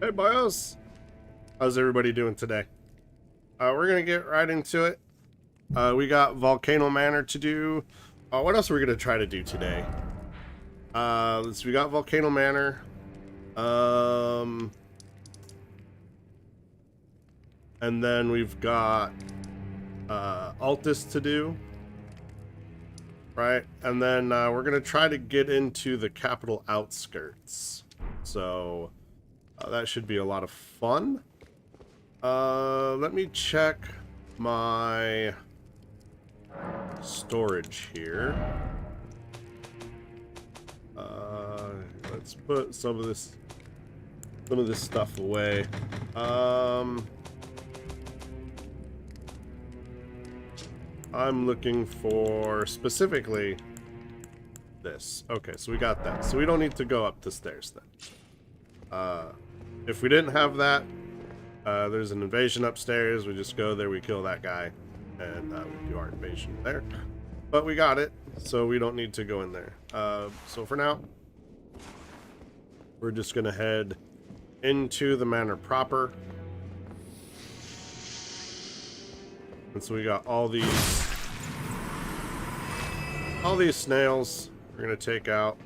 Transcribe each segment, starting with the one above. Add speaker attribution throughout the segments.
Speaker 1: Hey boys, how's everybody doing today? We're gonna get right into it. We got Volcano Manor to do. What else are we gonna try to do today? We got Volcano Manor. And then we've got Altus to do. Right, and then we're gonna try to get into the capital outskirts. So that should be a lot of fun. Let me check my storage here. Let's put some of this stuff away. I'm looking for specifically this. Okay, so we got that. So we don't need to go up the stairs then. If we didn't have that, there's an invasion upstairs. We just go there, we kill that guy, and we do our invasion there. But we got it, so we don't need to go in there. So for now, we're just gonna head into the manor proper. And so we got all these snails we're gonna take out.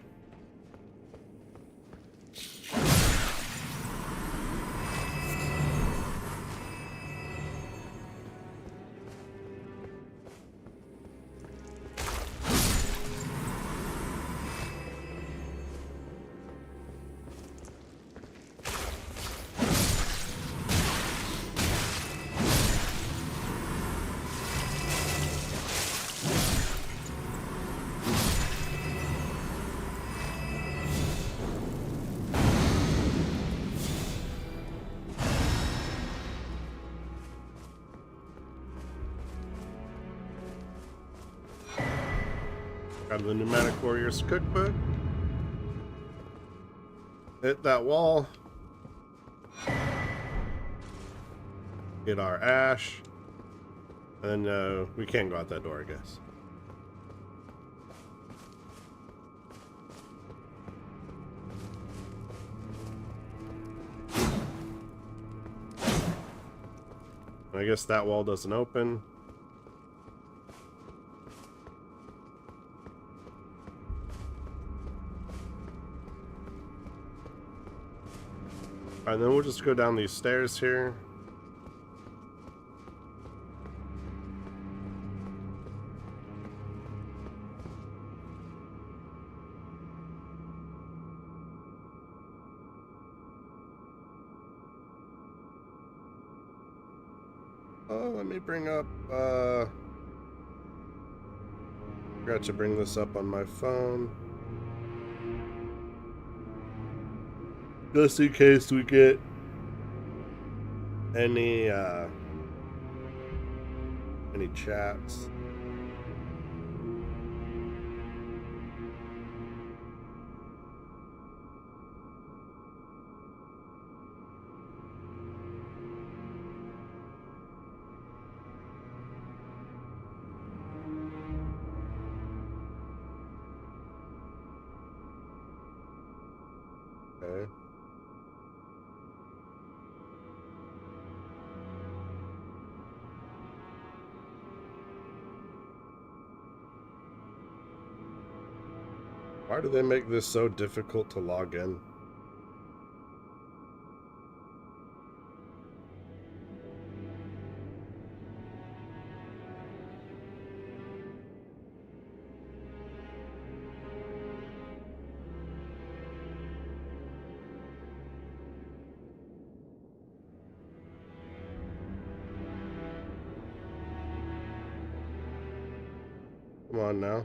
Speaker 1: Grab the Pneumatic Warriors cookbook. Hit that wall. Get our ash. And we can't go out that door, I guess. I guess that wall doesn't open. And then we'll just go down these stairs here. Oh, let me bring up, forgot to bring this up on my phone. Just in case we get any chats. Okay. Why do they make this so difficult to log in? Come on now.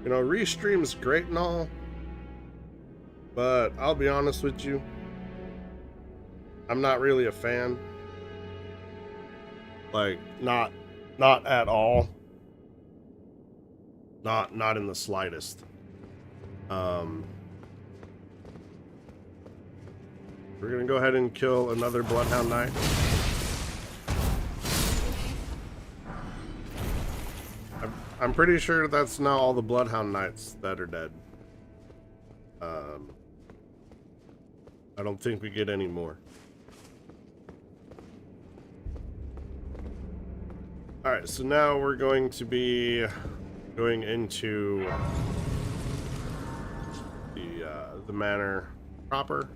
Speaker 1: You know, restream's great and all, but I'll be honest with you, I'm not really a fan. Like, not at all. Not in the slightest. We're gonna go ahead and kill another Bloodhound Knight. I'm pretty sure that's now all the Bloodhound Knights that are dead. I don't think we get any more. Alright, so now we're going to be going into the manor proper.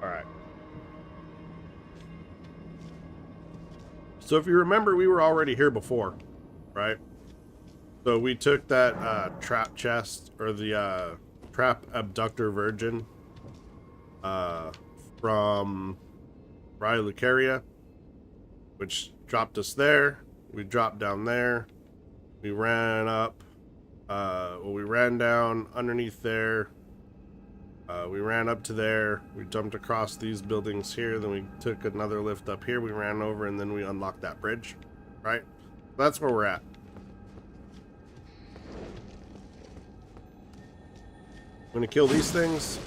Speaker 1: Alright. So if you remember, we were already here before, right? So we took that trap chest, or the trap abductor virgin from Raya Lucaria, which dropped us there. We dropped down there. We ran up. Well, we ran down underneath there. We ran up to there. We jumped across these buildings here. Then we took another lift up here. We ran over, and then we unlocked that bridge. Right? That's where we're at. I'm gonna kill these things.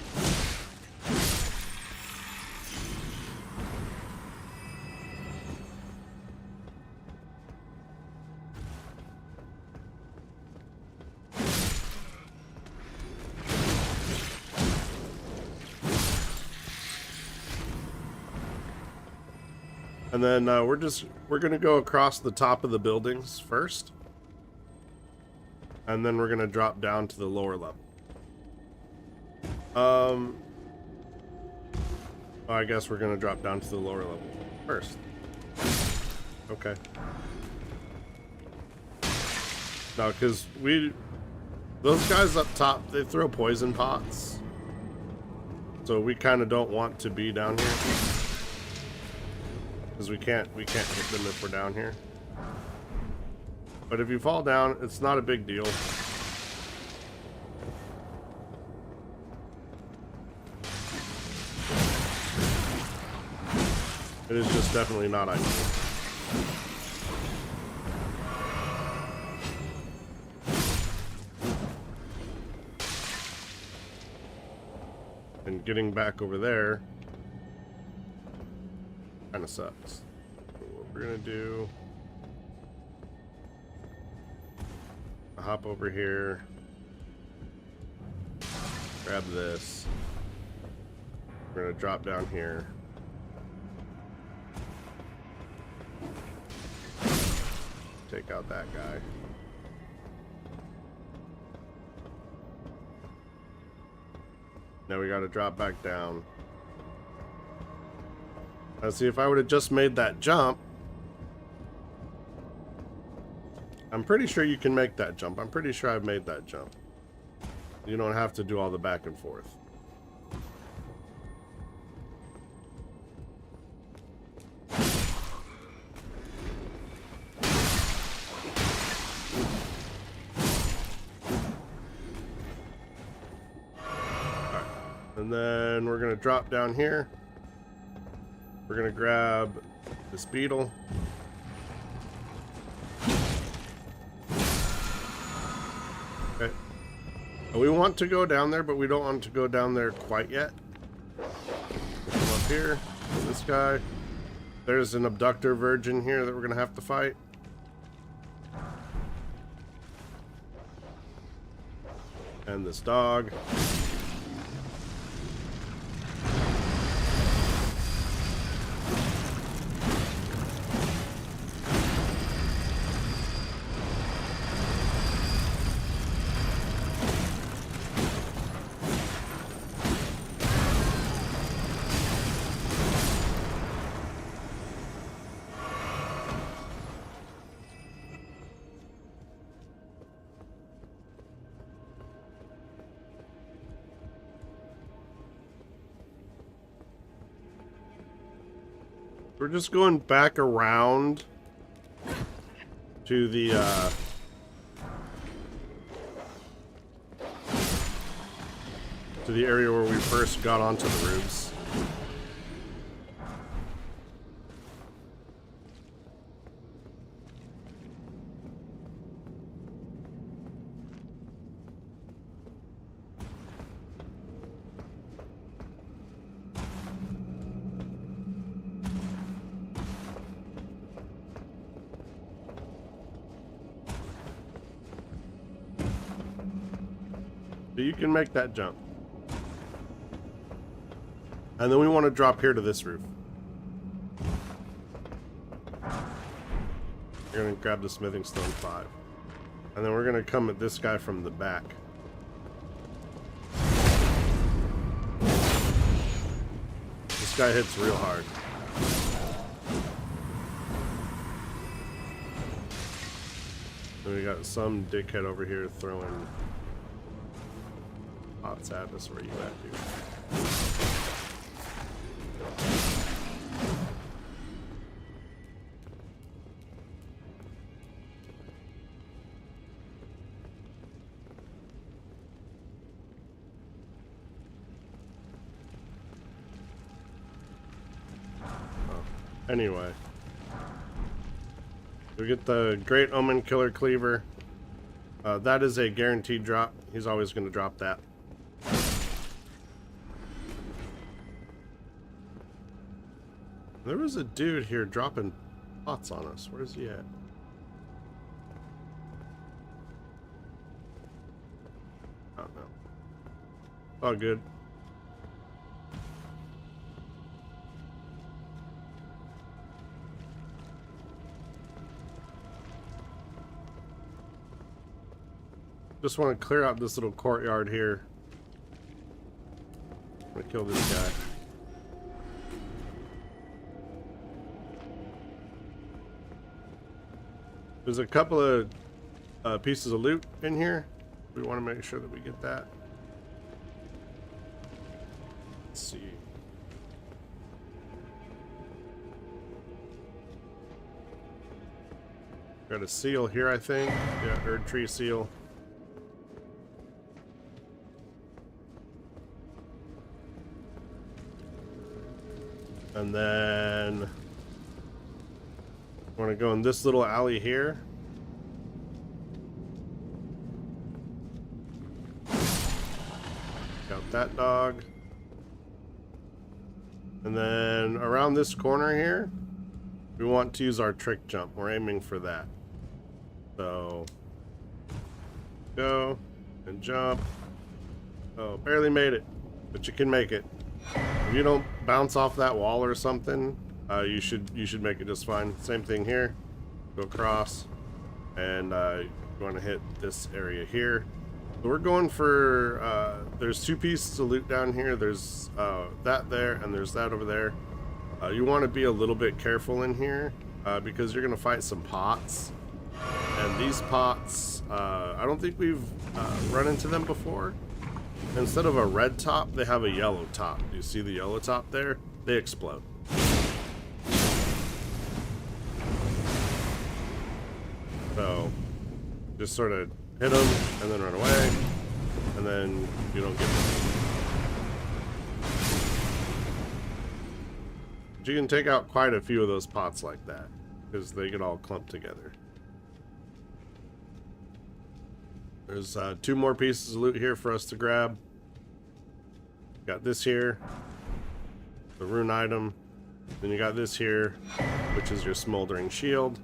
Speaker 1: And then we're gonna go across the top of the buildings first. And then we're gonna drop down to the lower level. I guess we're gonna drop down to the lower level first. Okay. No, because those guys up top, they throw poison pots. So we kind of don't want to be down here. Because we can't hit them if we're down here. But if you fall down, it's not a big deal. It is just definitely not ideal. And getting back over there kind of sucks. So what we're gonna do, hop over here, grab this. We're gonna drop down here. Take out that guy. Now we gotta drop back down. Now see, if I would have just made that jump, I'm pretty sure you can make that jump. I'm pretty sure I've made that jump. You don't have to do all the back and forth. And then we're going to drop down here. We're going to grab this beetle. Okay. We want to go down there, but we don't want to go down there quite yet. Come up here. This guy. There's an abductor virgin here that we're going to have to fight. And this dog. We're just going back around to the area where we first got onto the roofs. So you can make that jump. And then we want to drop here to this roof. We're going to grab the smithing stone 5. And then we're going to come at this guy from the back. This guy hits real hard. And we got some dickhead over here throwing pots at us. Where you at, dude? Anyway, we get the Great Omen Killer Cleaver. That is a guaranteed drop. He's always going to drop that. There was a dude here dropping pots on us. Where's he at? Oh no. Oh, good. Just want to clear out this little courtyard here. I'm gonna kill this guy. There's a couple of pieces of loot in here. We want to make sure that we get that. Let's see. Got a seal here, I think. Yeah, Erd Tree seal. And then I want to go in this little alley here. Got that dog. And then around this corner here, we want to use our trick jump. We're aiming for that. So go and jump. Oh, barely made it, but you can make it. If you don't bounce off that wall or something, you should make it just fine. Same thing here. Go across, and you want to hit this area here. So we're going for. There's 2 pieces of loot down here. There's that there, and there's that over there. You want to be a little bit careful in here because you're going to fight some pots, and these pots, I don't think we've run into them before. Instead of a red top, they have a yellow top. Do you see the yellow top there? They explode. So, just sort of hit them and then run away, and then you don't get them. But you can take out quite a few of those pots like that, because they get all clumped together. There's 2 more pieces of loot here for us to grab. Got this here, the rune item. Then you got this here, which is your smoldering shield.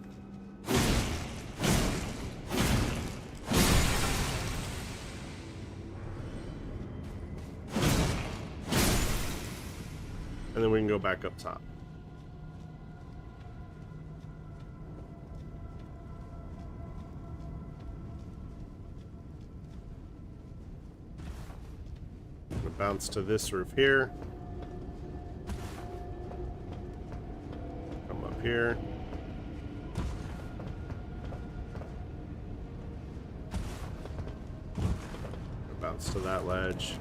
Speaker 1: And then we can go back up top. Bounce to this roof here. Come up here. Bounce to that ledge.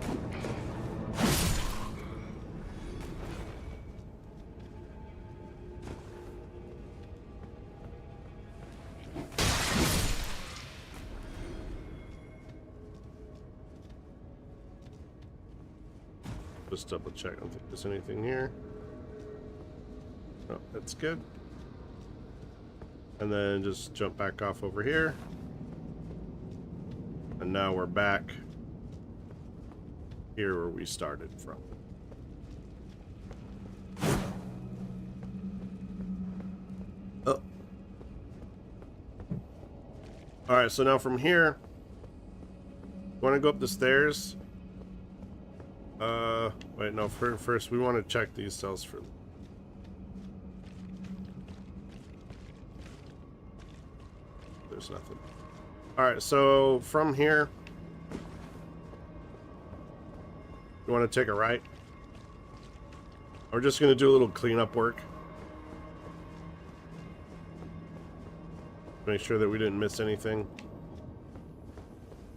Speaker 1: Just double check. I don't think there's anything here. Oh, that's good. And then just jump back off over here. And now we're back here where we started from. Oh. Alright, so now from here, Want to go up the stairs? Wait, no. First, we want to check these cells for. There's nothing. All right, so from here, you want to take a right? We're just gonna do a little cleanup work. Make sure that we didn't miss anything.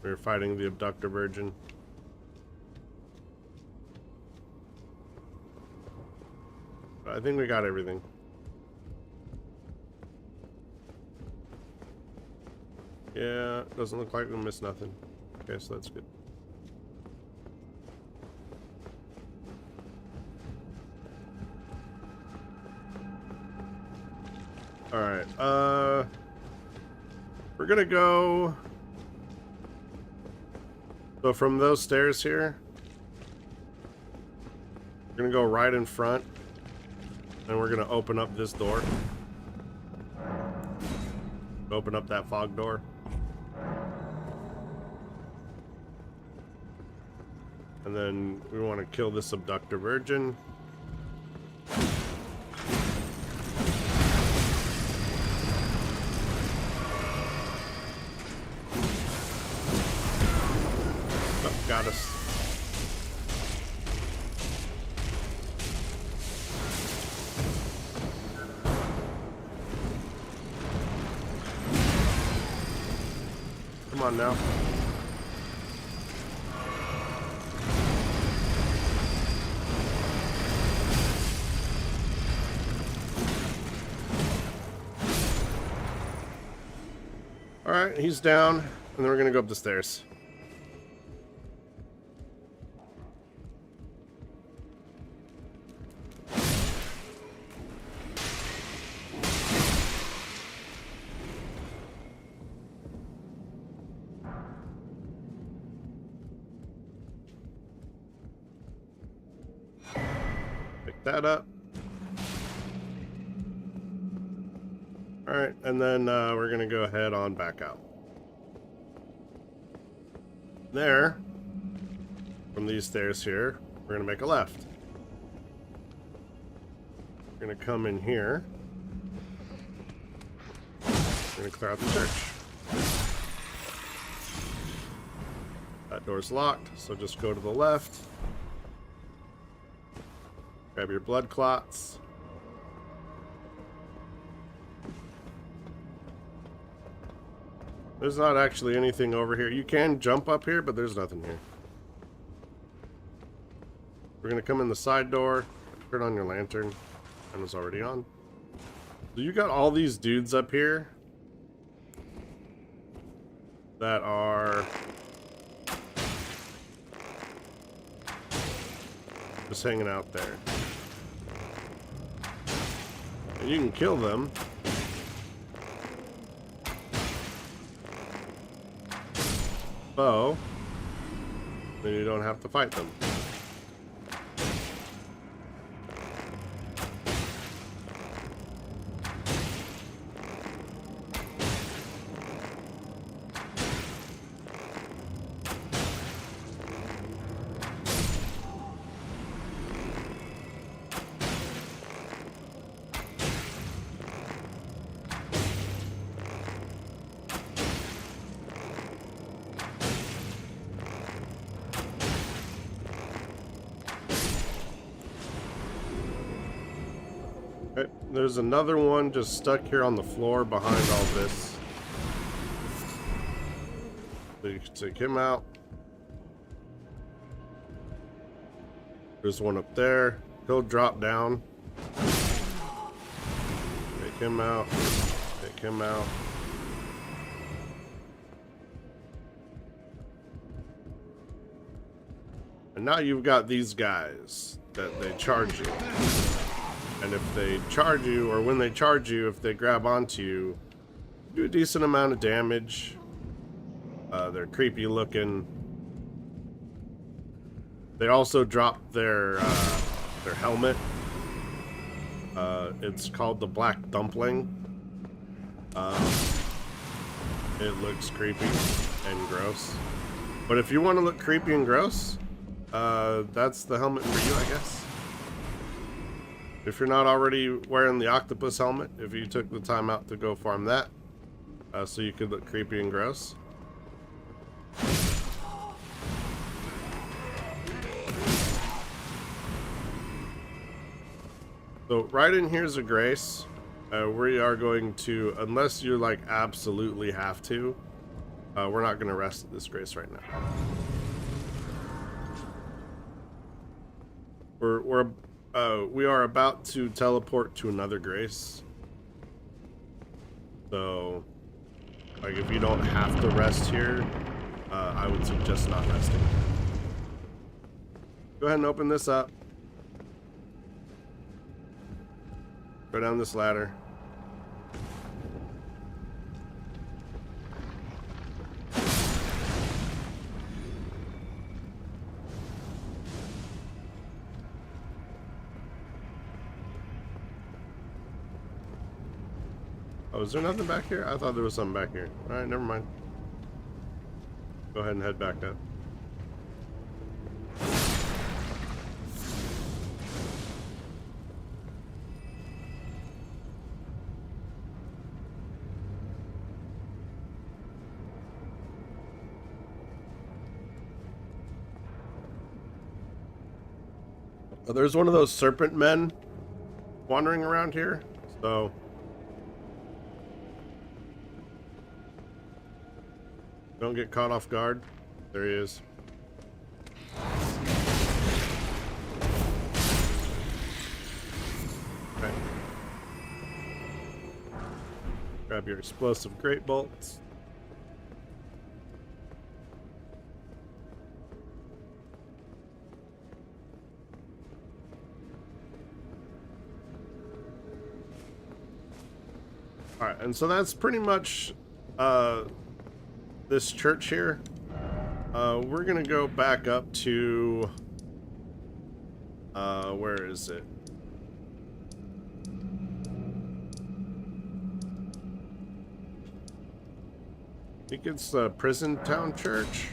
Speaker 1: We were fighting the abductor virgin. But I think we got everything. Yeah, doesn't look like we missed nothing. Okay, so that's good. Alright, we're gonna go. So from those stairs here, we're gonna go right in front, and we're gonna open up this door. Open up that fog door. And then we want to kill this abductor virgin. Oh, got us. Come on now. Alright, he's down, and then we're gonna go up the stairs. Pick that up. Alright, and then we're gonna go ahead on back out. There, from these stairs here, we're gonna make a left. We're gonna come in here. We're gonna clear out the church. That door's locked, so just go to the left. Grab your blood clots. There's not actually anything over here. You can jump up here, but there's nothing here. We're gonna come in the side door. Turn on your lantern. And it's already on. So you got all these dudes up here that are just hanging out there. And you can kill them. So, then you don't have to fight them. Okay, there's another one just stuck here on the floor behind all this. So you can take him out. There's one up there. He'll drop down. Take him out. Take him out. And now you've got these guys that they charge you. And if they charge you, or when they charge you, if they grab onto you, do a decent amount of damage. They're creepy looking. They also drop their helmet. It's called the Black Dumpling. It looks creepy and gross. But if you want to look creepy and gross, that's the helmet for you, I guess. If you're not already wearing the octopus helmet, if you took the time out to go farm that, so you could look creepy and gross. So right in here's a grace. We are going to, unless you like absolutely have to, we're not going to rest at this grace right now. We are about to teleport to another grace. So, like, if you don't have to rest here, I would suggest not resting. Go ahead and open this up. Go down this ladder. Oh, is there nothing back here? I thought there was something back here. Alright, never mind. Go ahead and head back up. Oh, there's one of those serpent men wandering around here, so don't get caught off guard. There he is. Okay. Grab your explosive great bolts. Alright, and so that's pretty much this church here. We're gonna go back up to where is it? I think it's the Prison Town Church.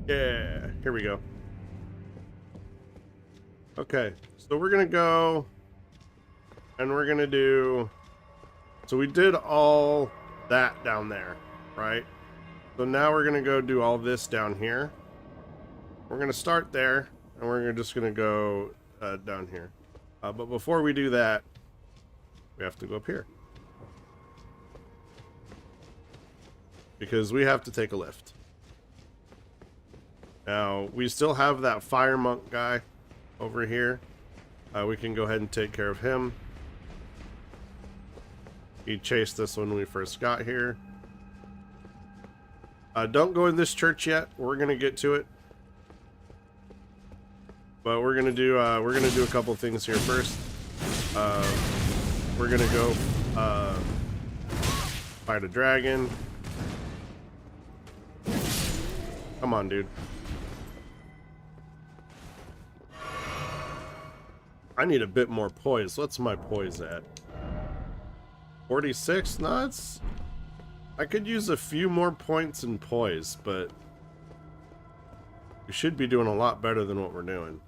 Speaker 1: Yeah, here we go. Okay, so we're gonna go and we're gonna do, so we did all that down there, right? So now we're gonna go do all this down here. We're gonna start there and we're just gonna go down here. But before we do that, we have to go up here, because we have to take a lift. Now, we still have that fire monk guy over here. We can go ahead and take care of him. He chased us when we first got here. Don't go in this church yet. We're gonna get to it, but we're gonna do a couple things here first. We're gonna go fight a dragon. Come on, dude. I need a bit more poise. What's my poise at? 46? No, it's... I could use a few more points in poise, but we should be doing a lot better than what we're doing.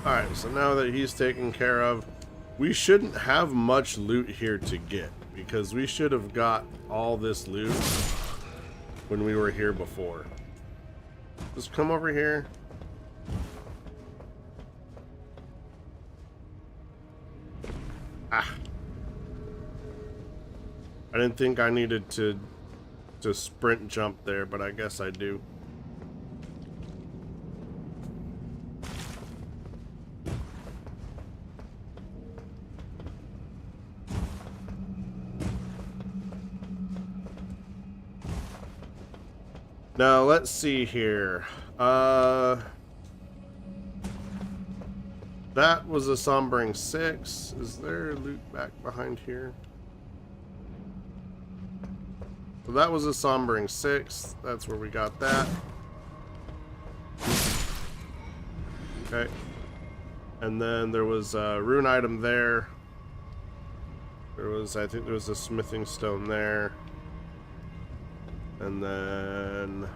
Speaker 1: Alright, so now that he's taken care of, we shouldn't have much loot here to get, because we should have got all this loot when we were here before. Just come over here. Ah. I didn't think I needed to sprint jump there, but I guess I do. Now, let's see here. That was a Sombering 6. Is there loot back behind here? So that was a Sombering 6. That's where we got that. Okay. And then there was a rune item there. I think there was a smithing stone there. And then...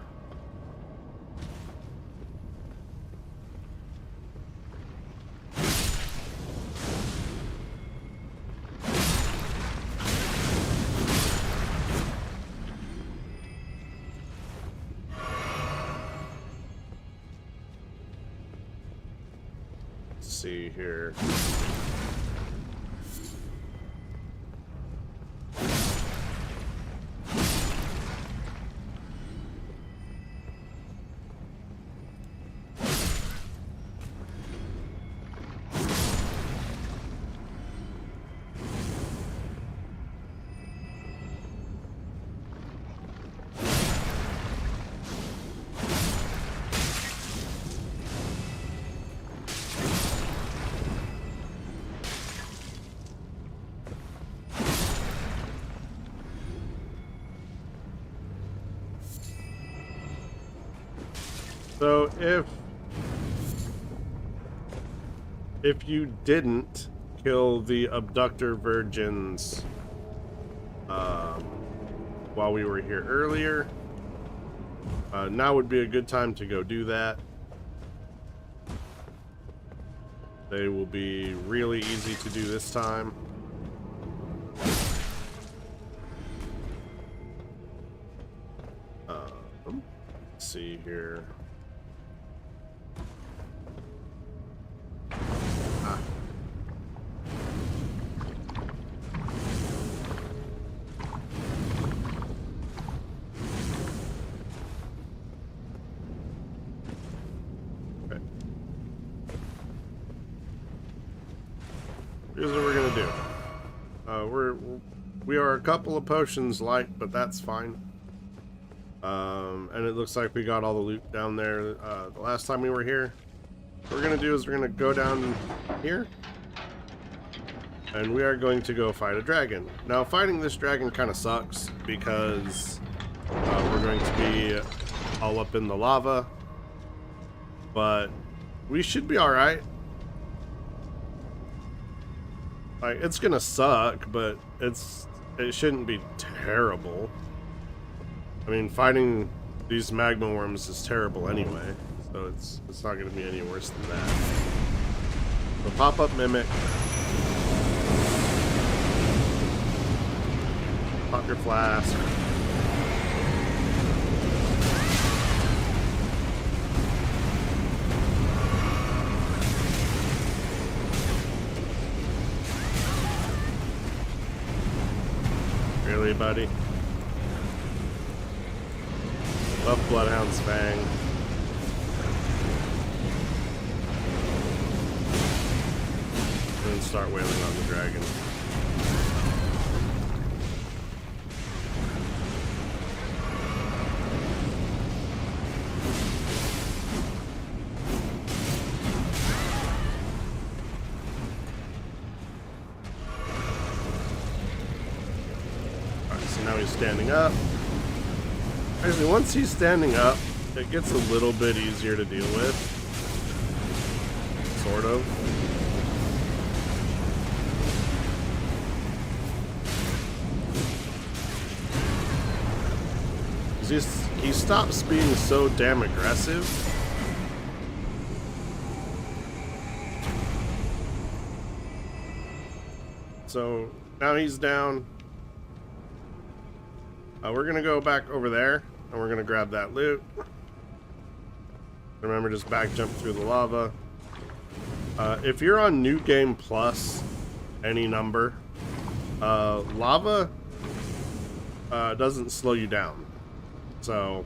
Speaker 1: let's see here. So if you didn't kill the abductor virgins while we were here earlier, now would be a good time to go do that. They will be really easy to do this time. Let's see here. Here's what we're gonna do. We are a couple of potions light, but that's fine. And it looks like we got all the loot down there the last time we were here. What we're gonna do is we're gonna go down here, and we are going to go fight a dragon. Now, fighting this dragon kind of sucks because we're going to be all up in the lava, but we should be all right. Like, it's gonna suck, but it shouldn't be terrible. I mean, fighting these magma worms is terrible anyway, so it's not gonna be any worse than that. So pop up mimic, pop your flask. Really, buddy? Love Bloodhound's Fang. And then start wailing on the dragon. Now he's standing up. Actually, once he's standing up, it gets a little bit easier to deal with. Sort of. He stops being so damn aggressive. So now he's down. We're gonna go back over there and we're gonna grab that loot. Remember, just back jump through the lava. If you're on New Game Plus, any number, lava doesn't slow you down. So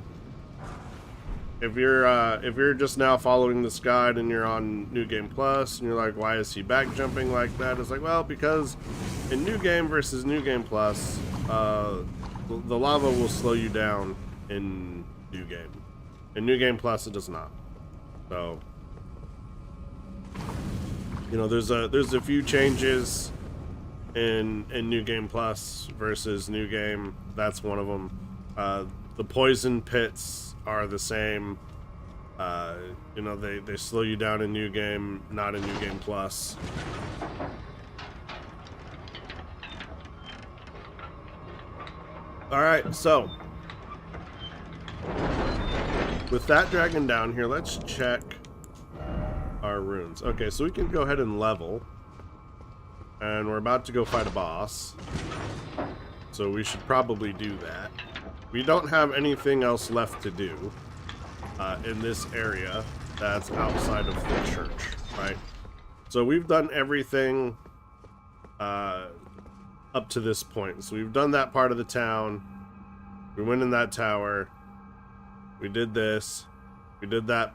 Speaker 1: if you're just now following this guide and you're on New Game Plus and you're like, why is he back jumping like that? It's like, well, because in New Game versus New Game Plus, the lava will slow you down in New Game. In New Game Plus, it does not. So, you know, there's a few changes in New Game Plus versus New Game. That's one of them. The poison pits are the same. You know, they slow you down in New Game, not in New Game Plus. Alright, so with that dragon down here, let's check our runes. Okay, so we can go ahead and level. And we're about to go fight a boss. So we should probably do that. We don't have anything else left to do in this area that's outside of the church, right? So we've done everything up to this point. So we've done that part of the town. We went in that tower. We did this. We did that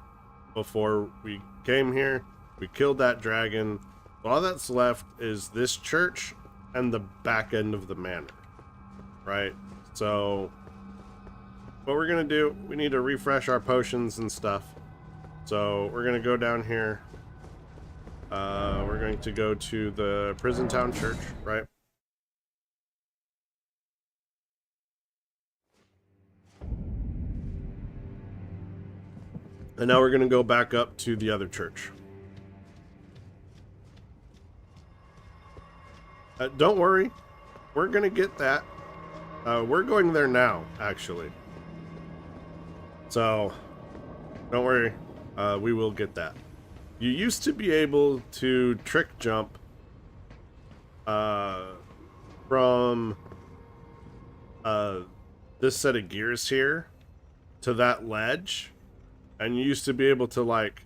Speaker 1: before we came here. We killed that dragon. All that's left is this church and the back end of the manor, right? So what we're gonna do, we need to refresh our potions and stuff. So we're gonna go down here. We're going to go to the prison town church, right? And now we're gonna go back up to the other church. Don't worry, we're gonna get that. We're going there now, actually. So, don't worry, we will get that. You used to be able to trick jump from this set of gears here to that ledge, and you used to be able to like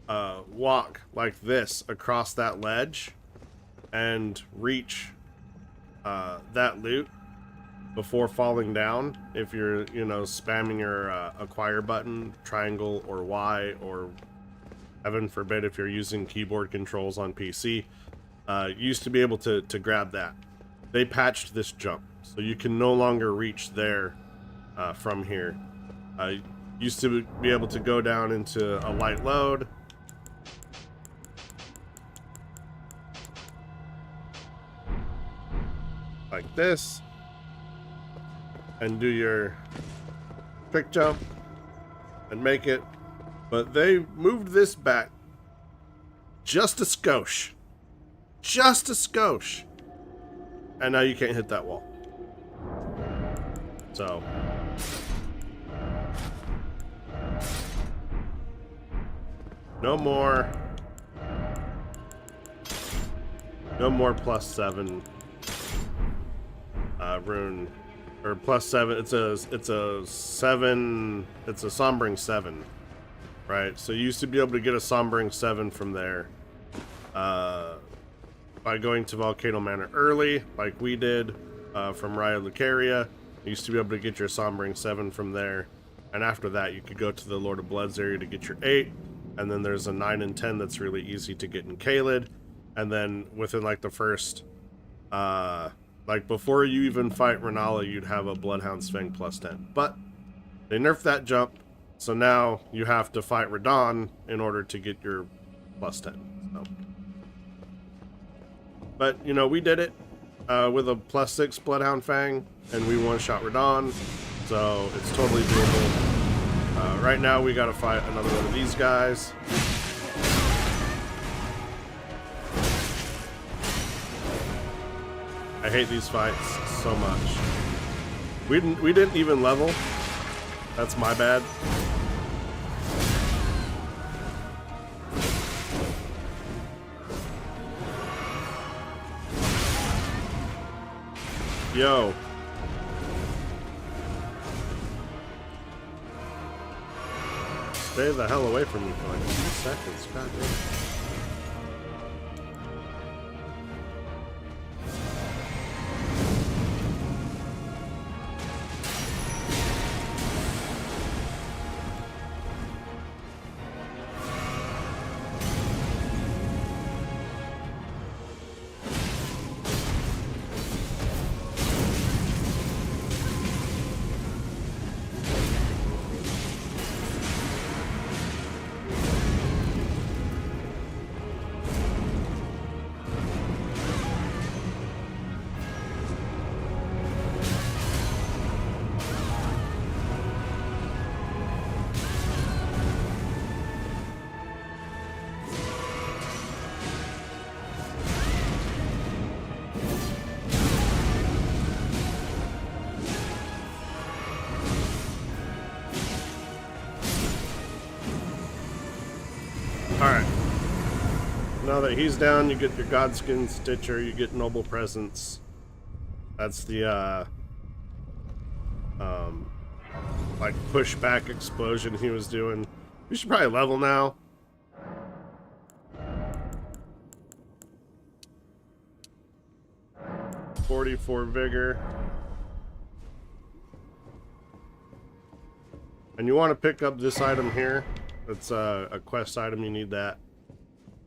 Speaker 1: walk like this across that ledge and reach that loot before falling down if you're, you know, spamming your acquire button, triangle or Y, or heaven forbid if you're using keyboard controls on PC. You used to be able to grab that. They patched this jump, so you can no longer reach there from here. Used to be able to go down into a light load. Like this. And do your trick jump and make it. But they moved this back just a skosh. Just a skosh. And now you can't hit that wall. So no more +7 rune, or +7. It's a 7. It's a Sombring 7, right? So you used to be able to get a Sombring 7 from there by going to Volcano Manor early, like we did from Raya Lucaria. You used to be able to get your Sombring 7 from there, and after that you could go to the Lord of Bloods area to get your 8, and then there's a 9 and 10 that's really easy to get in Caelid, and then within like the first like before you even fight Renala, you'd have a Bloodhound Sven +10. But they nerfed that jump, so now you have to fight Radahn in order to get your +10. So. But, you know, we did it with a +6 Bloodhound Fang, and we one-shot Radahn, so it's totally doable. Right now we gotta fight another one of these guys. I hate these fights so much. We didn't even level. That's my bad. Yo. Stay the hell away from me for like 2 seconds. God damn. now that he's down, you get your Godskin Stitcher, you get Noble Presence. That's the, like, pushback explosion he was doing. We should probably level now. .44 vigor. And you want to pick up this item here. It's a quest item, you need that.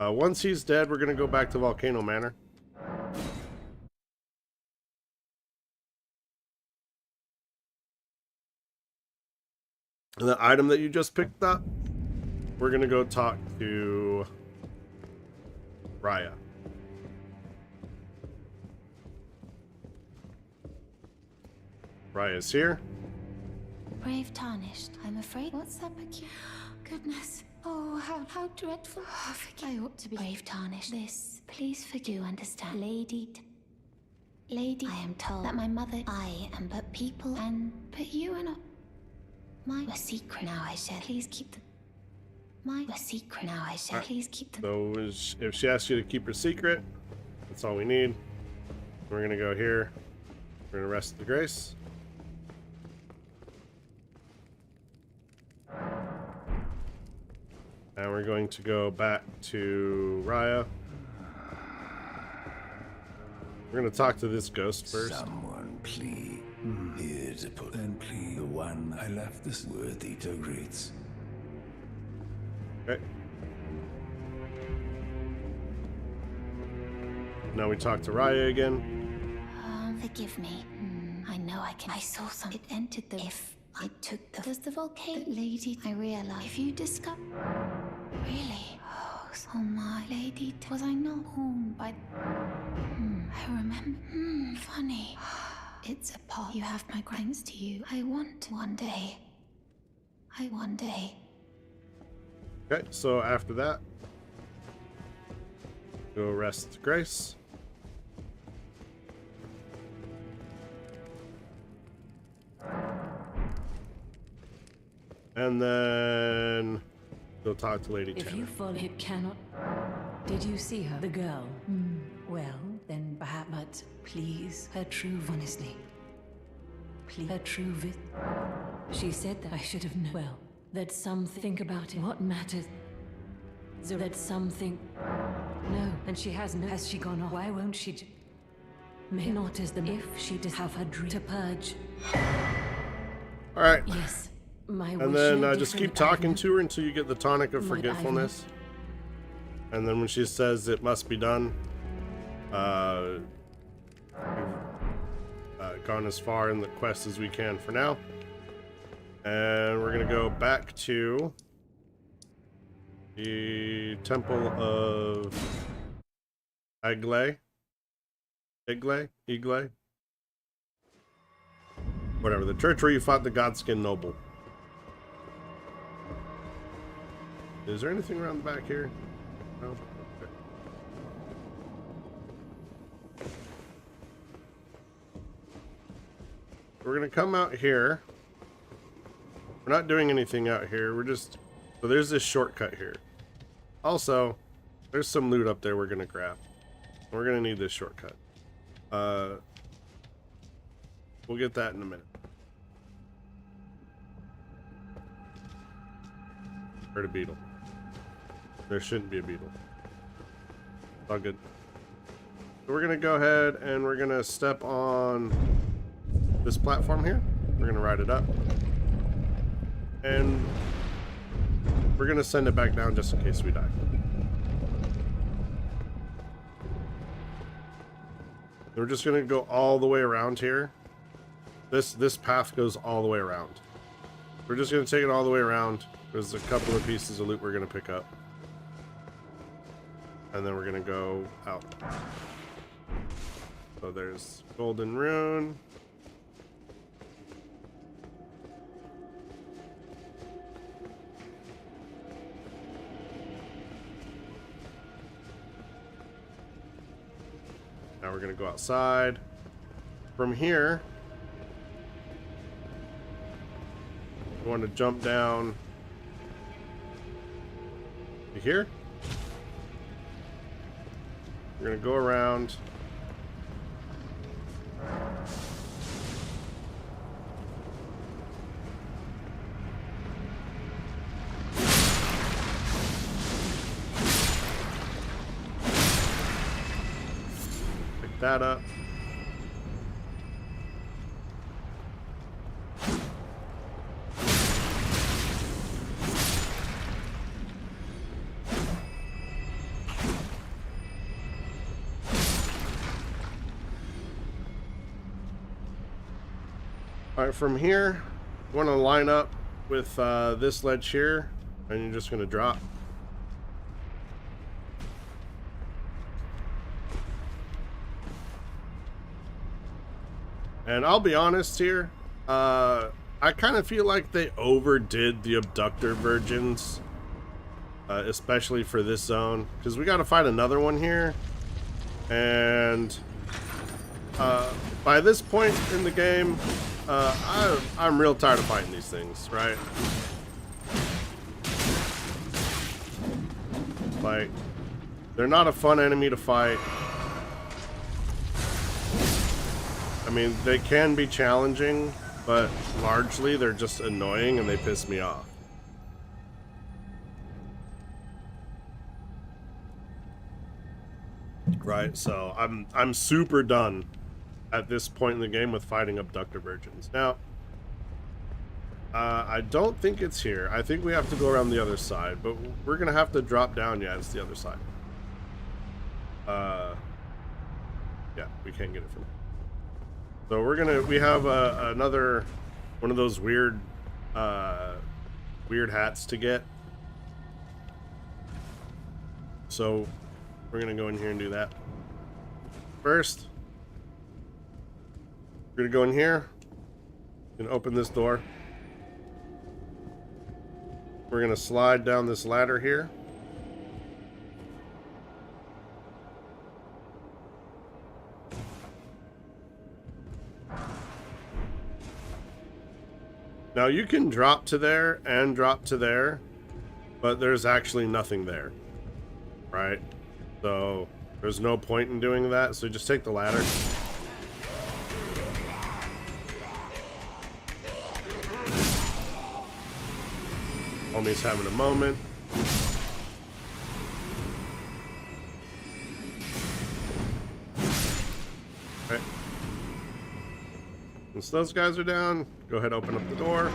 Speaker 1: Once he's dead, we're going to go back to Volcano Manor. And the item that you just picked up, we're going to go talk to Raya. Raya's here.
Speaker 2: Brave tarnished. I'm afraid. What's that peculiar? Goodness. Oh, how dreadful. Oh, I ought to be brave tarnished. This, please forgive. You understand, Lady. I am told that my mother. I am but people, but you are not. A secret now. I shall. Please keep a secret now. I shall. Please keep the.
Speaker 1: So if she asks you to keep her secret, that's all we need. We're gonna go here. We're gonna rest the grace. And we're going to go back to Raya. We're going to talk to this ghost first.
Speaker 3: Someone please. Here to put and please the one I left this worthy to greets.
Speaker 1: Okay. Now we talk to Raya again.
Speaker 2: Forgive me. I know I can. I saw something. It entered the. If I took the. Does the volcano. Lady, I realize. If you discover. Really? Oh my lady. Was I not warned by. I remember. Funny. It's a pot. You have my thanks to you. I want one day.
Speaker 1: Okay, so after that, go rest grace. And then go talk to Lady Tainurn.
Speaker 4: If you follow, it cannot. Did you see her? The girl? Well, then perhaps, but please, her true, honestly. Please, her true She said that I should have known. Well, that some think about it. What matters? That something. No, and she has no. Has she gone off? Why won't she? May not as the. If she does have her dream to purge.
Speaker 1: All right.
Speaker 4: Yes.
Speaker 1: And then just keep talking to her until you get the tonic of forgetfulness. And then when she says it must be done, we've gone as far in the quest as we can for now. And we're going to go back to the Temple of Igle. Whatever, the church where you fought the Godskin Noble. Is there anything around the back here? No? Okay. We're gonna come out here. We're not doing anything out here. We're just... So there's this shortcut here. Also, there's some loot up there we're gonna grab. We're gonna need this shortcut. We'll get that in a minute. Heard a beetle. There shouldn't be a beetle. It's all good. So we're gonna go ahead and we're gonna step on this platform here. We're gonna ride it up. And we're gonna send it back down just in case we die. We're just gonna go all the way around here. This path goes all the way around. We're just gonna take it all the way around. There's a couple of pieces of loot we're gonna pick up. And then we're gonna go out. So there's Golden Rune. Now we're gonna go outside. From here, we want to jump down to here. We're gonna go around. Pick that up. Alright, from here, you want to line up with this ledge here, and you're just going to drop. And I'll be honest here, I kind of feel like they overdid the abductor virgins, especially for this zone, because we got to fight another one here, and by this point in the game, I'm real tired of fighting these things, right? Like, they're not a fun enemy to fight. I mean, they can be challenging, but largely they're just annoying and they piss me off. Right, so I'm super done at this point in the game with fighting abductor virgins. Now, I don't think it's here. I think we have to go around the other side, but we're gonna have to drop down. Yeah, it's the other side. Yeah, we can't get it from here. So we have another one of those weird hats to get. So we're gonna go in here and do that. First, we're gonna go in here and open this door. We're gonna slide down this ladder here. Now you can drop to there and drop to there, but there's actually nothing there, right? So there's no point in doing that, so just take the ladder. Homie's having a moment. Okay. Once those guys are down, go ahead, open up the door.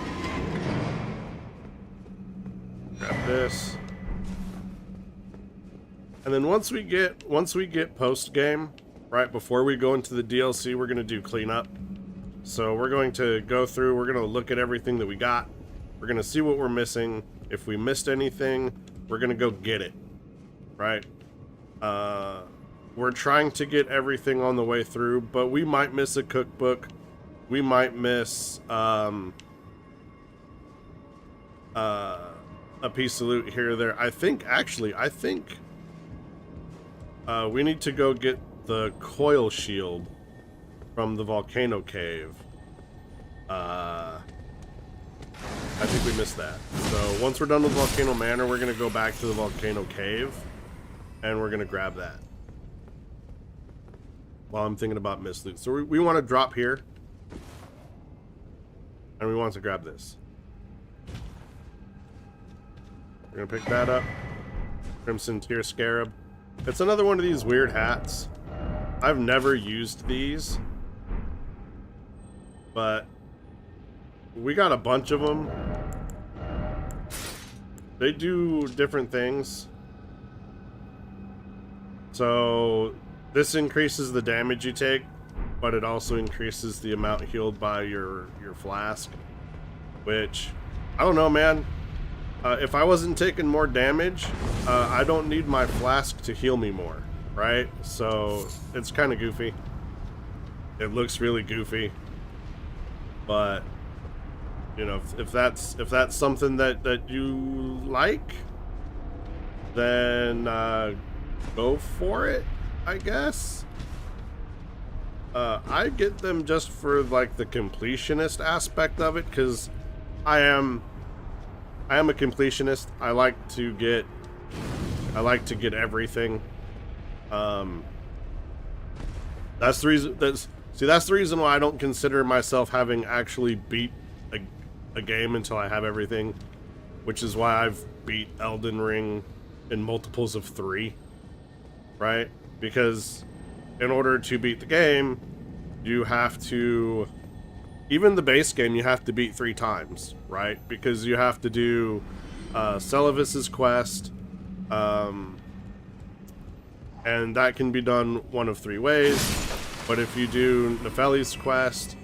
Speaker 1: Grab this. And then once we get post game, right before we go into the DLC, we're going to do cleanup. So we're going to go through, we're going to look at everything that we got. We're going to see what we're missing. If we missed anything, we're going to go get it. Right? We're trying to get everything on the way through, but we might miss a cookbook. We might miss a piece of loot here or there. I think we need to go get the coil shield from the volcano cave. I think we missed that. So once we're done with Volcano Manor, we're going to go back to the volcano cave and we're going to grab that while I'm thinking about missed loot. So we want to drop here and we want to grab this. We're going to pick that up. Crimson Tear Scarab. It's another one of these weird hats. I've never used these, but we got a bunch of them. They do different things. So this increases the damage you take, but it also increases the amount healed by your flask, which, I don't know, man. If I wasn't taking more damage, I don't need my flask to heal me more, right? So it's kind of goofy. It looks really goofy, but you know, if that's something that you like, then go for it, I guess. I get them just for like the completionist aspect of it, because I am a completionist. I like to get everything. That's the reason. That's the reason why I don't consider myself having actually beat a game until I have everything, which is why I've beat Elden Ring in multiples of 3, right? Because in order to beat the game, you have to, even the base game, you have to beat 3 times, right? Because you have to do Celavis's quest, and that can be done one of 3 ways. But if you do Nefeli's quest,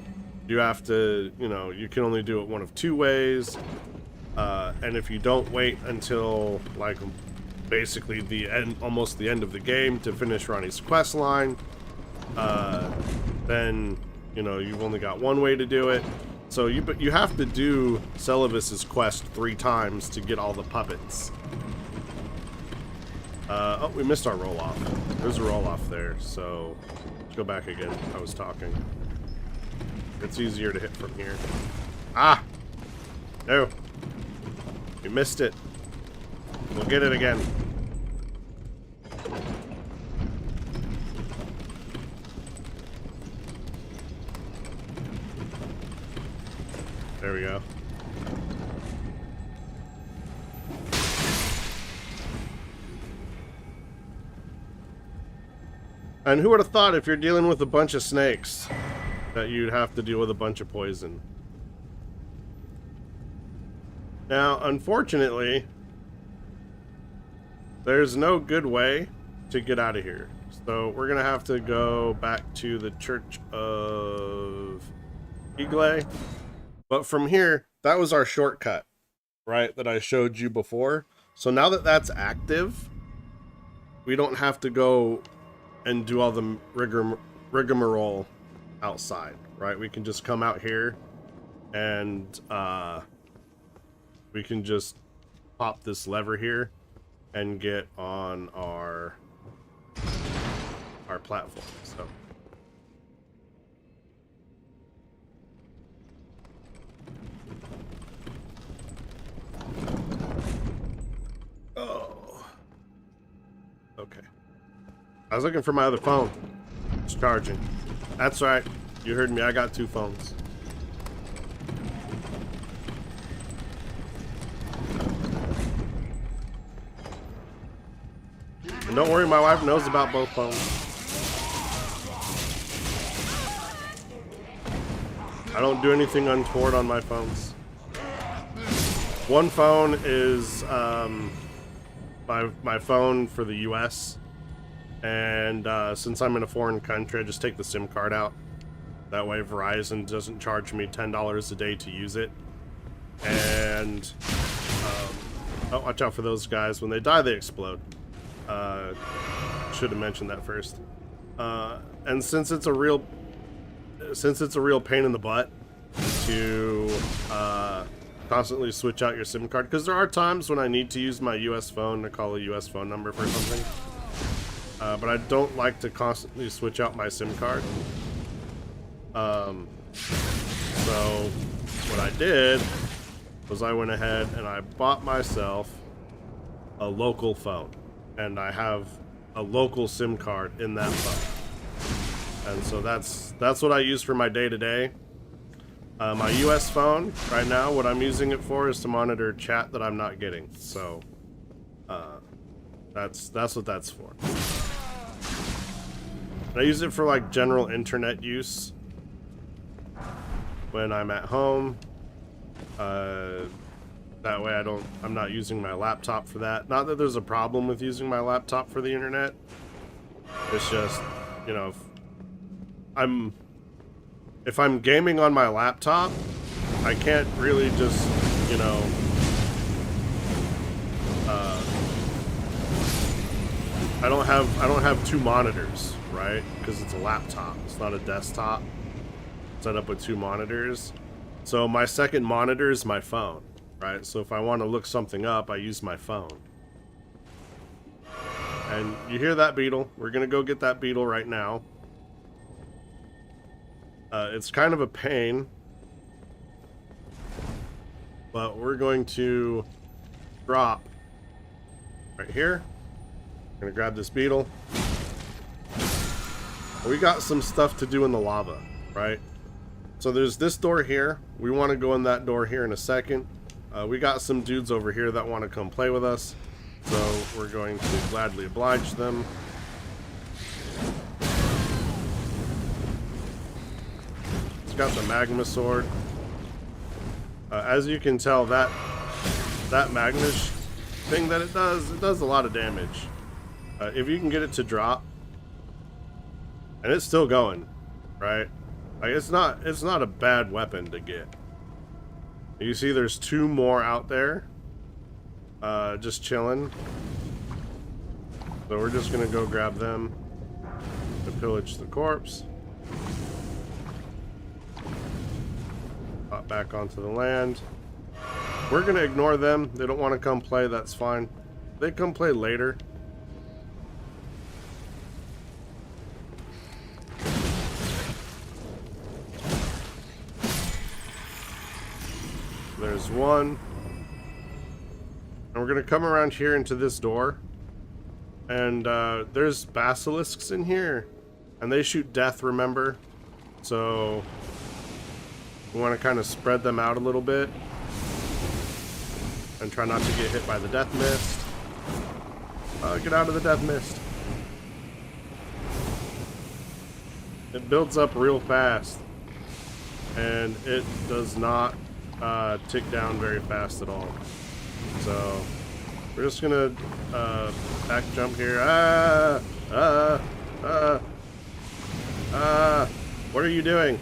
Speaker 1: you have to, you can only do it one of 2 ways. And if you don't wait until, like, basically the end, almost the end of the game to finish Ronnie's quest line, then, you've only got 1 way to do it. So you have to do Celavis's quest 3 times to get all the puppets. Oh, we missed our roll-off. There's a roll-off there, so let's go back again. I was talking. It's easier to hit from here. Ah! No. We missed it. We'll get it again. There we go. And who would have thought, if you're dealing with a bunch of snakes, that you'd have to deal with a bunch of poison? Now, unfortunately, there's no good way to get out of here. So we're going to have to go back to the Church of Igle. But from here, that was our shortcut, right, that I showed you before. So now that that's active, we don't have to go and do all the rigmarole outside, right? We can just come out here and we can just pop this lever here and get on our platform. So oh, okay. I was looking for my other phone. It's charging. That's right. You heard me. I got 2 phones. And don't worry, my wife knows about both phones. I don't do anything untoward on my phones. One phone is my phone for the US. And since I'm in a foreign country, I just take the SIM card out. That way Verizon doesn't charge me $10 a day to use it. And oh, watch out for those guys. When they die, they explode. Should have mentioned that first. And since it's a real pain in the butt to constantly switch out your SIM card, because there are times when I need to use my US phone to call a US phone number for something. But I don't like to constantly switch out my SIM card. So what I did was I went ahead and I bought myself a local phone. And I have a local SIM card in that phone. And so that's what I use for my day-to-day. My US phone, right now, what I'm using it for is to monitor chat that I'm not getting. So that's what that's for. I use it for like general internet use when I'm at home. That way I'm not using my laptop for that. Not that there's a problem with using my laptop for the internet. It's just, if I'm gaming on my laptop, I can't really just, I don't have 2 monitors, right? Because it's a laptop. It's not a desktop. It's set up with 2 monitors. So my second monitor is my phone, right? So if I want to look something up, I use my phone. And you hear that beetle? We're gonna go get that beetle right now. It's kind of a pain, but we're going to drop right here. We're gonna grab this beetle. We got some stuff to do in the lava, right? So there's this door here. We want to go in that door here in a second. We got some dudes over here that want to come play with us. So we're going to gladly oblige them. It's got the magma sword. As you can tell, that magma thing that it does a lot of damage. If you can get it to drop, and it's still going, right? Like it's not a bad weapon to get. You see, there's 2 more out there, just chilling. So we're just gonna go grab them to pillage the corpse. Pop back onto the land. We're gonna ignore them. They don't want to come play. That's fine. They come play later. There's one. And we're gonna come around here into this door. And there's basilisks in here. And they shoot death, remember? So we want to kind of spread them out a little bit. And try not to get hit by the death mist. Get out of the death mist. It builds up real fast. And it does not tick down very fast at all. So we're just gonna back jump here. What are you doing?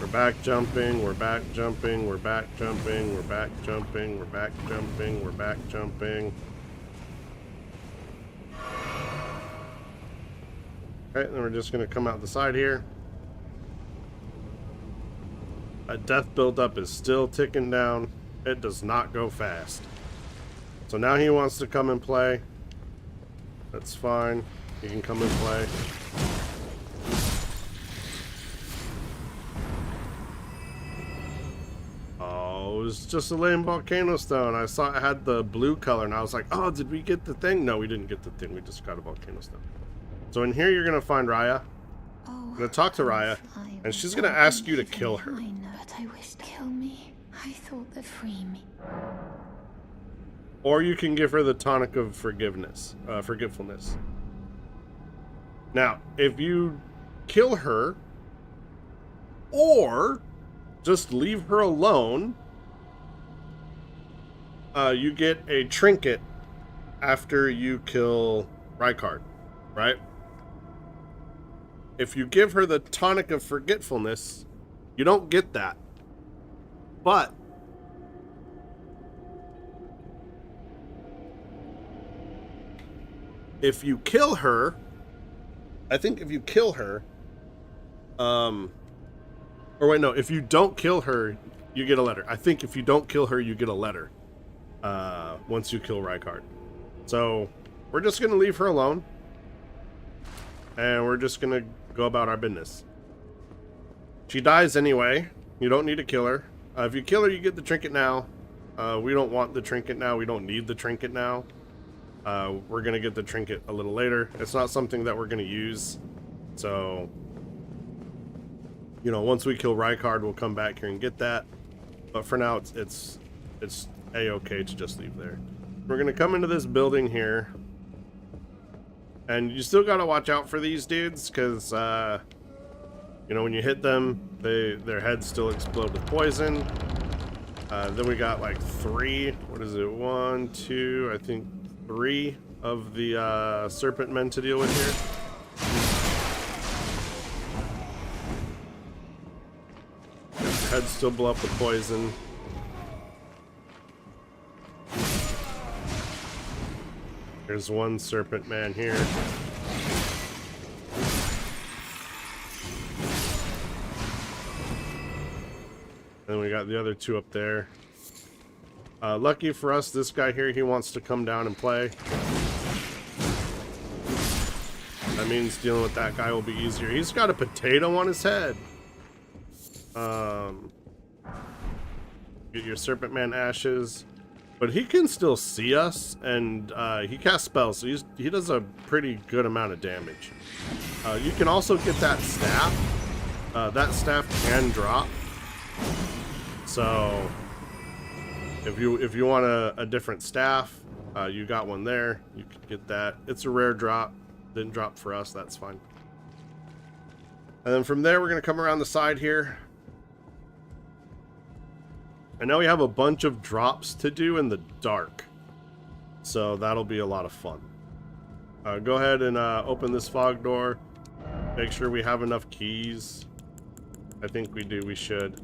Speaker 1: We're back jumping, we're back jumping, we're back jumping, we're back jumping, we're back jumping, we're back jumping. Okay, then we're just gonna come out the side here. That death buildup is still ticking down. It does not go fast. So now he wants to come and play. That's fine. He can come and play. Oh, it was just a lame volcano stone. I saw it had the blue color and I was like, oh, did we get the thing? No, we didn't get the thing. We just got a volcano stone. So in here you're gonna find Raya. I'm gonna talk to Raya, and she's gonna ask you to kill her.
Speaker 2: I know, but I wish to kill me. I thought that free me.
Speaker 1: Or you can give her the tonic of forgiveness, forgetfulness. Now, if you kill her, or just leave her alone, you get a trinket after you kill Rykard, right? If you give her the tonic of forgetfulness, you don't get that. But if you kill her, I think if you kill her, or wait, no, if you don't kill her, you get a letter. I think if you don't kill her, you get a letter once you kill Rykard. So we're just going to leave her alone. And we're just going to go about our business. She dies anyway. You don't need to kill her. If you kill her, you get the trinket now. We don't want the trinket now. We don't need the trinket now. We're going to get the trinket a little later. It's not something that we're going to use. So, you know, once we kill Rykard, we'll come back here and get that. But for now, it's a-okay to just leave there. We're going to come into this building here. And you still got to watch out for these dudes, because, you know, when you hit them, their heads still explode with poison. Then we got like 3, what is it, 1, 2, I think 3 of the serpent men to deal with here. Their heads still blow up with poison. There's one serpent man here. And we got the other 2 up there. Lucky for us, this guy here, he wants to come down and play. That means dealing with that guy will be easier. He's got a potato on his head. Get your serpent man ashes. But he can still see us, and he casts spells, so he does a pretty good amount of damage. You can also get that staff. That staff can drop. So if you want a different staff, you got one there. You can get that. It's a rare drop. Didn't drop for us. That's fine. And then from there, we're gonna come around the side here. I know we have a bunch of drops to do in the dark, so that'll be a lot of fun. Go ahead and open this fog door. Make sure we have enough keys. I think we do. We should.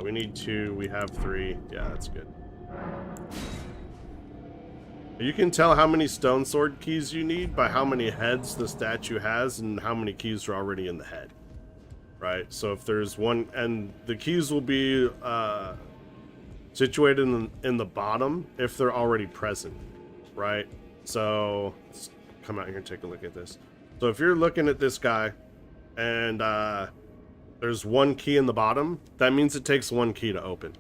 Speaker 1: We need 2. We have 3. Yeah, that's good. You can tell how many stone sword keys you need by how many heads the statue has and how many keys are already in the head. Right, so if there's one, and the keys will be situated in the bottom if they're already present, right? So let's come out here and take a look at this. So if you're looking at this guy and there's one key in the bottom, that means it takes 1 key to open.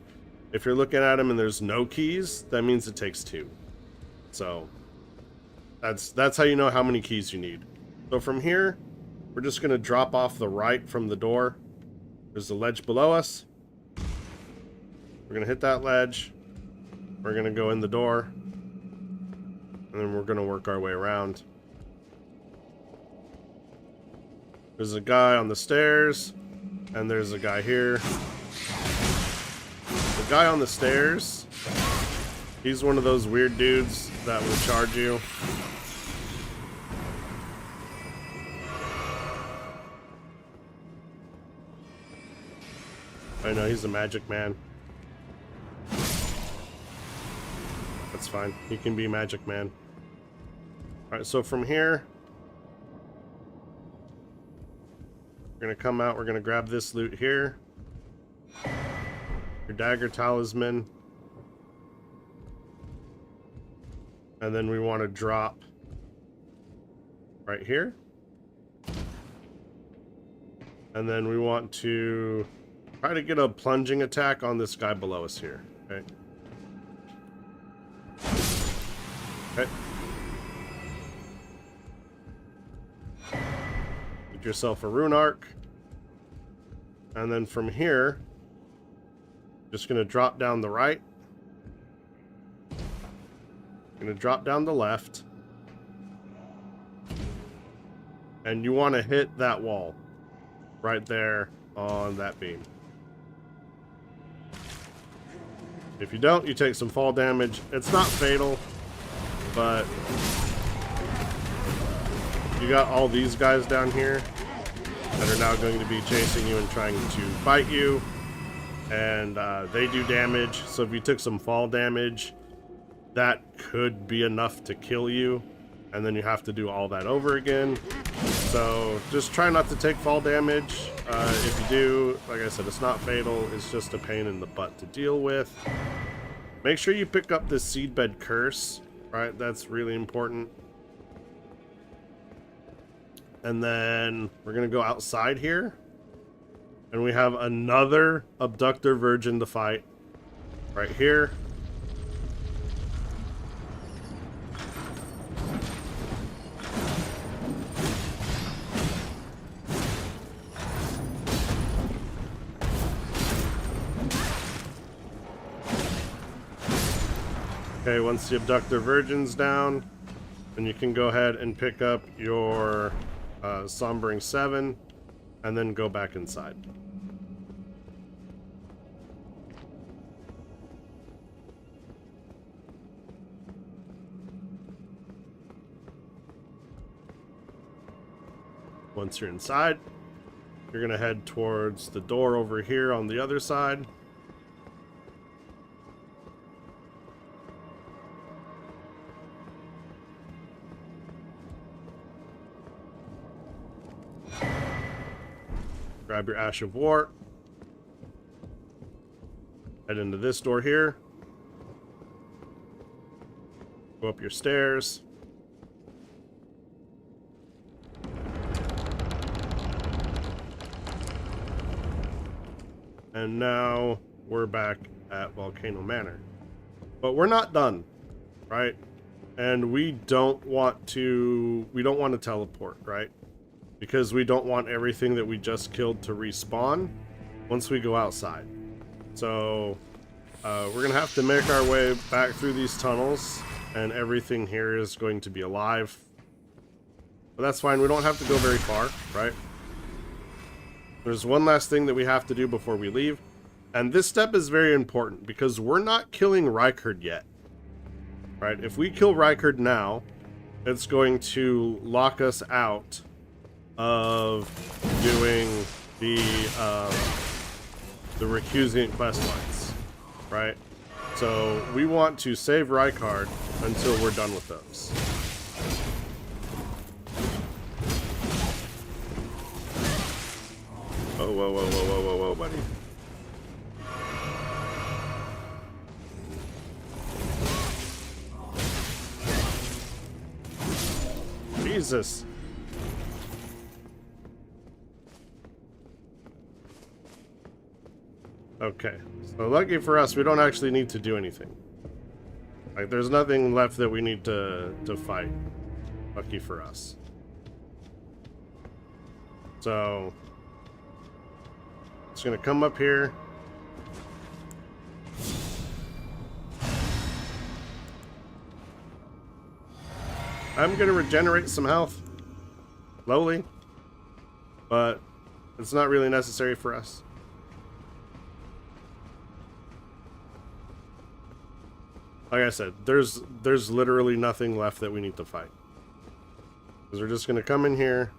Speaker 1: If you're looking at him and there's no keys, that means it takes 2. So that's how you know how many keys you need. So from here, we're just going to drop off the right from the door. There's a ledge below us. We're going to hit that ledge. We're going to go in the door. And then we're going to work our way around. There's a guy on the stairs. And there's a guy here. The guy on the stairs, he's one of those weird dudes that will charge you. I know, he's a magic man. That's fine. He can be magic man. Alright, so from here, we're going to come out. We're going to grab this loot here. Your dagger talisman. And then we want to drop right here. And then we want to try to get a plunging attack on this guy below us here. Okay. Okay. Get yourself a rune arc. And then from here, just going to drop down the right. Going to drop down the left. And you want to hit that wall right there on that beam. If you don't, you take some fall damage. It's not fatal, but you got all these guys down here that are now going to be chasing you and trying to fight you, and they do damage. So if you took some fall damage, that could be enough to kill you, and then you have to do all that over again. So just try not to take fall damage. If you do, like I said, it's not fatal. It's just a pain in the butt to deal with. Make sure you pick up this seedbed curse, right? That's really important. And then we're going to go outside here. And we have another abductor virgin to fight right here. Okay, once the abductor virgin's down, then you can go ahead and pick up your Sombering 7 and then go back inside. Once you're inside, you're going to head towards the door over here on the other side. Grab your Ash of War. Head into this door here. Go up your stairs. And now we're back at Volcano Manor. But we're not done, right? And we don't want to teleport, right? Because we don't want everything that we just killed to respawn once we go outside. So we're gonna have to make our way back through these tunnels, and everything here is going to be alive. But that's fine, we don't have to go very far, right? There's one last thing that we have to do before we leave, and this step is very important because we're not killing Rykard yet, right? If we kill Rykard now, it's going to lock us out of doing the recusant quest lines, right? So we want to save Rykard until we're done with those. Oh, whoa, whoa, whoa, whoa, whoa, whoa, buddy. Jesus. Okay, so lucky for us, we don't actually need to do anything. Like, there's nothing left that we need to fight. Lucky for us. So, it's gonna come up here. I'm gonna regenerate some health. Slowly. But it's not really necessary for us. Like I said, there's literally nothing left that we need to fight. Because we're just gonna come in here.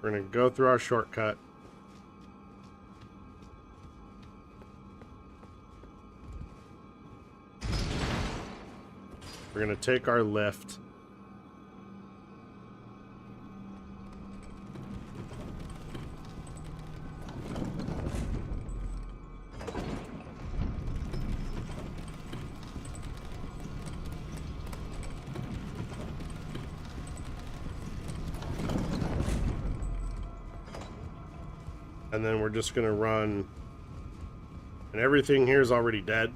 Speaker 1: We're gonna go through our shortcut. We're gonna take our lift. And then we're just gonna run, and everything here is already dead.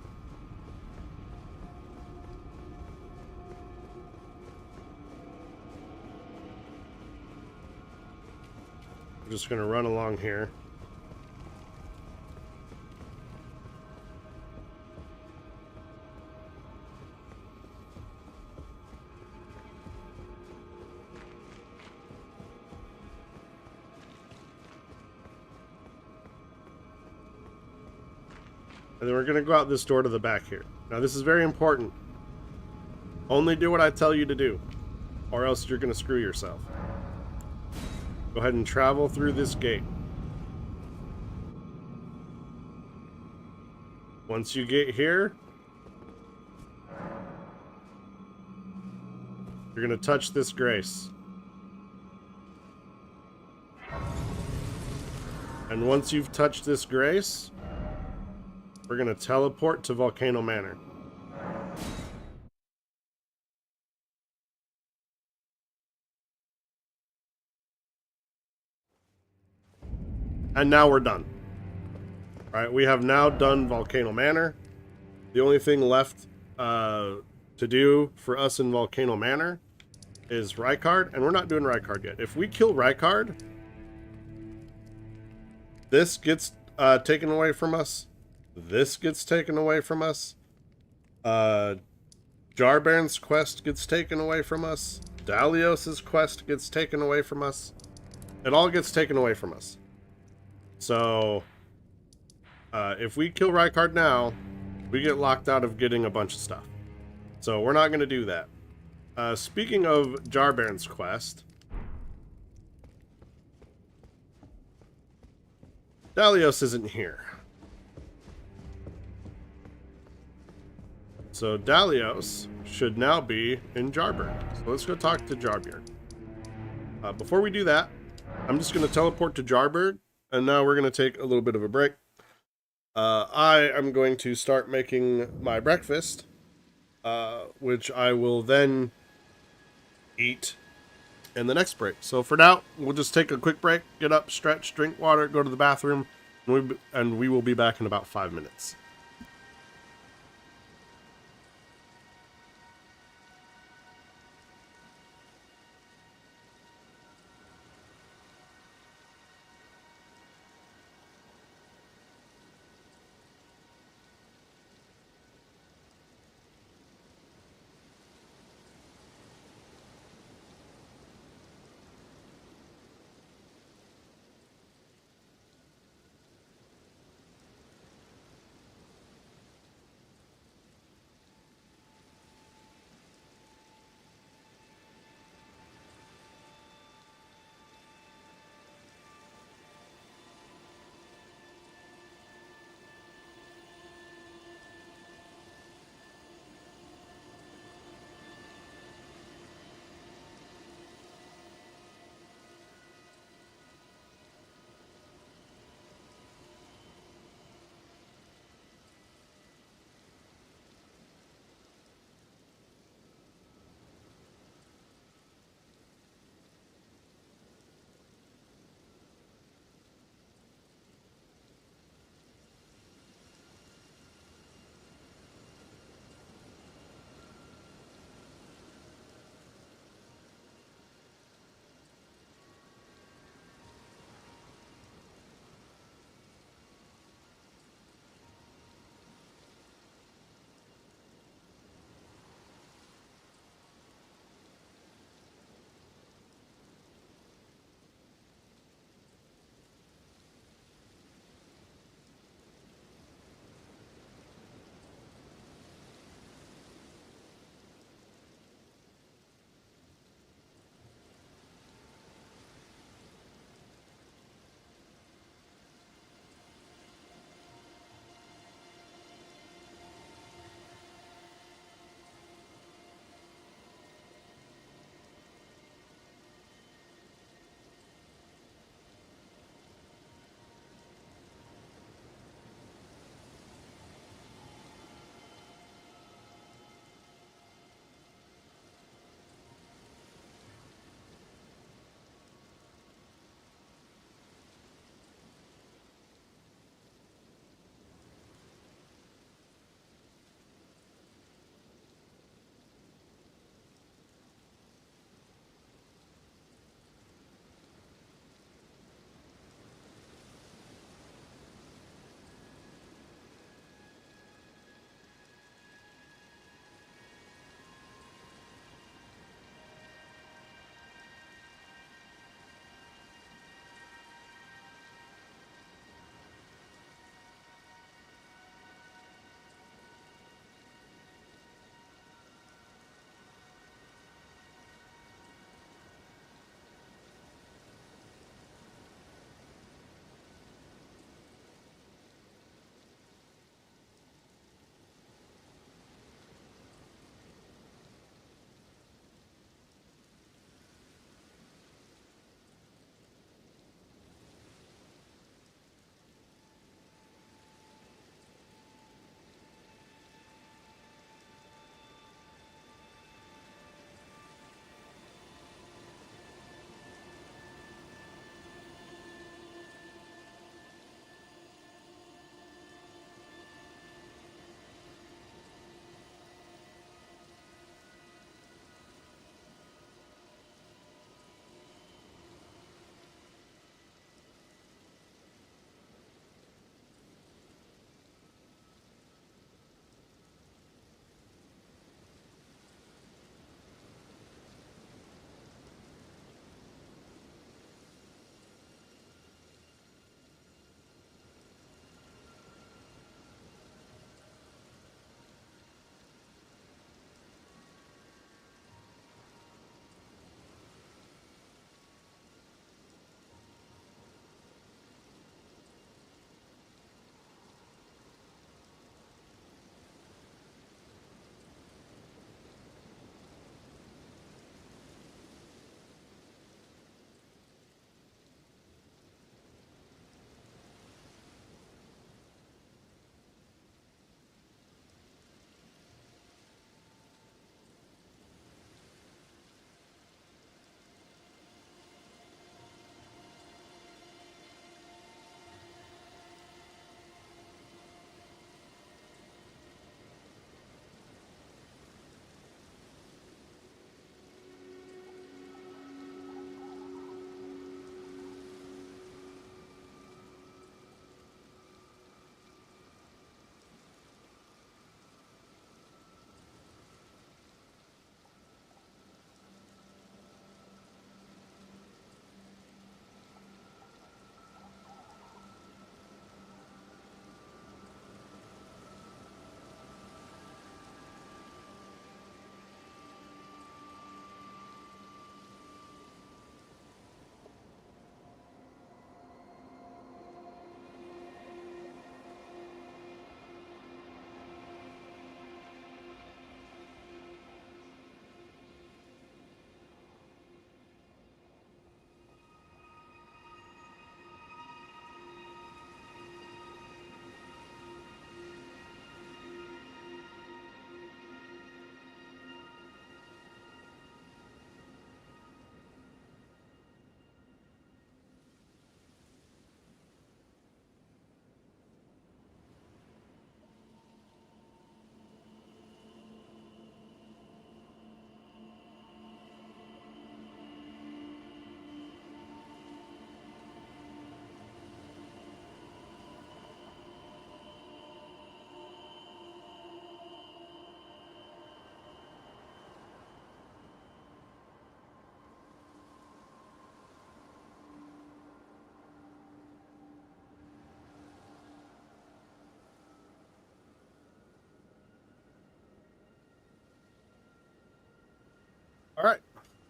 Speaker 1: We're just gonna run along here. And then we're gonna go out this door to the back here. Now this is very important. Only do what I tell you to do, or else you're gonna screw yourself. Go ahead and travel through this gate. Once you get here, you're gonna touch this grace. And once you've touched this grace, we're gonna teleport to Volcano Manor. And now we're done. Alright, we have now done Volcano Manor. The only thing left to do for us in Volcano Manor is Rykard, and we're not doing Rykard yet. If we kill Rykard, this gets taken away from us. This gets taken away from us. Jarbaron's quest gets taken away from us. Dalios's quest gets taken away from us. It all gets taken away from us. So, if we kill Rykard now, we get locked out of getting a bunch of stuff. So we're not going to do that. Speaking of Jarbaron's quest, Dalios isn't here. So Dalios should now be in Jarburn. So let's go talk to Jarburn. Before we do that, I'm just going to teleport to Jarburn, and now we're going to take a little bit of a break. I am going to start making my breakfast, which I will then eat in the next break. So for now, we'll just take a quick break, get up, stretch, drink water, go to the bathroom, and we will be back in about 5 minutes.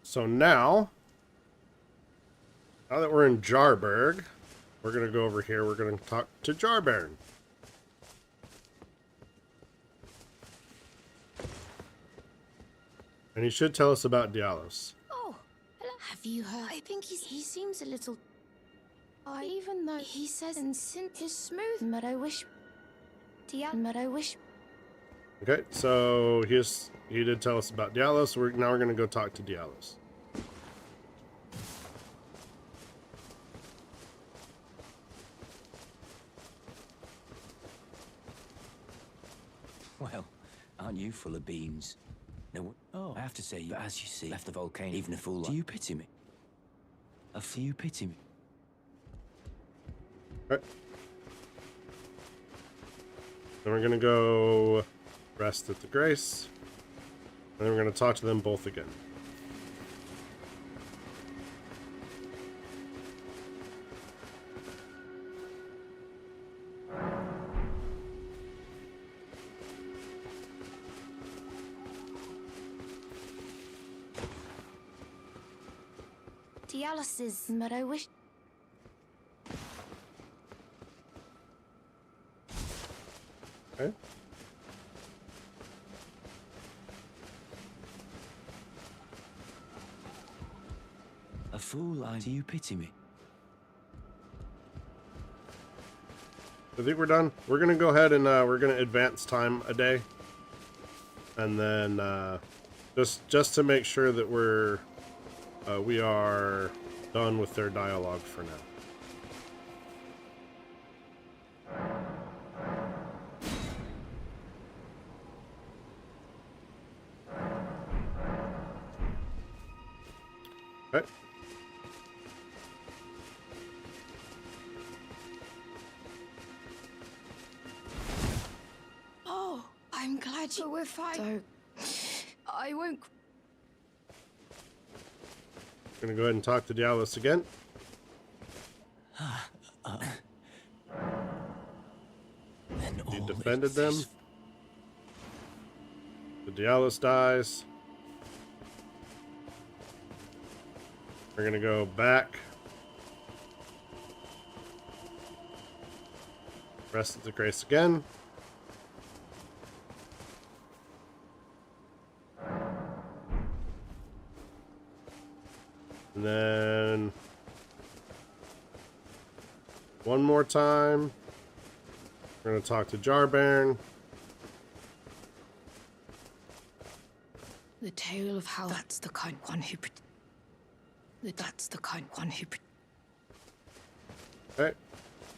Speaker 1: So now that we're in Jarberg, we're going to go over here. We're going to talk to Jarbairn. And he should tell us about Dialos.
Speaker 2: Oh, hello. Have you heard? I think he seems a little... even though he says and synth is smooth, but I wish...
Speaker 1: Okay, so he did tell us about Dialos. Now we're going to go talk to Dialos.
Speaker 5: Well, aren't you full of beans? No, I have to say, as you see, left the volcano, even a fool like... Do you pity me? Do you pity me?
Speaker 1: Alright. Then we're gonna go rest at the Grace. And then we're gonna talk to them both again.
Speaker 2: Dialos is, but I wish...
Speaker 1: Okay.
Speaker 5: A fool, do you pity me?
Speaker 1: I think we're done. We're gonna go ahead and we're gonna advance time a day. And then just to make sure that we are done with their dialogue for now. Okay.
Speaker 2: Oh, I'm glad you were fine. Don't... I won't...
Speaker 1: Gonna go ahead and talk to Dialos again. He defended them. The Dialos dies. We're gonna go back. Rest of the Grace again. And then one more time. We're going to talk to Jarbairn.
Speaker 2: The tale of how... That's the kind one who... That's the kind one who...
Speaker 1: Okay.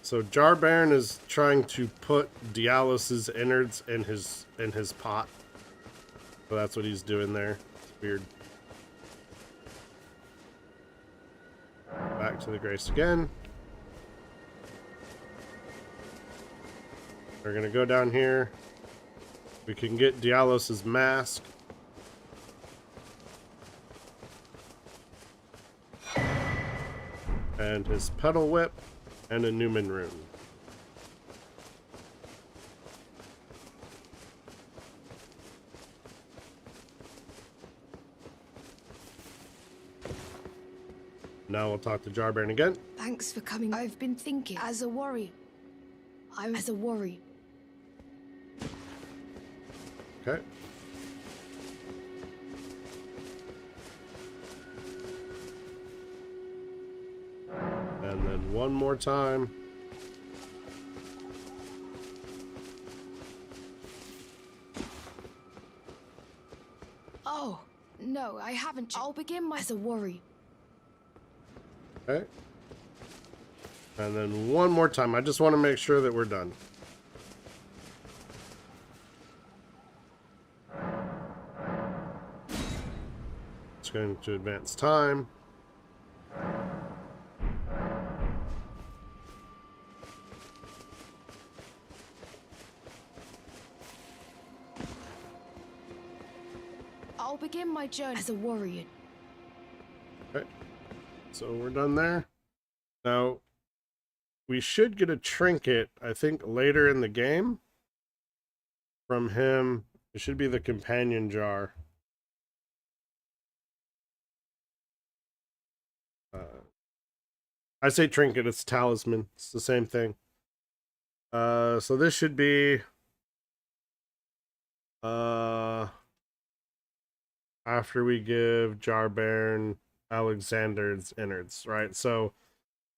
Speaker 1: So Jarbairn is trying to put Dialos's innards in his pot. So that's what he's doing there. It's weird. Back to the Grace again. We're gonna go down here. We can get Dialos's mask. And his pedal whip and a Newman rune. Now we'll talk to Jarbairn again.
Speaker 2: Thanks for coming. I've been thinking, as a warrior. As a warrior.
Speaker 1: Okay. And then one more time.
Speaker 2: Oh, no, I haven't. I'll begin my... As a warrior.
Speaker 1: Okay. And then one more time. I just want to make sure that we're done. It's going to advance time.
Speaker 2: I'll begin my journey as a warrior.
Speaker 1: Okay. So we're done there. Now, we should get a trinket, I think, later in the game. From him. It should be the companion jar. I say trinket, it's talisman. It's the same thing. So this should be after we give Jarbairn Alexander's innards, right? So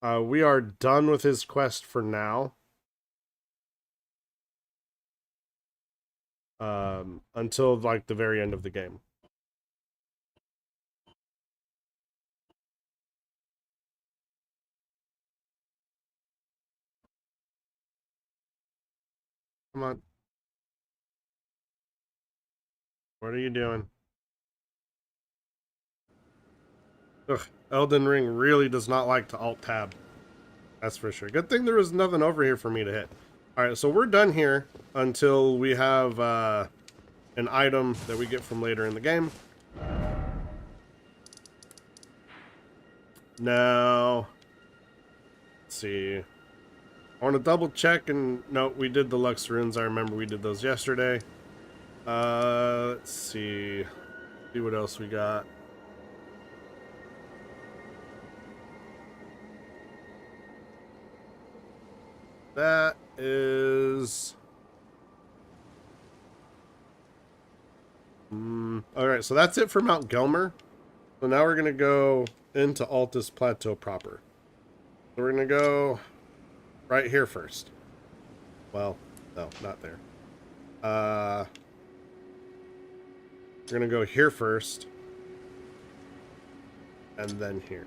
Speaker 1: we are done with his quest for now. Until like the very end of the game. Come on. What are you doing? Ugh, Elden Ring really does not like to alt tab. That's for sure. Good thing there was nothing over here for me to hit. Alright, so we're done here until we have an item that we get from later in the game. Now, let's see. I want to double check and no, we did the Lux runes. I remember we did those yesterday. Let's see. See what else we got. That is... Alright, so that's it for Mount Gelmir. So now we're going to go into Altus Plateau proper. So we're going to go right here first. Well, no, not there. We're going to go here first. And then here.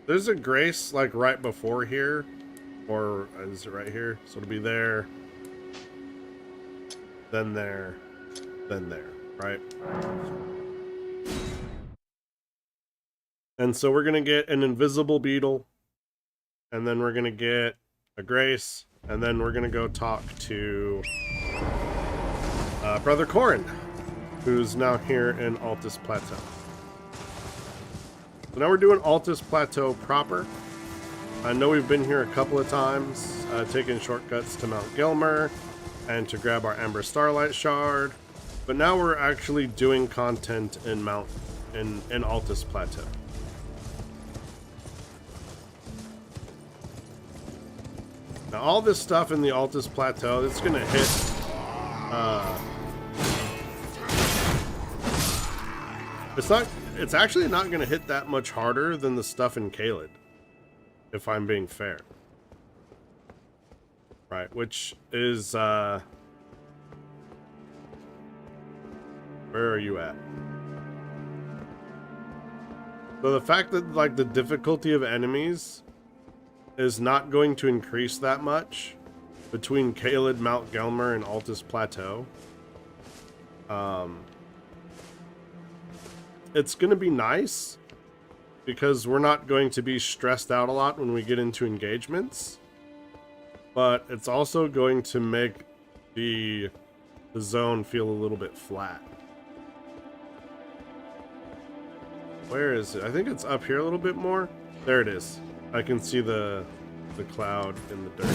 Speaker 1: There's a grace like right before here. Or is it right here? So it'll be there. Then there. Then there. Right? And so we're going to get an invisible beetle. And then we're going to get a grace. And then we're going to go talk to Brother Corin, who's now here in Altus Plateau. So now we're doing Altus Plateau proper. I know we've been here a couple of times, taking shortcuts to Mount Gelmir and to grab our Amber Starlight Shard. But now we're actually doing content in Altus Plateau. Now all this stuff in the Altus Plateau, it's gonna hit it's actually not gonna hit that much harder than the stuff in Caelid, if I'm being fair. Right, which is where are you at? So the fact that like the difficulty of enemies is not going to increase that much between Caelid, Mount Gelmir, and Altus Plateau. It's going to be nice because we're not going to be stressed out a lot when we get into engagements, but it's also going to make the zone feel a little bit flat. Where is it? I think it's up here a little bit more. There it is. I can see the cloud in the dirt.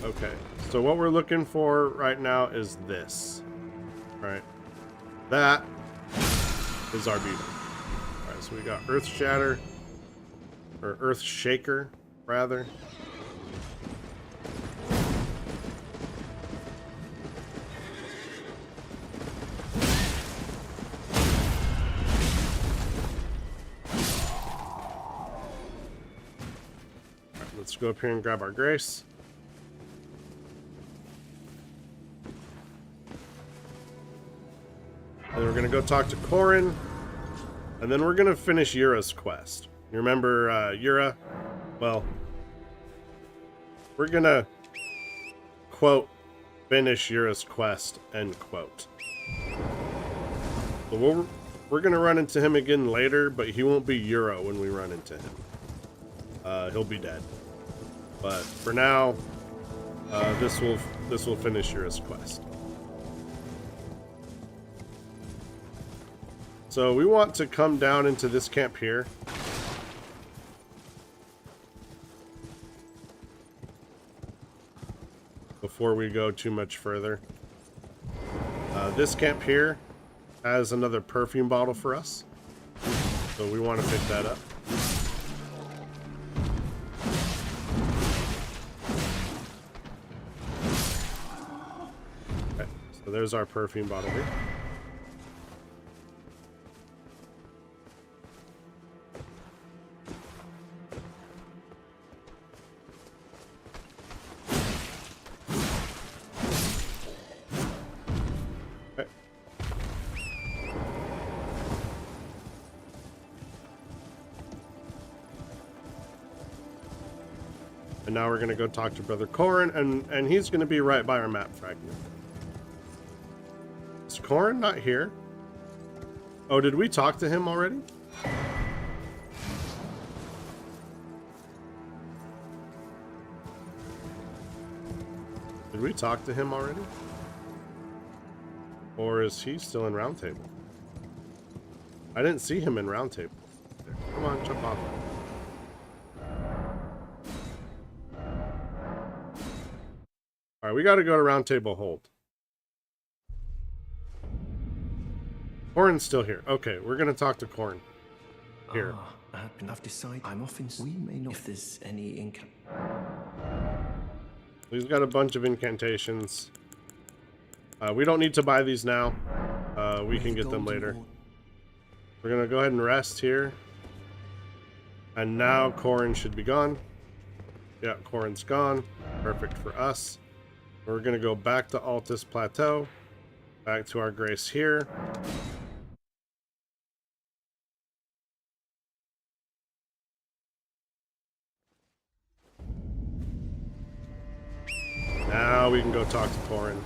Speaker 1: Okay, so what we're looking for right now is this. Right, that is our beetle. All right, so we got Earth Shatter, or Earth Shaker, rather. Let's go up here and grab our grace. And we're going to go talk to Corin. And then we're going to finish Yura's quest. You remember Yura? Well, we're going to, quote, finish Yura's quest, end quote. So we're going to run into him again later, but he won't be Yura when we run into him. He'll be dead. But for now, this will finish Yura's quest. So we want to come down into this camp here. Before we go too much further. This camp here has another perfume bottle for us, so we want to pick that up. Okay, so there's our perfume bottle here. And now we're going to go talk to Brother Corin, and he's going to be right by our map fragment. Is Corin not here? Oh, did we talk to him already? Did we talk to him already? Or is he still in Roundtable? I didn't see him in Roundtable. Come on, jump off. Alright, we gotta go to Roundtable Hold. Corin's still here. Okay, we're gonna talk to Corin. Here.
Speaker 6: I've decided I'm off in. We may not. If there's any
Speaker 1: He's got a bunch of incantations. We don't need to buy these now. We can get them later. We're gonna go ahead and rest here. And now Corin should be gone. Yeah, Corin's gone. Perfect for us. We're gonna go back to Altus Plateau. Back to our grace here. Now we can go talk to Corin.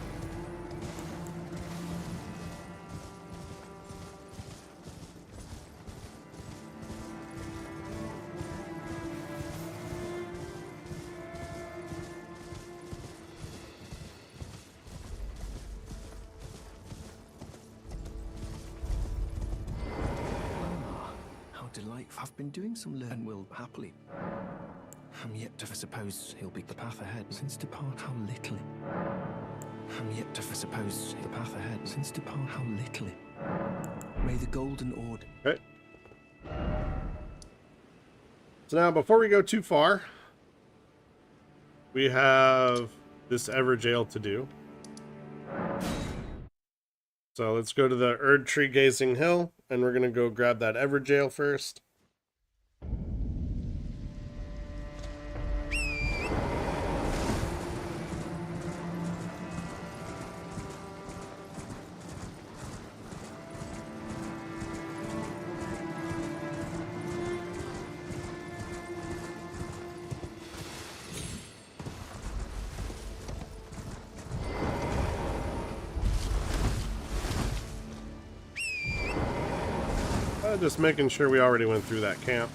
Speaker 6: How delightful. I've been doing some learn and will happily. I'm yet to suppose he'll be the path ahead since depart how little. I'm yet to suppose the path ahead since depart how little. May the golden order.
Speaker 1: Okay. So now, before we go too far, we have this Everjail to do. So let's go to the Erd Tree Gazing Hill, and we're gonna go grab that Everjail first. Just making sure we already went through that camp.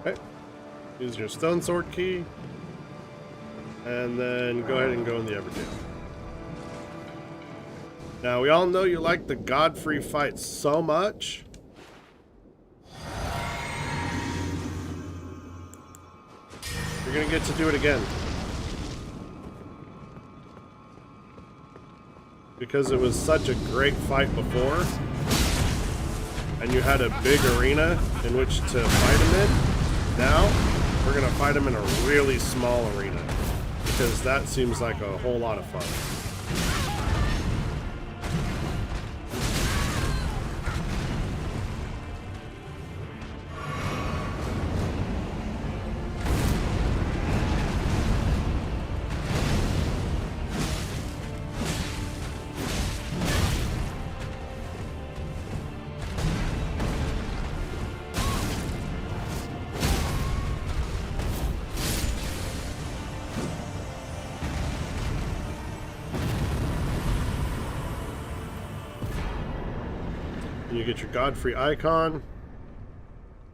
Speaker 1: Okay. Use your stone sword key. And then go ahead and go in the Everjail. Now, we all know you like the Godfrey fight so much. You're gonna get to do it again. Because it was such a great fight before. And you had a big arena in which to fight him in. Now, we're gonna fight him in a really small arena, because that seems like a whole lot of fun. you get your Godfrey icon,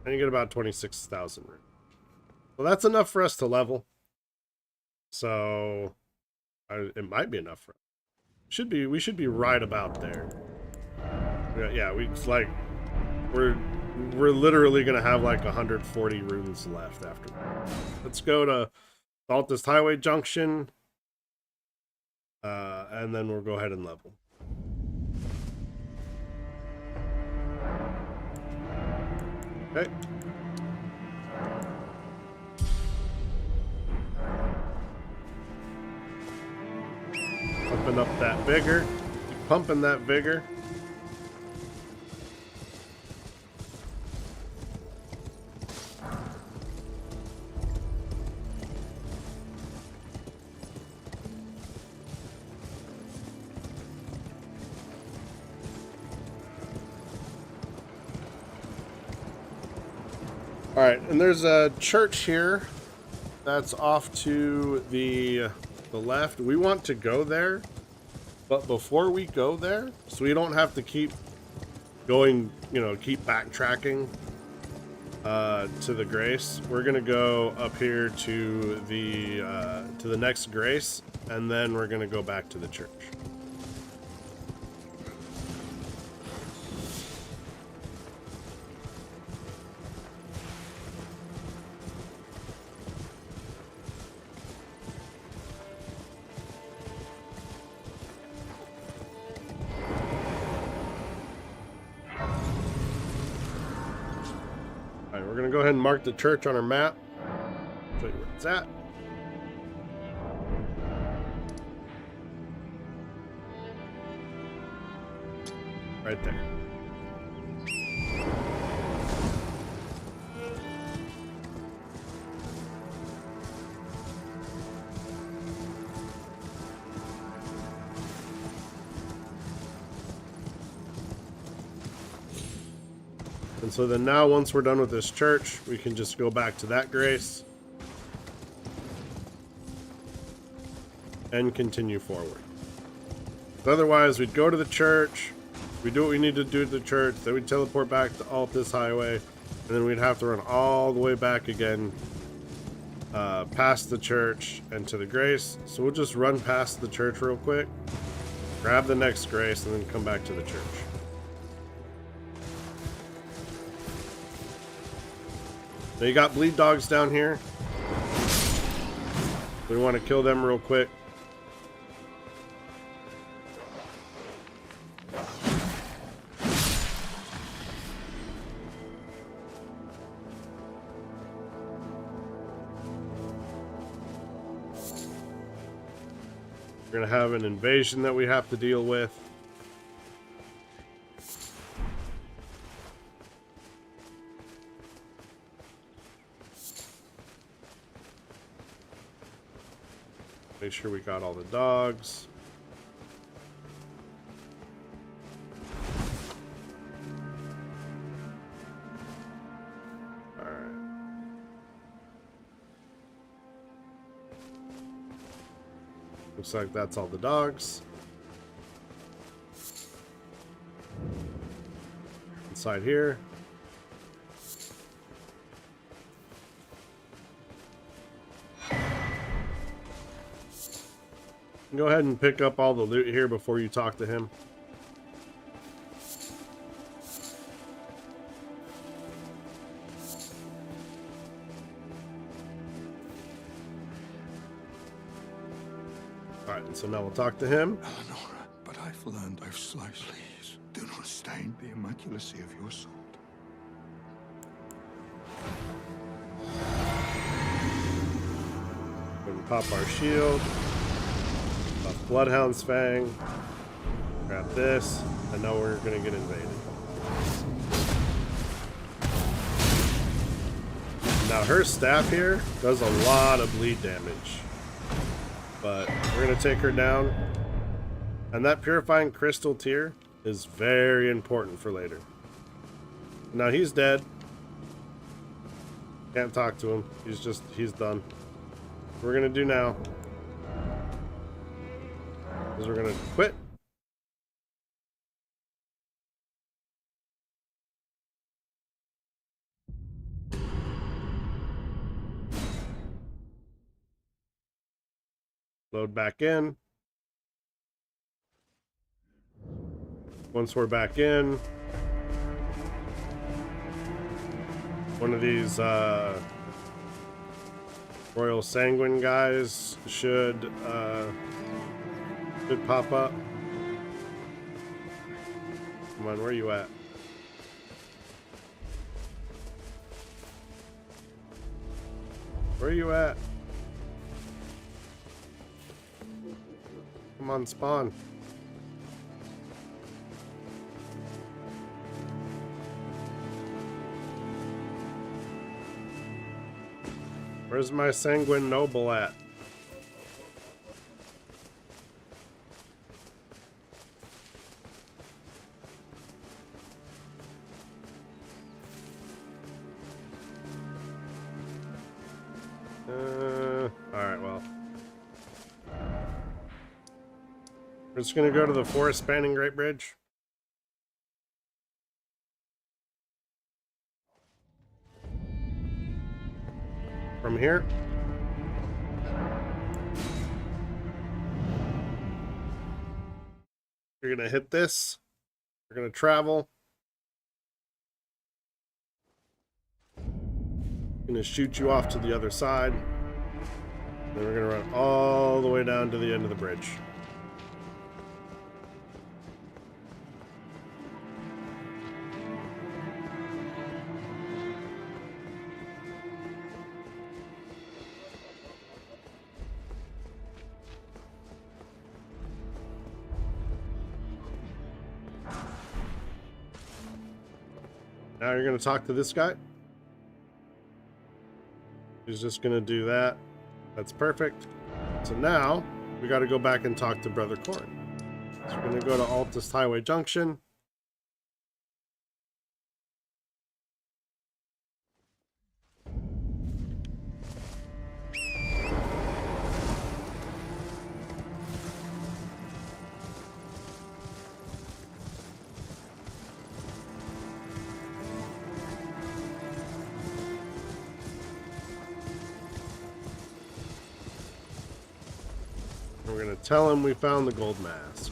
Speaker 1: and you get about 26,000 runes. Well, that's enough for us to level. So it might be enough for us. We should be right about there. Yeah, we're literally gonna have like 140 runes left after. Let's go to Altus Highway Junction, and then we'll go ahead and level. Okay. Pumping up that vigor. Keep pumping that vigor. All right, and there's a church here that's off to the left. We want to go there, but before we go there, so we don't have to keep going, keep backtracking to the Grace, we're gonna go up here to the next Grace, and then we're gonna go back to the church. We're gonna go ahead and mark the church on our map. Show you where it's at. Right there. And so then now, once we're done with this church, we can just go back to that Grace and continue forward. But otherwise, we'd go to the church, we do what we need to do to the church, then we'd teleport back to Altus Highway, and then we'd have to run all the way back again, past the church and to the Grace. So we'll just run past the church real quick, grab the next Grace, and then come back to the church. Now you got bleed dogs down here. We want to kill them real quick. We're going to have an invasion that we have to deal with. Make sure we got all the dogs. All right. Looks like that's all the dogs. Inside here. Go ahead and pick up all the loot here before you talk to him. Alright, and so now we'll talk to him.
Speaker 3: Eleanor, but I've learned I've sliced. Please, do not stain the immaculacy of your sword.
Speaker 1: Go and pop our shield. Bloodhound's Fang. Grab this. I know we're gonna get invaded. Now her staff here does a lot of bleed damage. But we're gonna take her down. And that purifying crystal tier is very important for later. Now he's dead. Can't talk to him. He's done. What we're gonna do now is we're gonna quit Load back in. Once we're back in, one of these Royal Sanguine guys should pop up. Come on, where are you at? Where are you at? Come on, spawn. Where's my Sanguine Noble at? Alright, well. We're just gonna go to the forest spanning Great Bridge. From here. You're gonna hit this. We're gonna travel. Gonna shoot you off to the other side. Then we're gonna run all the way down to the end of the bridge. Now you're gonna talk to this guy. He's just gonna do that. That's perfect. So now we got to go back and talk to Brother Corin. So we're gonna go to Altus Highway Junction. We're gonna tell him we found the gold mask.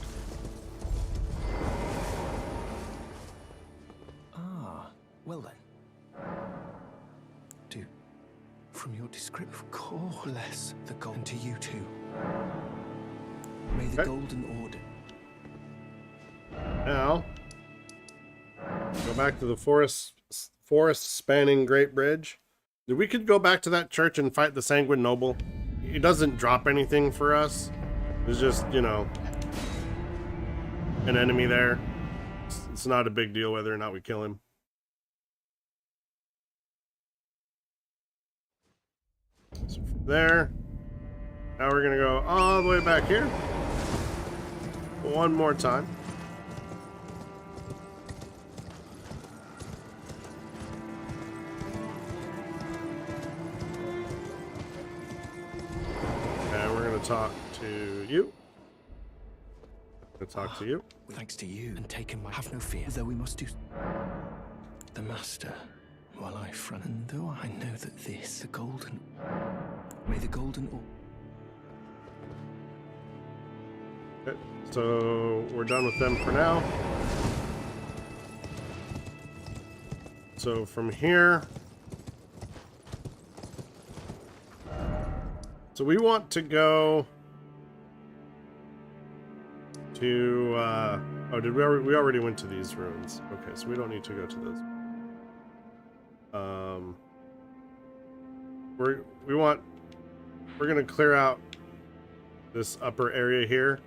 Speaker 6: Ah, well then. Do, from your description, of course, the gold to you too. May the Golden Order.
Speaker 1: Now, go back to the forest spanning Great Bridge. We could go back to that church and fight the Sanguine Noble. He doesn't drop anything for us. There's just, you know, an enemy there. It's not a big deal whether or not we kill him. So from there, now we're gonna go all the way back here. One more time. And we're gonna talk to you. To you.
Speaker 6: Thanks to you, and taken my. Have no fear, though we must do. The Master, while I front, and though I know that this, the Golden. May the Golden.
Speaker 1: Okay, so we're done with them for now. So from here. So we want to go to, oh, did we already went to these ruins. Okay, so we don't need to go to those. We're gonna clear out this upper area here.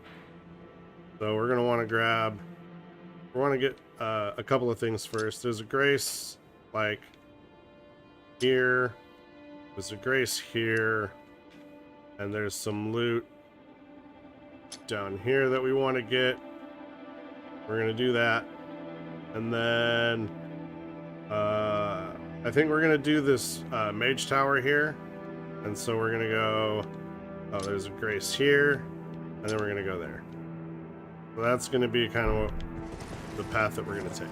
Speaker 1: So we're gonna want to get a couple of things first. There's a grace, like, here. There's a grace here. And there's some loot down here that we want to get. We're going to do that. And then I think we're going to do this mage tower here. And so we're going to go... Oh, there's a grace here. And then we're going to go there. So that's going to be kind of the path that we're going to take.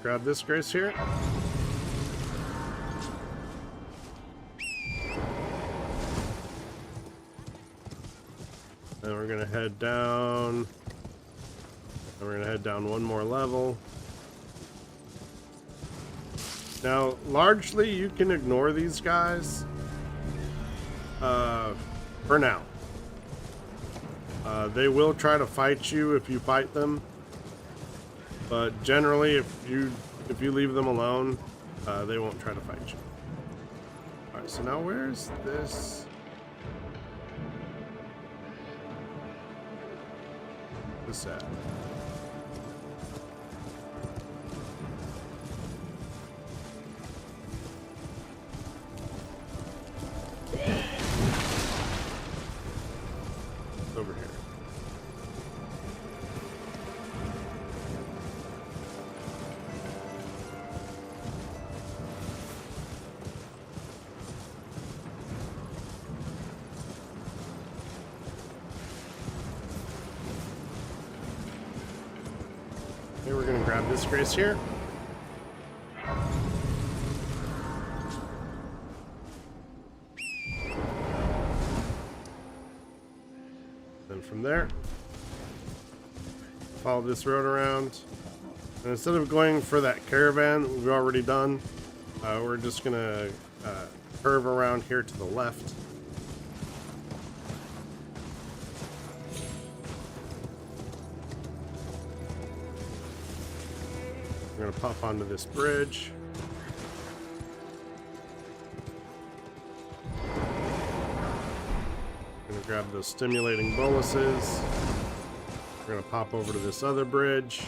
Speaker 1: grab this grace here. Then we're gonna head down. And we're gonna head down one more level. Now, largely you can ignore these guys. For now. They will try to fight you if you fight them. But generally, if you leave them alone, they won't try to fight you. Alright, so now where's this? This at? Over here. Okay, we're gonna grab this grace here. Then from there, follow this road around. And instead of going for that caravan that we've already done, we're just gonna curve around here to the left. We're gonna pop onto this bridge. Gonna grab those stimulating boluses. We're gonna pop over to this other bridge.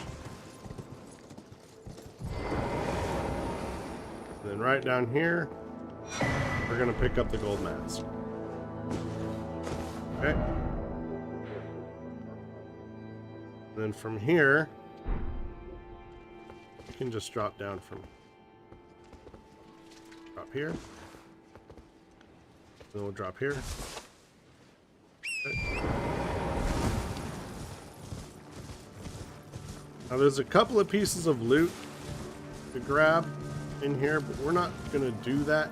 Speaker 1: And then right down here, we're gonna pick up the gold mask. Okay. And then from here, you can just drop down from here. Then we'll drop here. Okay. Now there's a couple of pieces of loot to grab in here, but we're not gonna do that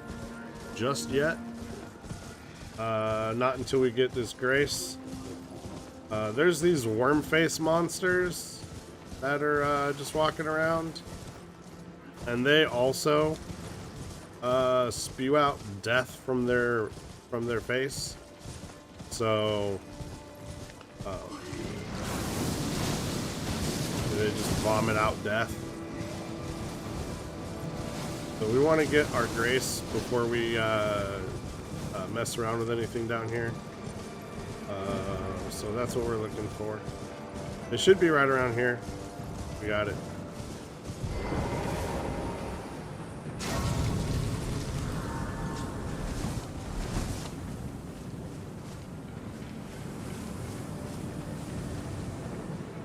Speaker 1: just yet. Not until we get this grace. There's these worm face monsters that are just walking around, and they also spew out death from their face. So they just vomit out death. So we want to get our grace before we mess around with anything down here. So that's what we're looking for. It should be right around here. We got it.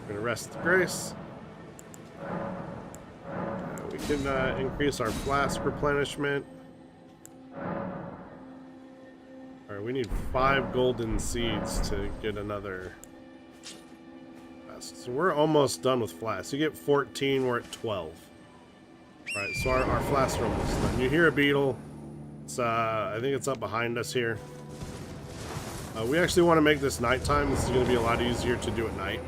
Speaker 1: We're gonna rest the grace. We can increase our flask replenishment. Alright, we need 5 golden seeds to get another flask. So we're almost done with flasks. You get 14, we're at 12. Alright, so our flasks are almost done. You hear a beetle. It's, I think it's up behind us here. We actually want to make this nighttime. This is going to be a lot easier to do at night.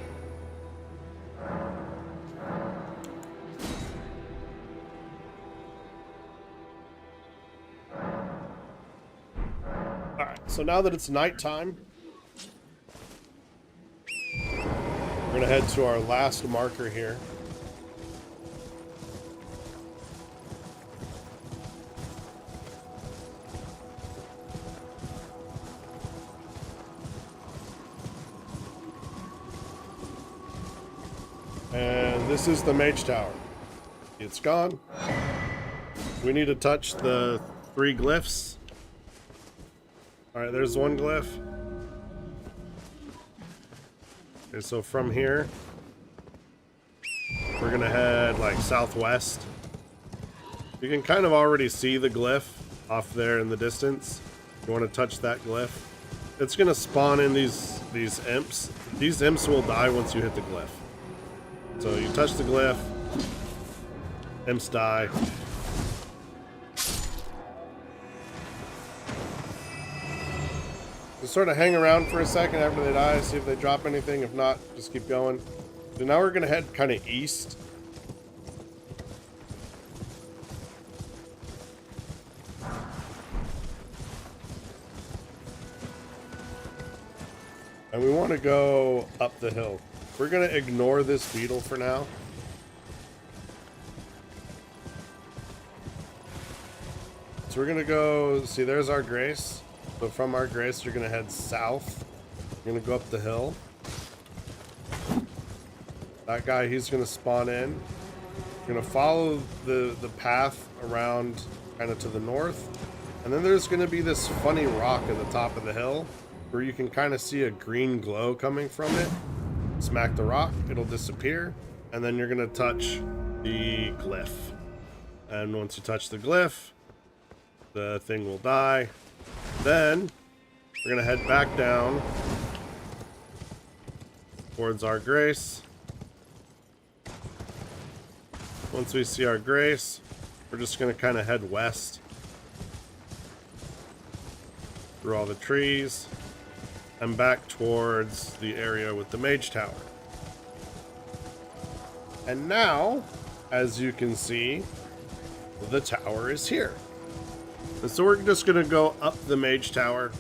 Speaker 1: So now that it's nighttime, we're going to head to our last marker here. And this is the Mage Tower. It's gone. We need to touch the 3 glyphs. Alright, there's one glyph. Okay, so from here, we're gonna head like southwest. You can kind of already see the glyph off there in the distance. You want to touch that glyph. It's gonna spawn in these imps. These imps will die once you hit the glyph. So you touch the glyph, Imps die. Just sort of hang around for a second after they die, see if they drop anything. If not, just keep going. So now we're gonna head kind of east. And we want to go up the hill. We're gonna ignore this beetle for now. So we're gonna go, see there's our grace. So from our grace, you're gonna head south. You're gonna go up the hill. That guy, he's gonna spawn in. You're gonna follow the path around kind of to the north. And then there's gonna be this funny rock at the top of the hill where you can kind of see a green glow coming from it. Smack the rock, it'll disappear. And then you're gonna touch the glyph. And once you touch the glyph, the thing will die. Then we're gonna head back down towards our grace. Once we see our grace, we're just gonna kind of head west through all the trees and back towards the area with the mage tower. And now, as you can see, the tower is here. And so we're just gonna go up the mage tower.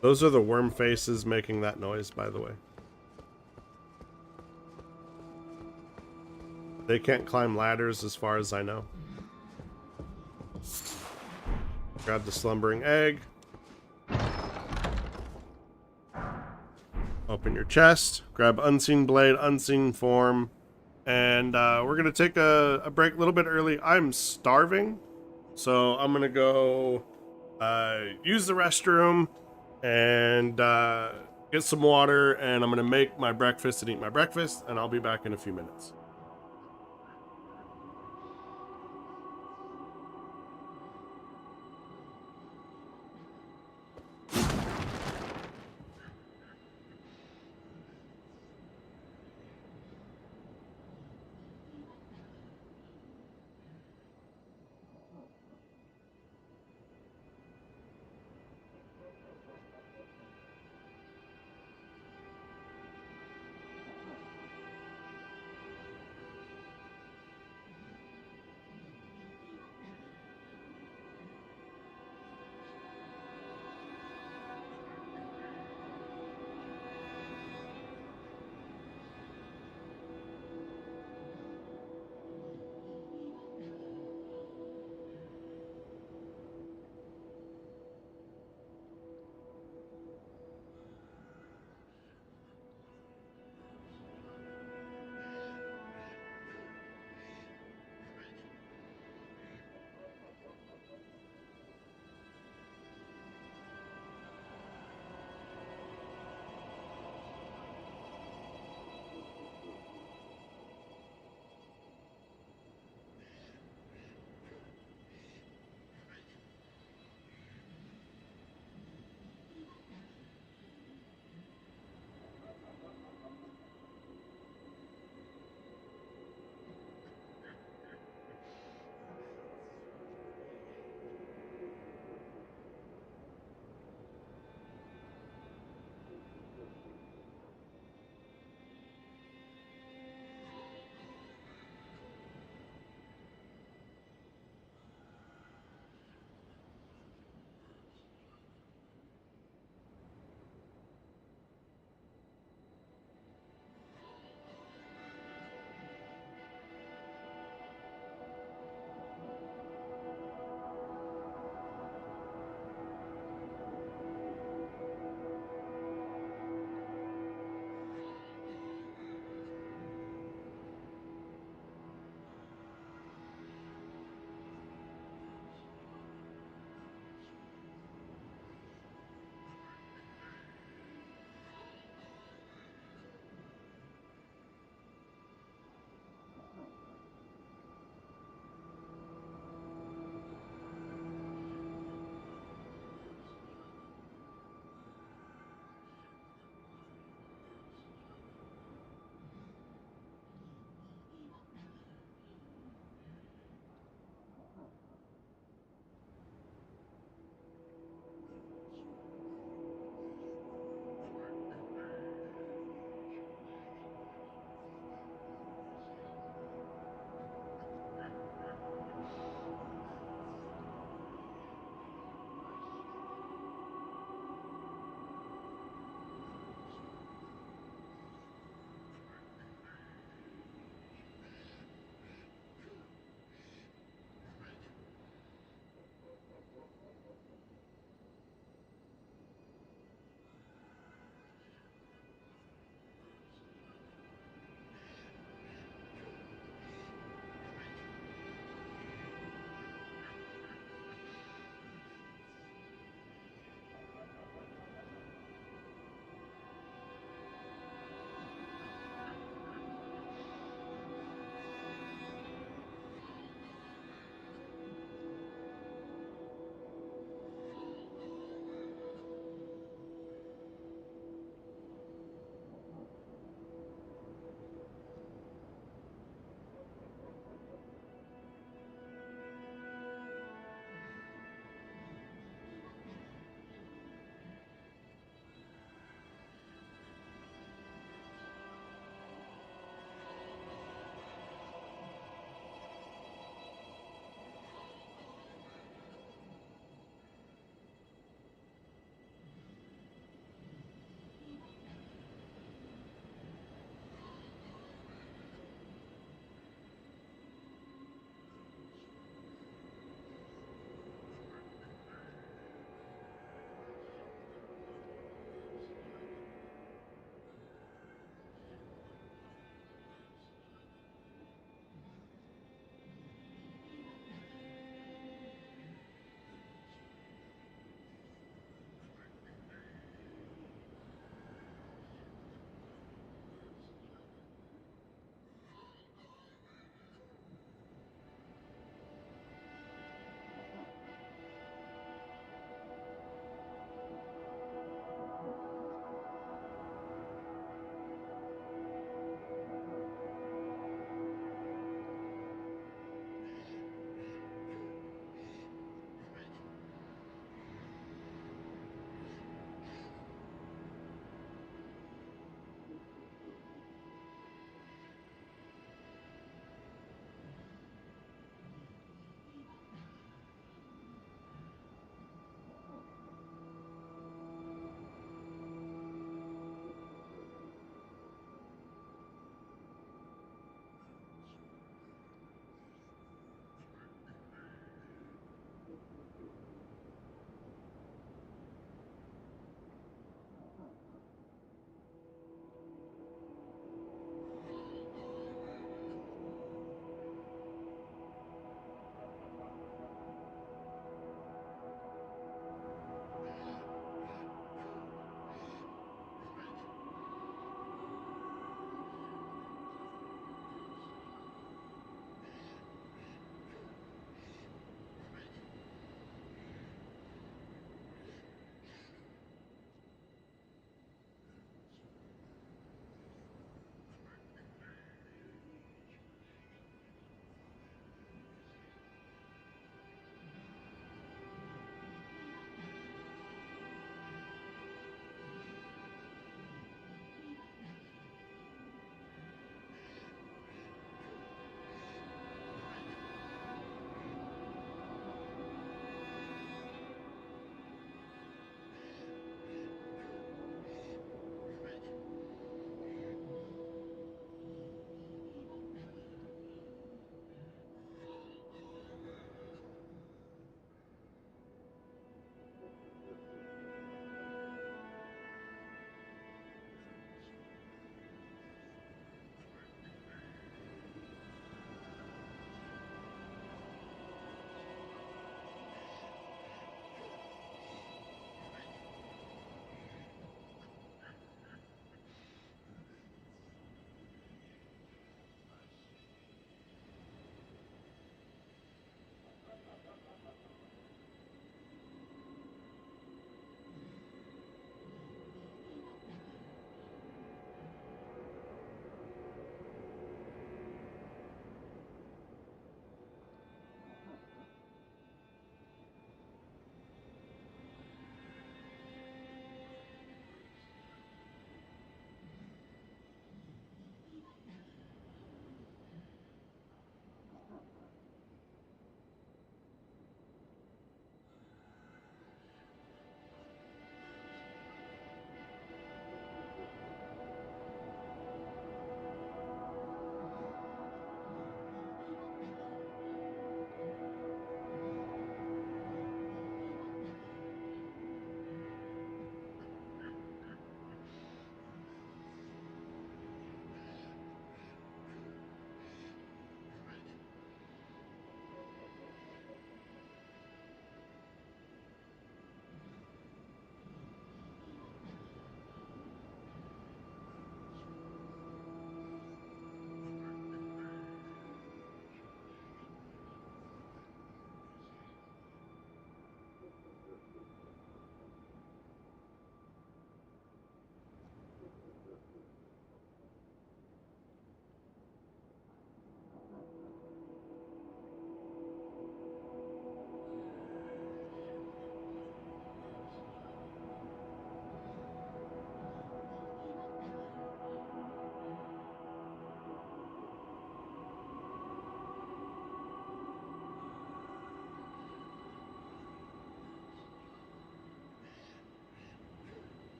Speaker 1: Those are the worm faces making that noise, by the way. They can't climb ladders as far as I know. Grab the slumbering egg. Open your chest. Grab unseen blade, unseen form. And we're going to take a break a little bit early. I'm starving. So I'm going to go use the restroom and get some water. And I'm going to make my breakfast and eat my breakfast. And I'll be back in a few minutes.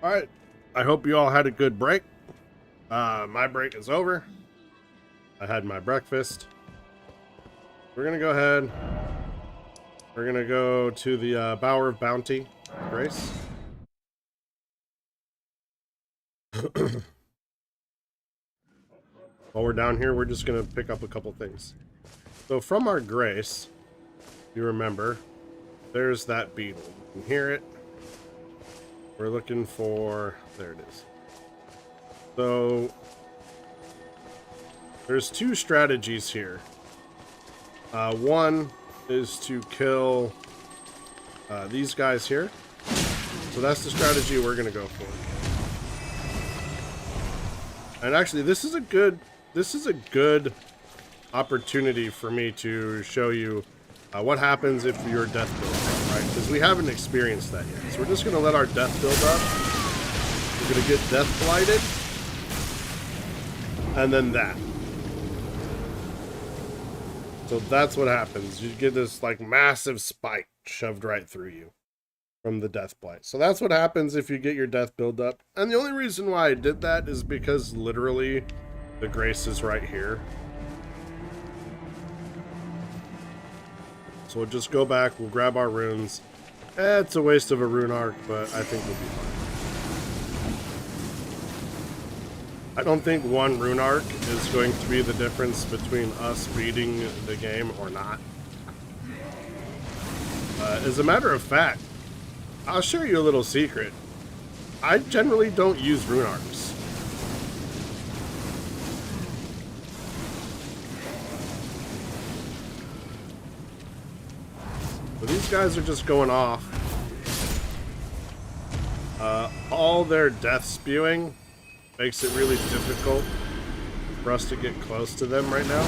Speaker 1: All right. I hope you all had a good break. My break is over. I had my breakfast. We're gonna go ahead. We're gonna go to the Bower of Bounty, Grace. While we're down here, we're just gonna pick up a couple things. So from our Grace, you remember, there's that beetle. You can hear it. We're looking for, there it is. So there's two strategies here. One is to kill these guys here. So that's the strategy we're gonna go for. And actually, this is a good opportunity for me to show you what happens if your death builds up, right? Because we haven't experienced that yet. So we're just gonna let our death build up. We're gonna get death blighted, and then that. So that's what happens. You get this like massive spike shoved right through you from the death blight. So that's what happens if you get your death build up. And the only reason why I did that is because literally the Grace is right here. So we'll just go back, we'll grab our runes. It's a waste of a rune arc, but I think we'll be fine. I don't think one rune arc is going to be the difference between us beating the game or not. As a matter of fact, I'll share you a little secret. I generally don't use rune arcs. But these guys are just going off. All their death spewing makes it really difficult for us to get close to them right now.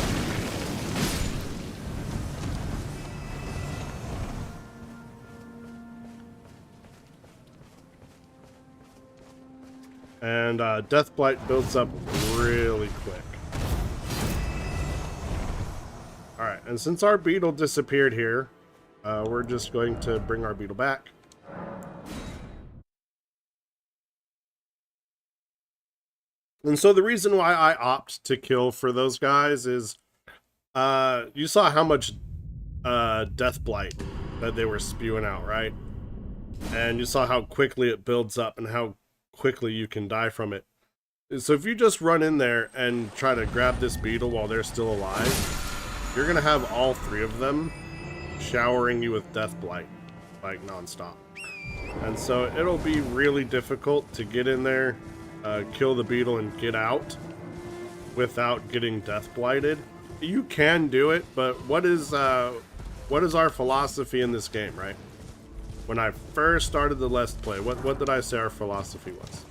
Speaker 1: And Death Blight builds up really quick. Alright, and since our beetle disappeared here, we're just going to bring our beetle back. And so the reason why I opt to kill for those guys is you saw how much Death Blight that they were spewing out, right? And you saw how quickly it builds up and how quickly you can die from it. So if you just run in there and try to grab this beetle while they're still alive, you're gonna have all three of them showering you with Death Blight like nonstop. And so it'll be really difficult to get in there, kill the beetle and get out without getting Death Blighted. You can do it, but what is our philosophy in this game, right? When I first started the Let's Play, what did I say our philosophy was?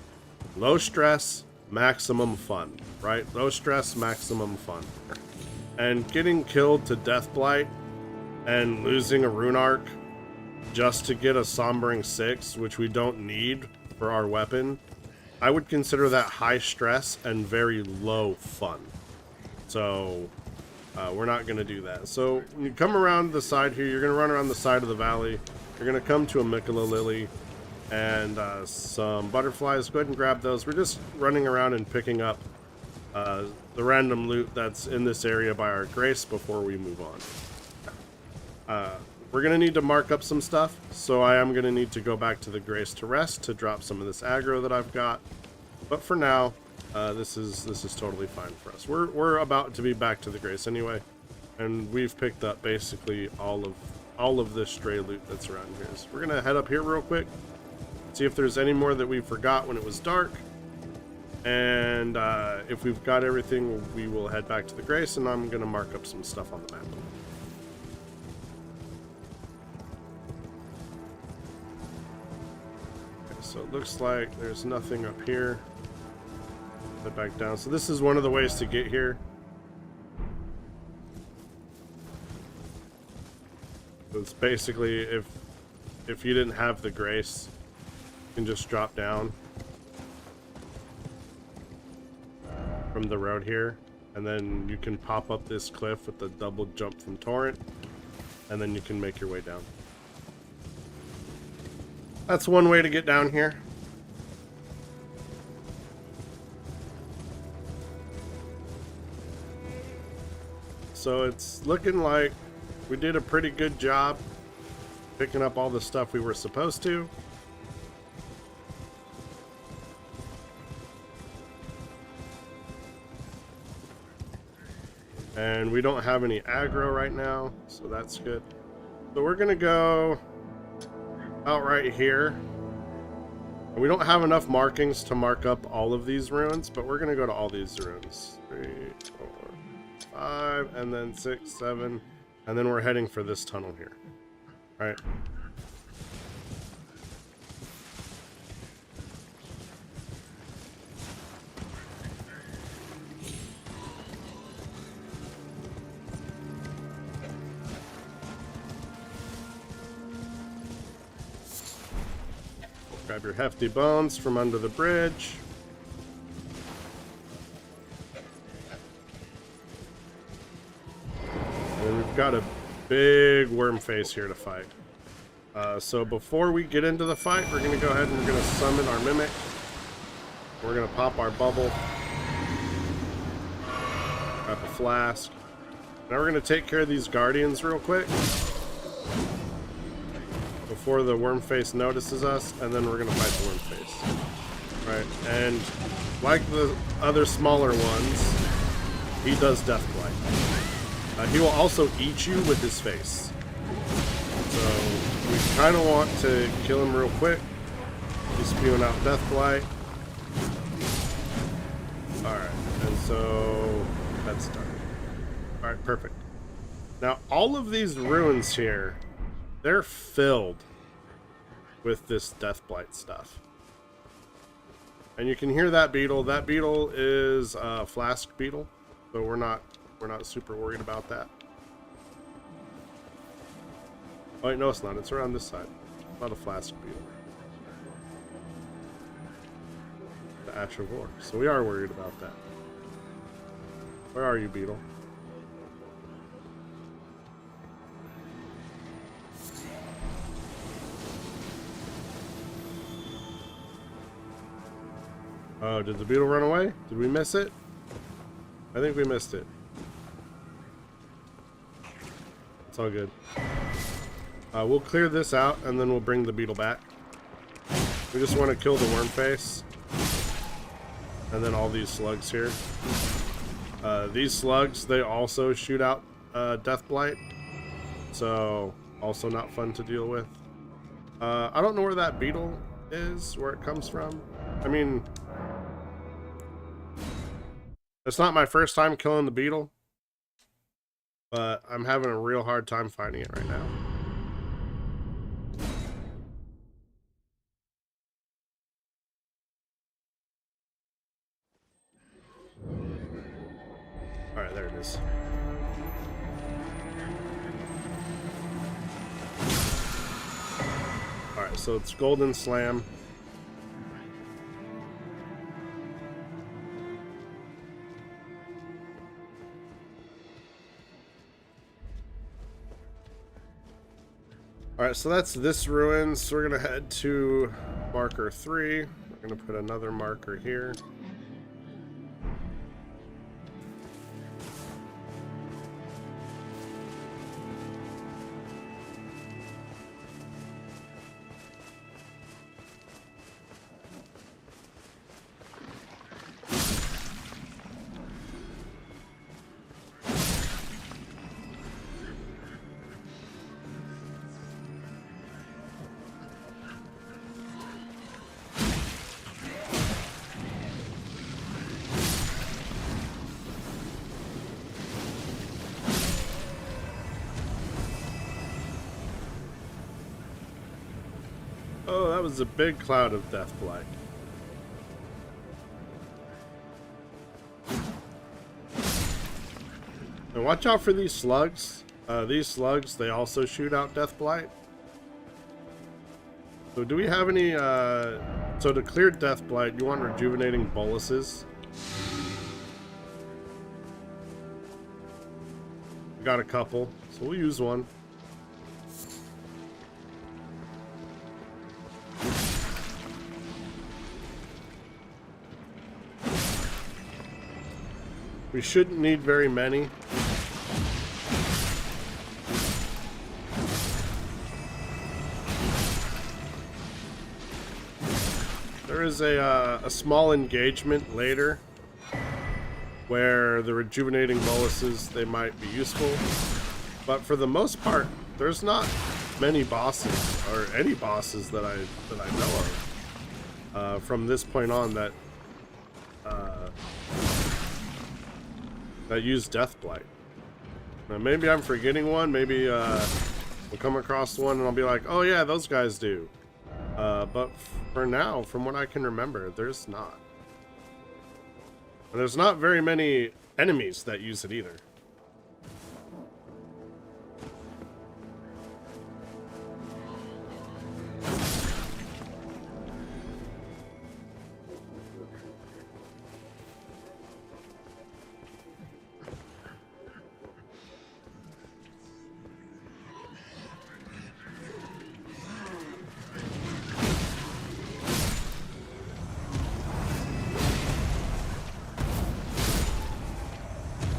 Speaker 1: Low stress, maximum fun, right? Low stress, maximum fun. And getting killed to Death Blight and losing a rune arc just to get a Sombering 6, which we don't need for our weapon, I would consider that high stress and very low fun. So we're not going to do that. So when you come around the side here, you're going to run around the side of the valley. You're going to come to a Mikola Lily and some butterflies. Go ahead and grab those. We're just running around and picking up the random loot that's in this area by our Grace before we move on. We're going to need to mark up some stuff, so I am going to need to go back to the Grace to rest to drop some of this aggro that I've got. But for now, this is totally fine for us. We're about to be back to the Grace anyway, and we've picked up basically all of this stray loot that's around here. So we're going to head up here real quick, see if there's any more that we forgot when it was dark. And if we've got everything, we will head back to the Grace, and I'm going to mark up some stuff on the map. Okay, so it looks like there's nothing up here. Head back down. So this is one of the ways to get here. It's basically if you didn't have the Grace, you can just drop down from the road here, and then you can pop up this cliff with the double jump from Torrent, and then you can make your way down. That's one way to get down here. so it's looking like we did a pretty good job picking up all the stuff we were supposed to. And we don't have any aggro right now, so that's good. So we're gonna go out right here. We don't have enough markings to mark up all of these ruins, but we're gonna go to all these ruins. 3, 4, 5, and then 6, 7, and then we're heading for this tunnel here. All right. Grab your hefty bones from under the bridge. And we've got a big worm face here to fight. So before we get into the fight, we're going to go ahead and we're going to summon our mimic. We're going to pop our bubble. Grab a flask. Now we're going to take care of these guardians real quick before the worm face notices us, and then we're gonna fight the worm face. Right, and like the other smaller ones, he does death blight. He will also eat you with his face. So we kind of want to kill him real quick. He's spewing out death blight. All right, and so that's done. All right, perfect. Now all of these ruins here, they're filled with this death blight stuff. And you can hear that beetle. That beetle is a flask beetle, so we're not super worried about that. Oh wait, no it's not. It's around this side. It's not a flask beetle. The Ash of War. So we are worried about that. Where are you, beetle? Oh, did the beetle run away? Did we miss it? I think we missed it. It's all good. We'll clear this out and then we'll bring the beetle back. We just want to kill the worm face. And then all these slugs here. These slugs, they also shoot out death blight. So, also not fun to deal with. I don't know where that beetle is, where it comes from. I mean, it's not my first time killing the beetle, but I'm having a real hard time finding it right now. All right, there it is. All right, so it's Golden Slam. Alright, so that's this ruin. So we're going to head to marker 3. We're going to put another marker here. Oh, that was a big cloud of death blight. And watch out for these slugs. These slugs, they also shoot out death blight. So do we have any, so to clear death blight, you want rejuvenating boluses. We got a couple, so we'll use one. We shouldn't need very many. There is a small engagement later where the rejuvenating boluses, they might be useful, but for the most part, there's not many bosses or any bosses that I know of from this point on that use Deathblight. Now, maybe I'm forgetting one. Maybe we'll come across one and I'll be like, oh yeah, those guys do. But for now, from what I can remember, there's not. And there's not very many enemies that use it either.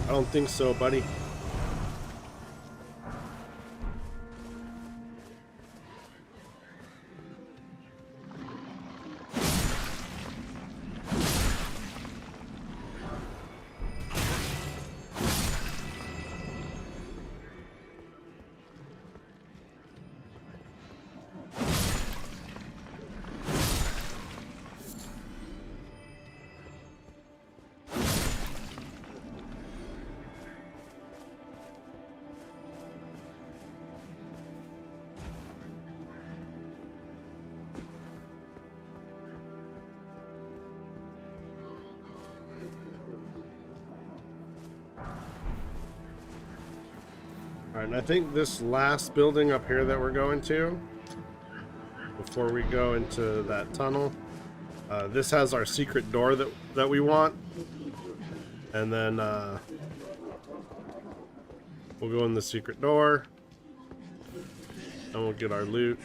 Speaker 1: I don't think so, buddy. Alright, and I think this last building up here that we're going to, before we go into that tunnel, this has our secret door that we want. And then we'll go in the secret door, and we'll get our loot.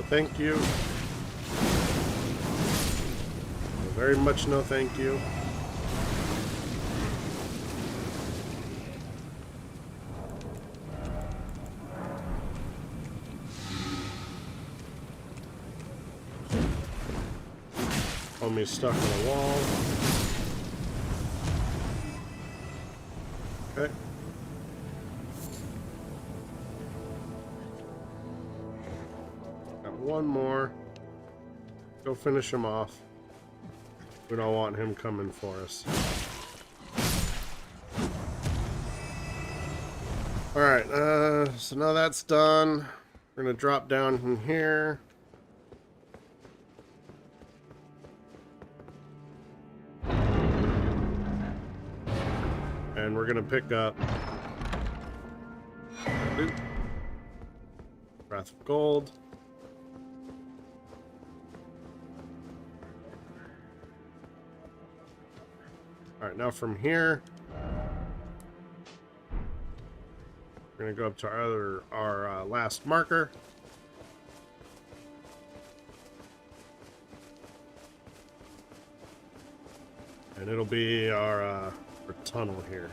Speaker 1: Thank you. Very much no thank you. Homie's stuck on a wall. Okay. One more. Go finish him off. We don't want him coming for us. Alright, so now that's done. We're gonna drop down in here. And we're gonna pick up loot. Wrath of Gold. Alright, now from here, we're going to go up to our last marker. And it'll be our tunnel here.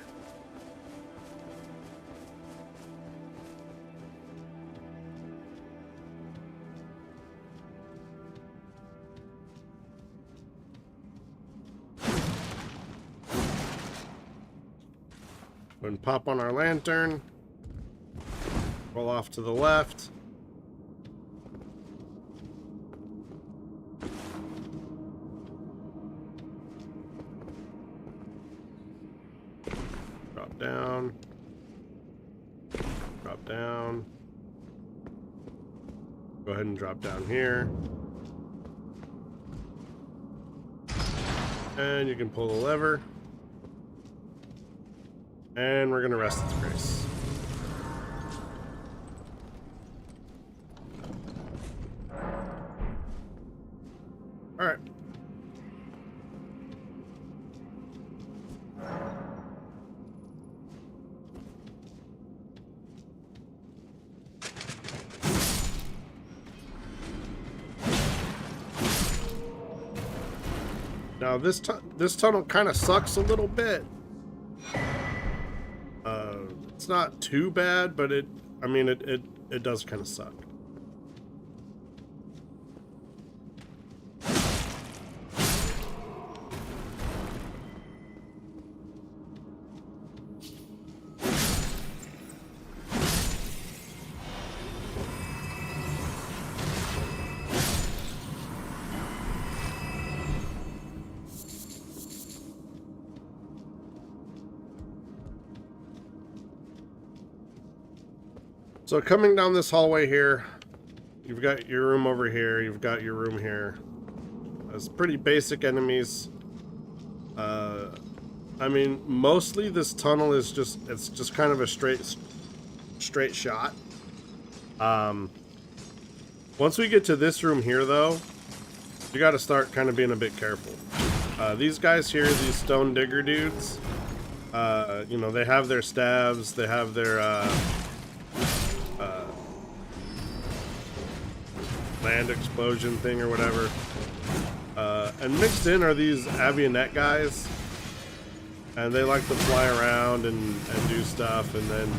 Speaker 1: And pop on our lantern, roll off to the left, drop down, go ahead and drop down here, and you can pull the lever. And we're gonna rest its grace. All right. Now this tunnel kind of sucks a little bit. It's not too bad, but it does kind of suck. So coming down this hallway here, you've got your room over here, you've got your room here. It's pretty basic enemies. I mean, mostly this tunnel is just kind of a straight shot. Once we get to this room here though, you got to start kind of being a bit careful. These guys here, these stone digger dudes, you know, they have their stabs, they have their land explosion thing or whatever, and mixed in are these avionette guys, and they like to fly around and do stuff. And then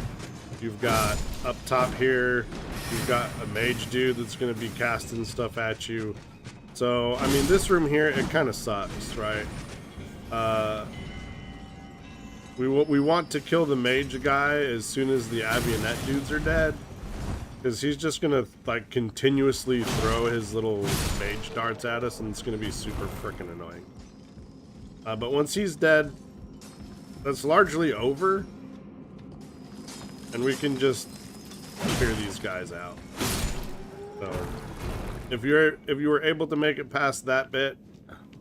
Speaker 1: you've got up top here, you've got a mage dude that's going to be casting stuff at you. So I mean, this room here, it kind of sucks, right? We want to kill the mage guy as soon as the avionette dudes are dead, because he's just gonna like continuously throw his little mage darts at us, and it's gonna be super freaking annoying. But once he's dead, that's largely over, and we can just clear these guys out. So if you were able to make it past that bit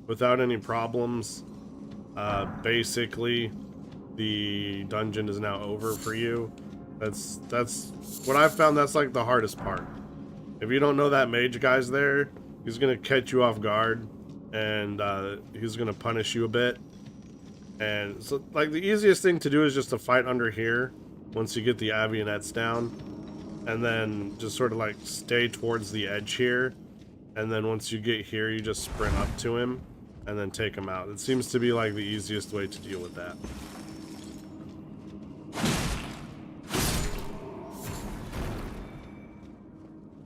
Speaker 1: without any problems, basically the dungeon is now over for you. That's what I've found. That's like the hardest part. If you don't know that mage guy's there, he's gonna catch you off guard, and he's gonna punish you a bit. And so, like, the easiest thing to do is just to fight under here once you get the avionettes down, and then just sort of like stay towards the edge here, and then once you get here, you just sprint up to him and then take him out. It seems to be like the easiest way to deal with that.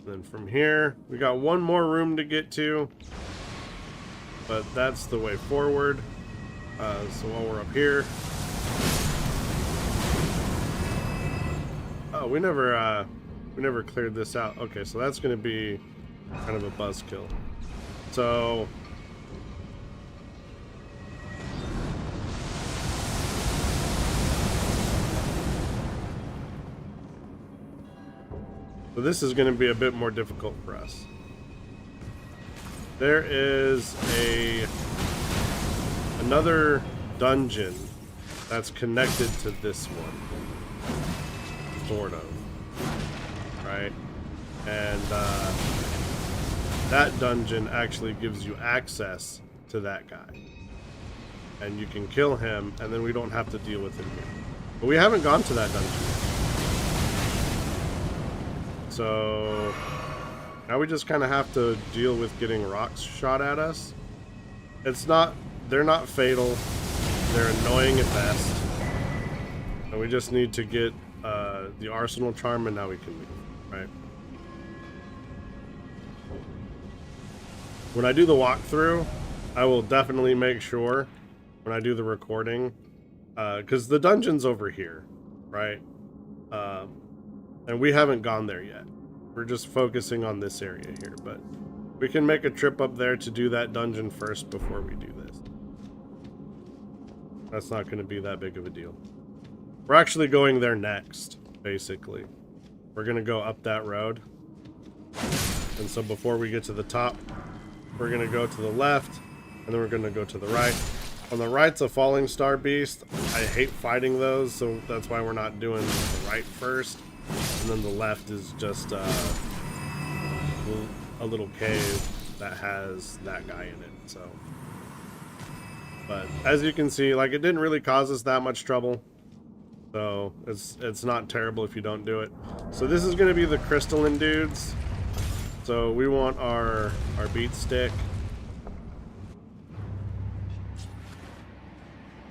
Speaker 1: Then from here, we got one more room to get to, but that's the way forward. So while we're up here, oh, we never cleared this out. Okay, so that's going to be kind of a buzzkill. So this is going to be a bit more difficult for us. There is another dungeon that's connected to this one, sort of, right? And that dungeon actually gives you access to that guy, and you can kill him, and then we don't have to deal with him here. But we haven't gone to that dungeon yet. So now we just kind of have to deal with getting rocks shot at us. They're not fatal. They're annoying at best. And we just need to get the arsenal charm, and now we can leave, right? When I do the walkthrough, I will definitely make sure when I do the recording, because the dungeon's over here, right? And we haven't gone there yet. We're just focusing on this area here, but we can make a trip up there to do that dungeon first before we do this. That's not going to be that big of a deal. We're actually going there next, basically. We're going to go up that road. And so before we get to the top, we're going to go to the left, and then we're going to go to the right. On the right's a falling star beast. I hate fighting those, so that's why we're not doing the right first. And then the left is just a little cave that has that guy in it. So, but as you can see, like, it didn't really cause us that much trouble, so it's not terrible if you don't do it. So this is going to be the crystalline dudes. So we want our beat stick,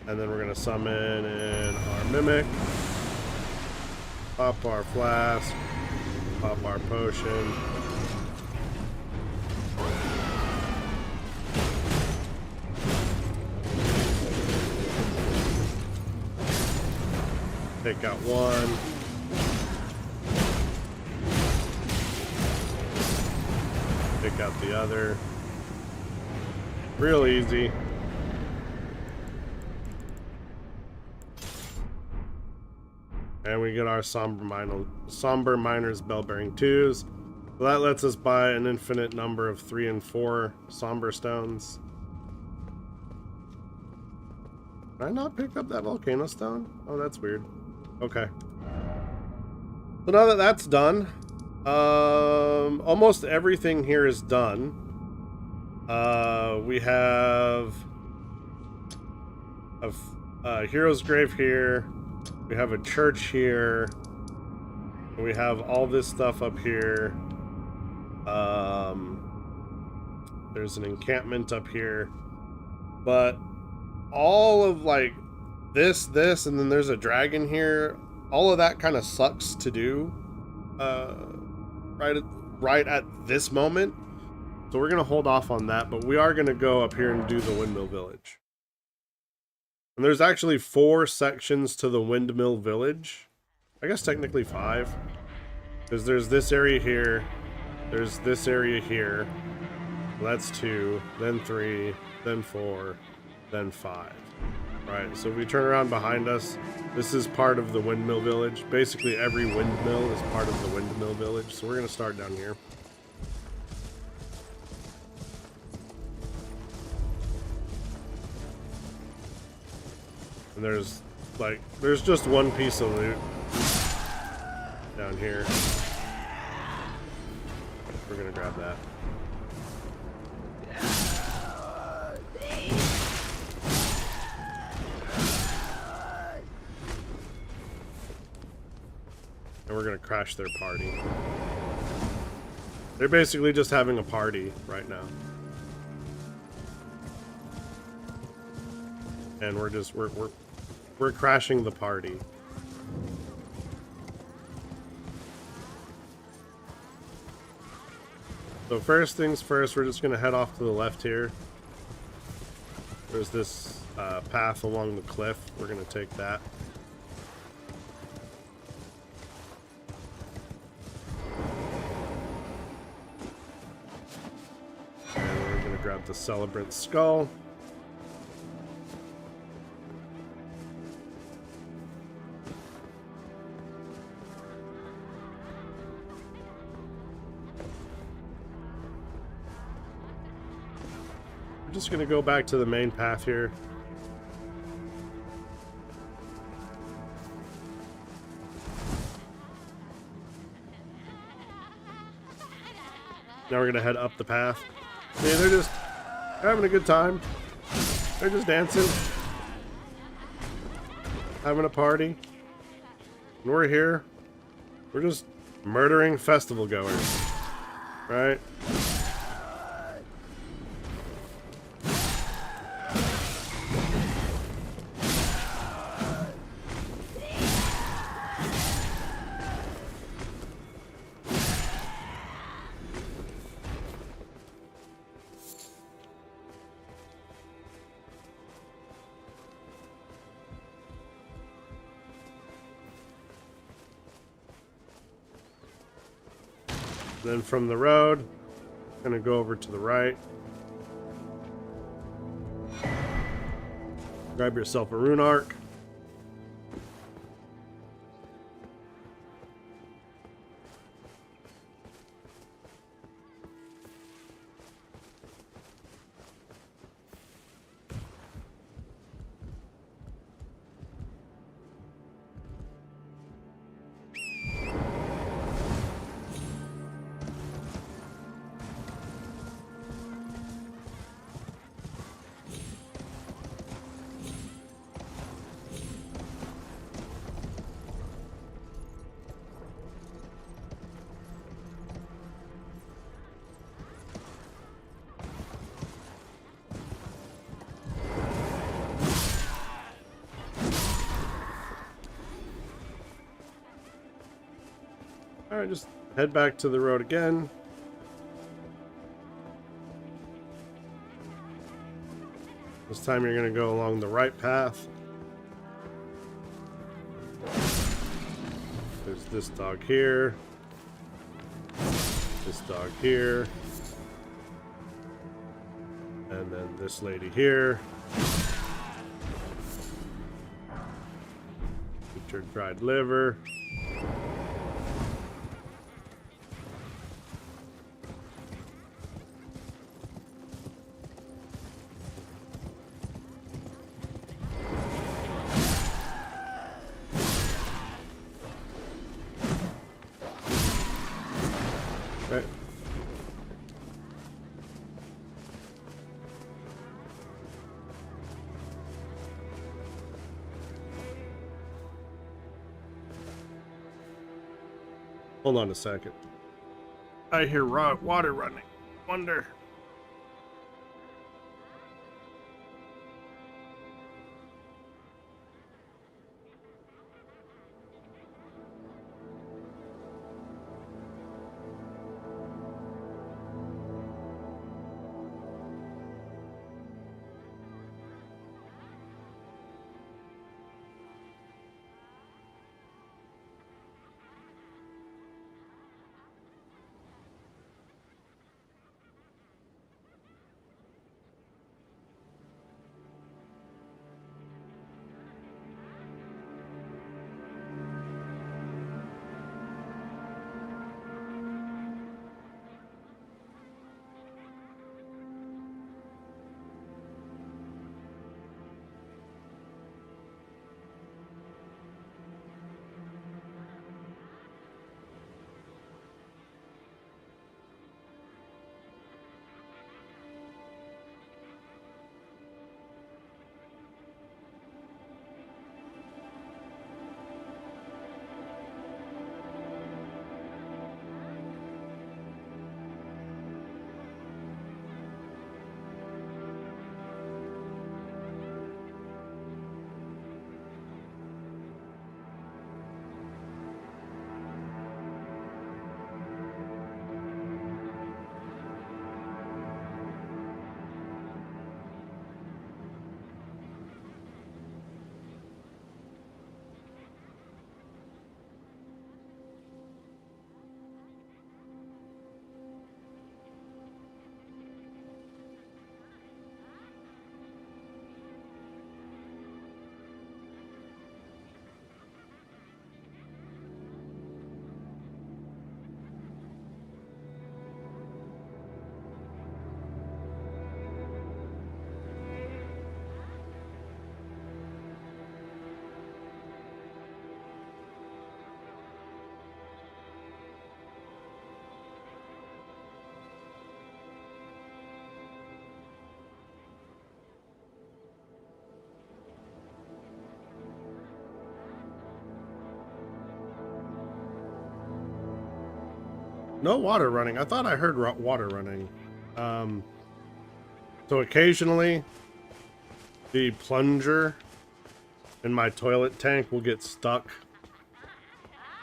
Speaker 1: And then we're gonna summon in our Mimic. Pop our Flask. Pop our Potion. Take out one. Take out the other. Real easy. And we get our Somber Miner's Bell-Bearing 2s. So that lets us buy an infinite number of 3 and 4 Somber Stones. Did I not pick up that Volcano Stone? Oh, that's weird. Okay. So now that that's done, almost everything here is done. We have a hero's grave here. We have a church here. We have all this stuff up here. There's an encampment up here. But all of like this, and then there's a dragon here. All of that kind of sucks to do right at this moment. So we're going to hold off on that, but we are going to go up here and do the Windmill Village. And there's actually 4 sections to the Windmill Village. I guess technically 5. Because there's this area here. There's this area here. Well, that's 2, then 3, then 4, then 5. Right, so if we turn around behind us, this is part of the Windmill Village. Basically every windmill is part of the Windmill Village. So we're going to start down here. And there's just one piece of loot down here. We're gonna grab that. And we're gonna crash their party. They're basically just having a party right now. And we're crashing the party. So first things first, we're just gonna head off to the left here. There's this path along the cliff. We're gonna take that. And we're gonna grab the Celebrant Skull. We're just gonna go back to the main path here. Now we're gonna head up the path. See, they're just having a good time. They're just dancing, having a party. And we're here. We're just murdering festival goers, right? Then from the road, gonna go over to the right. Grab yourself a rune arc. Alright, just head back to the road again. This time you're going to go along the right path. There's this dog here. This dog here. And then this lady here. Get your dried liver. Right. Hold on a second. I hear water running. Wonder. No water running. I thought I heard water running. So occasionally the plunger in my toilet tank will get stuck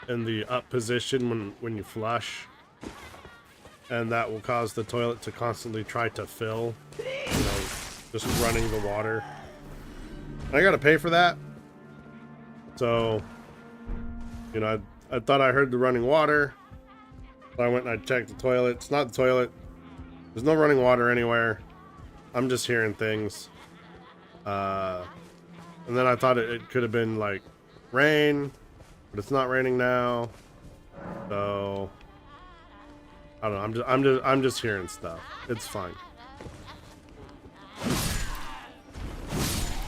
Speaker 1: in the up position when you flush, and that will cause the toilet to constantly try to fill, you know, just running the water. I gotta pay for that. So, you know, I thought I heard the running water. So I went and I checked the toilet. It's not the toilet. There's no running water anywhere. I'm just hearing things. And then I thought it could have been like rain, but it's not raining now. So I don't know. I'm just hearing stuff. It's fine.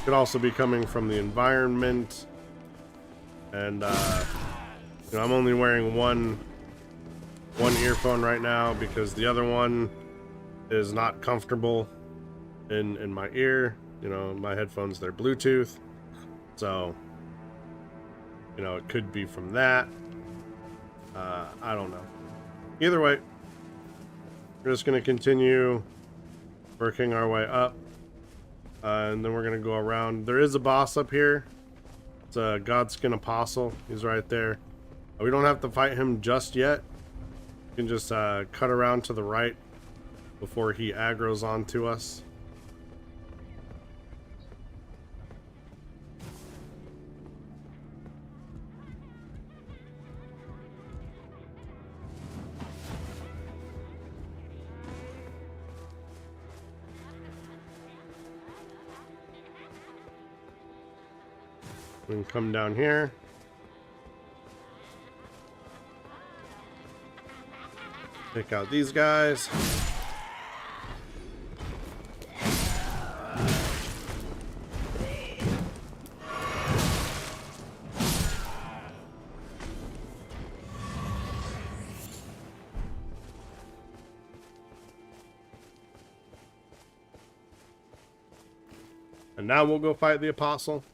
Speaker 1: Could also be coming from the environment. And you know, I'm only wearing one earphone right now because the other one is not comfortable in my ear. You know, my headphones, they're Bluetooth, so you know, it could be from that. I don't know. Either way, we're just gonna continue working our way up, and then we're gonna go around. There is a boss up here. It's a Godskin Apostle. He's right there. We don't have to fight him just yet. We can just cut around to the right before he aggroes onto us. We can come down here. Take out these guys. And now we'll go fight the apostle.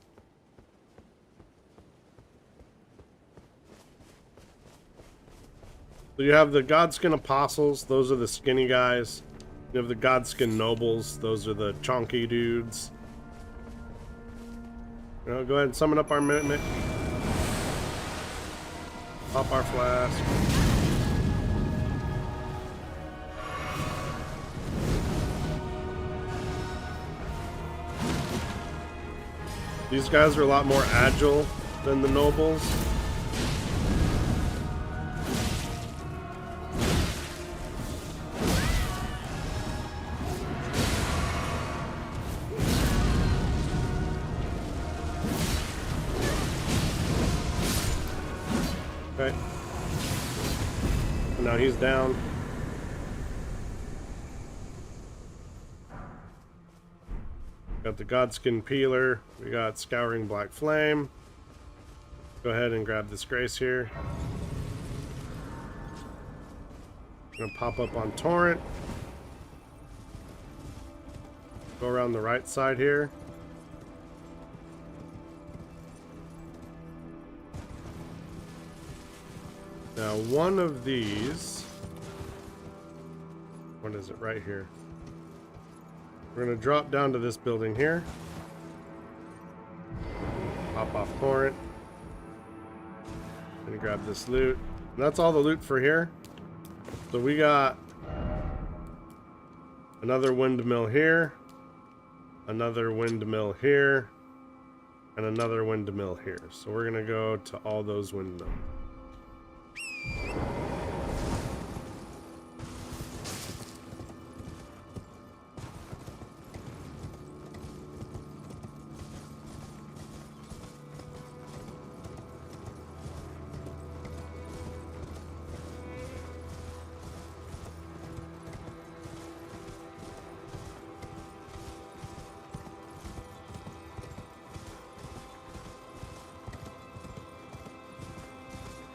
Speaker 1: So you have the Godskin Apostles, those are the skinny guys. You have the Godskin Nobles, those are the chonky dudes. You know, go ahead and summon up our mimic. Pop our flask. These guys are a lot more agile than the nobles. Okay. So now he's down. Got the Godskin Peeler. We got Scouring Black Flame. Go ahead and grab this Grace here. Gonna pop up on Torrent. Go around the right side here. Now one of these, what is it, right here? We're gonna drop down to this building here. Pop off Torrent. Gonna grab this loot. And that's all the loot for here. So we got another windmill here, another windmill here, and another windmill here. So we're gonna go to all those windmills.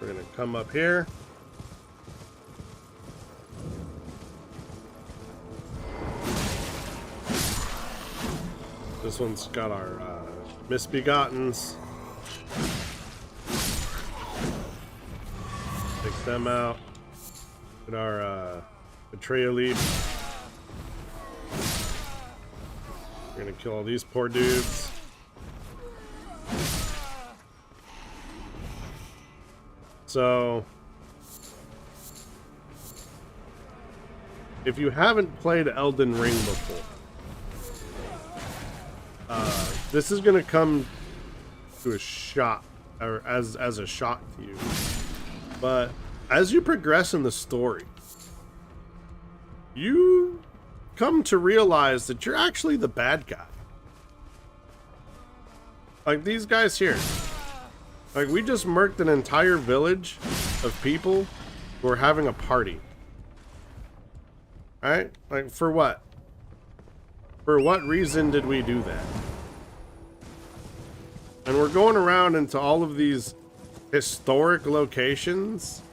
Speaker 1: We're gonna come up here. This one's got our misbegottens. Take them out. Get our betrayal leaf. We're gonna kill all these poor dudes. So, if you haven't played Elden Ring before, this is going to come to a shock, or as a shock to you. But as you progress in the story, you come to realize that you're actually the bad guy. Like these guys here. Like, we just murked an entire village of people who are having a party. Alright? Like, for what? For what reason did we do that? And we're going around into all of these historic locations,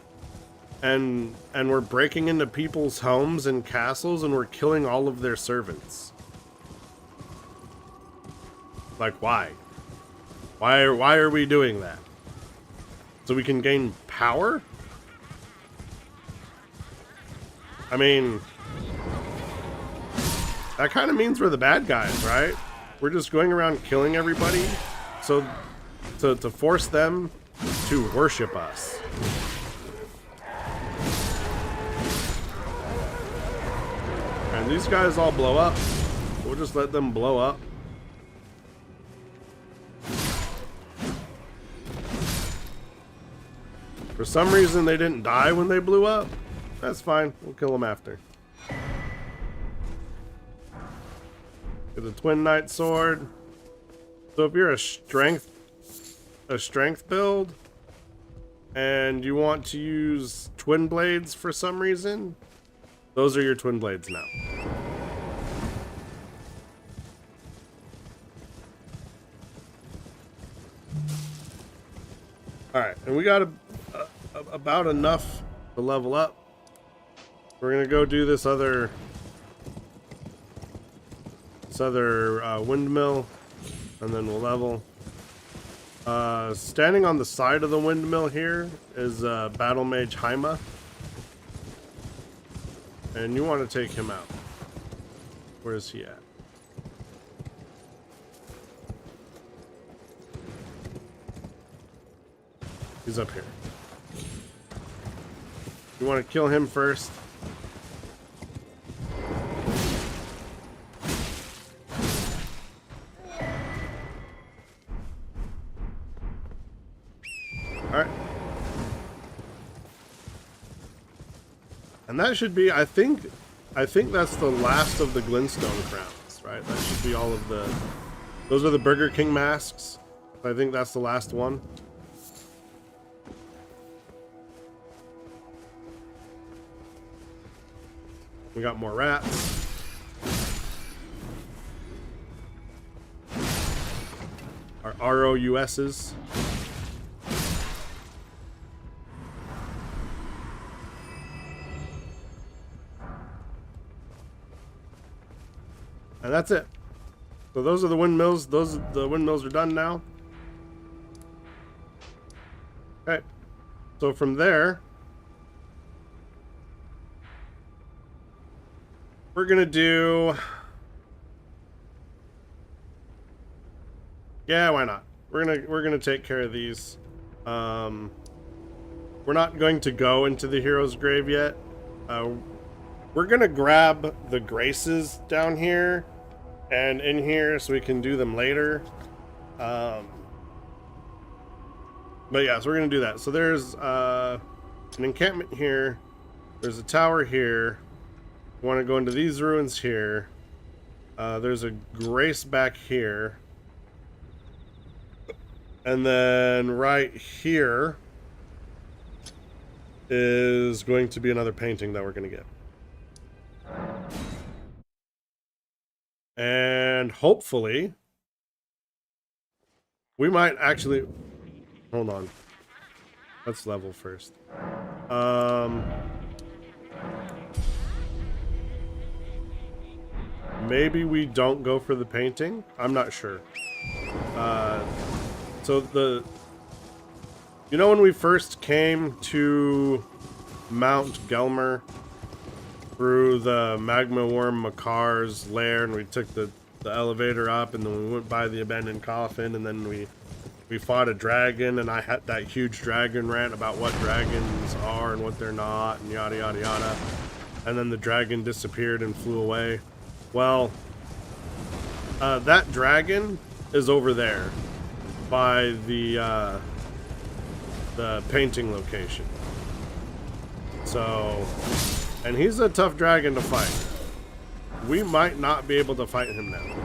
Speaker 1: and we're breaking into people's homes and castles, and we're killing all of their servants. Like, why? Why are we doing that? So we can gain power? I mean, that kind of means we're the bad guys, right? We're just going around killing everybody, so to force them to worship us. And these guys all blow up. We'll just let them blow up. For some reason, they didn't die when they blew up. That's fine. We'll kill them after. Get the Twin Knight Sword. So if you're a strength build, and you want to use Twin Blades for some reason, those are your Twin Blades now. Alright, and we got about enough to level up. We're gonna go do this other windmill, and then we'll level. Standing on the side of the windmill here is Battle Mage Haima. And you want to take him out. Where is he at? He's up here. You want to kill him first. Alright. And that should be, I think that's the last of the Glintstone crowns, right? That should be all of the... Those are the Burger King masks. I think that's the last one. We got more rats. Our ROUSs. And that's it. So those are the windmills. The windmills are done now. Okay. So from there, we're gonna do... Yeah, why not? We're gonna take care of these. We're not going to go into the hero's grave yet. We're gonna grab the graces down here and in here so we can do them later. But yeah, so we're gonna do that. So there's an encampment here. There's a tower here. We want to go into these ruins here. There's a grace back here. And then right here is going to be another painting that we're going to get. And hopefully we might actually... Hold on. Let's level first. Maybe we don't go for the painting. I'm not sure. So you know when we first came to Mount Gelmer through the Magma Worm Makar's lair, and we took the elevator up, and then we went by the abandoned coffin, and then we fought a dragon, and I had that huge dragon rant about what dragons are and what they're not, and yada yada yada. And then the dragon disappeared and flew away. Well, that dragon is over there by the painting location. So, and he's a tough dragon to fight. We might not be able to fight him now.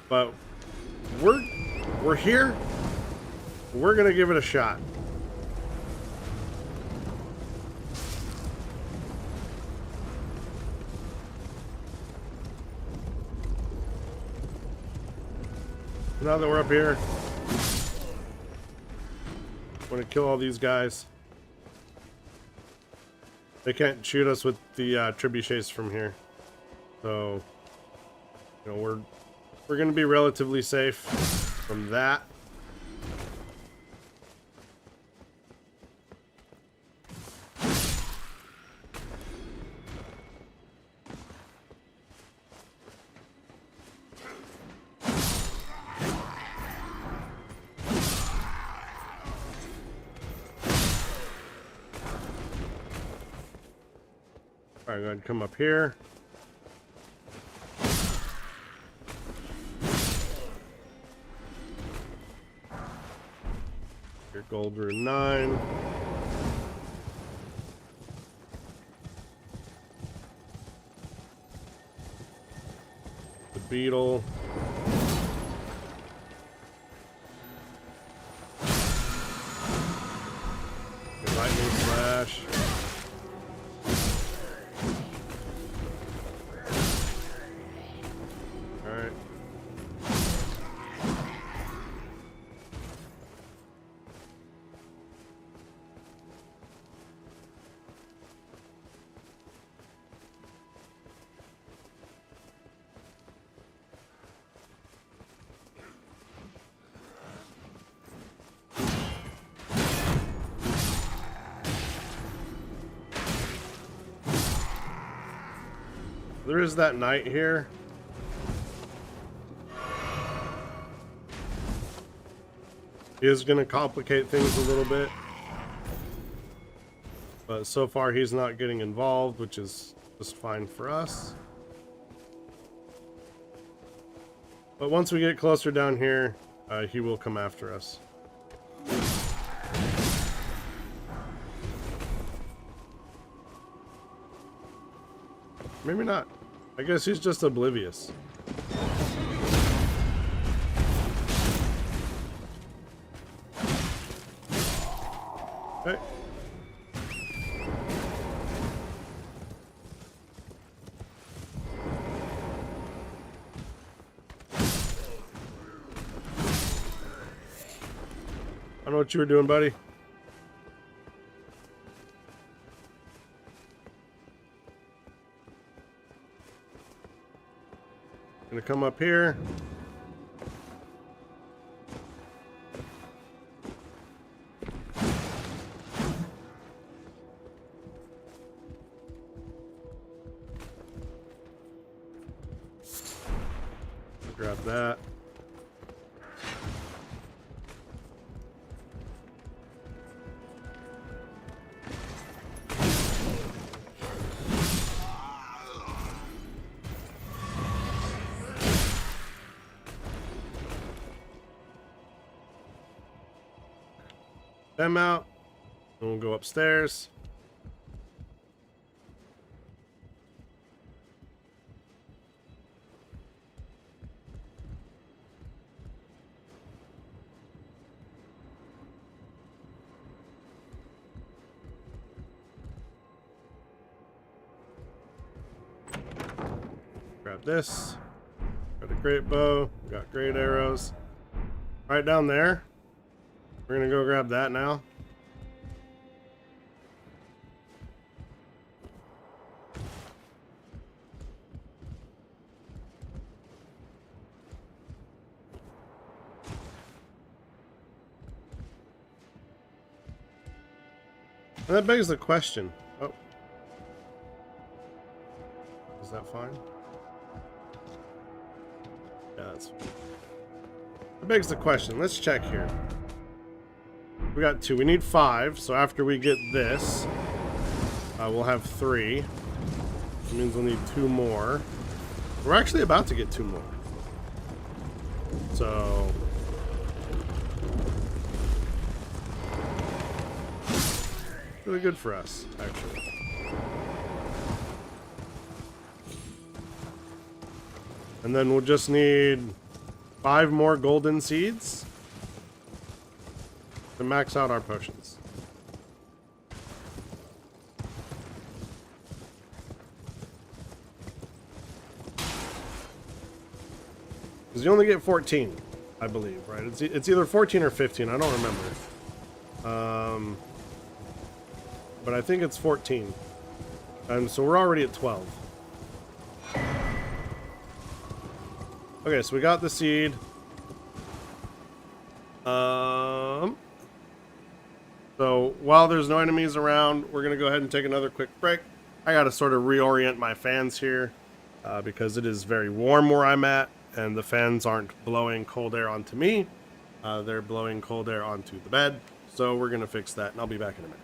Speaker 1: But we're here. We're gonna give it a shot. Now that we're up here, I want to kill all these guys. They can't shoot us with the trebuchets from here, so you know we're going to be relatively safe from that. Alright, go ahead and come up here. Your gold rune 9. The beetle. The lightning slash. Alright. There is that knight here. He is going to complicate things a little bit. But so far he's not getting involved, which is just fine for us. But once we get closer down here, he will come after us. Maybe not. I guess he's just oblivious. Okay. I don't know what you were doing, buddy. Gonna come up here. Grab that. Them out, and we'll go upstairs. Grab this. Got a great bow, got great arrows. Right down there. We're gonna go grab that now. And that begs the question. Oh. Is that fine? Yeah, that's fine. That begs the question. Let's check here. We got 2. We need 5. So after we get this, we'll have 3. That means we'll need 2 more. We're actually about to get 2 more. So really good for us, actually. And then we'll just need 5 more golden seeds to max out our potions. Because you only get 14, I believe, right? It's either 14 or 15. I don't remember. But I think it's 14. And so we're already at 12. Okay, so we got the seed. So while there's no enemies around, we're going to go ahead and take another quick break. I got to sort of reorient my fans here because it is very warm where I'm at, and the fans aren't blowing cold air onto me. They're blowing cold air onto the bed. So we're going to fix that, and I'll be back in a minute.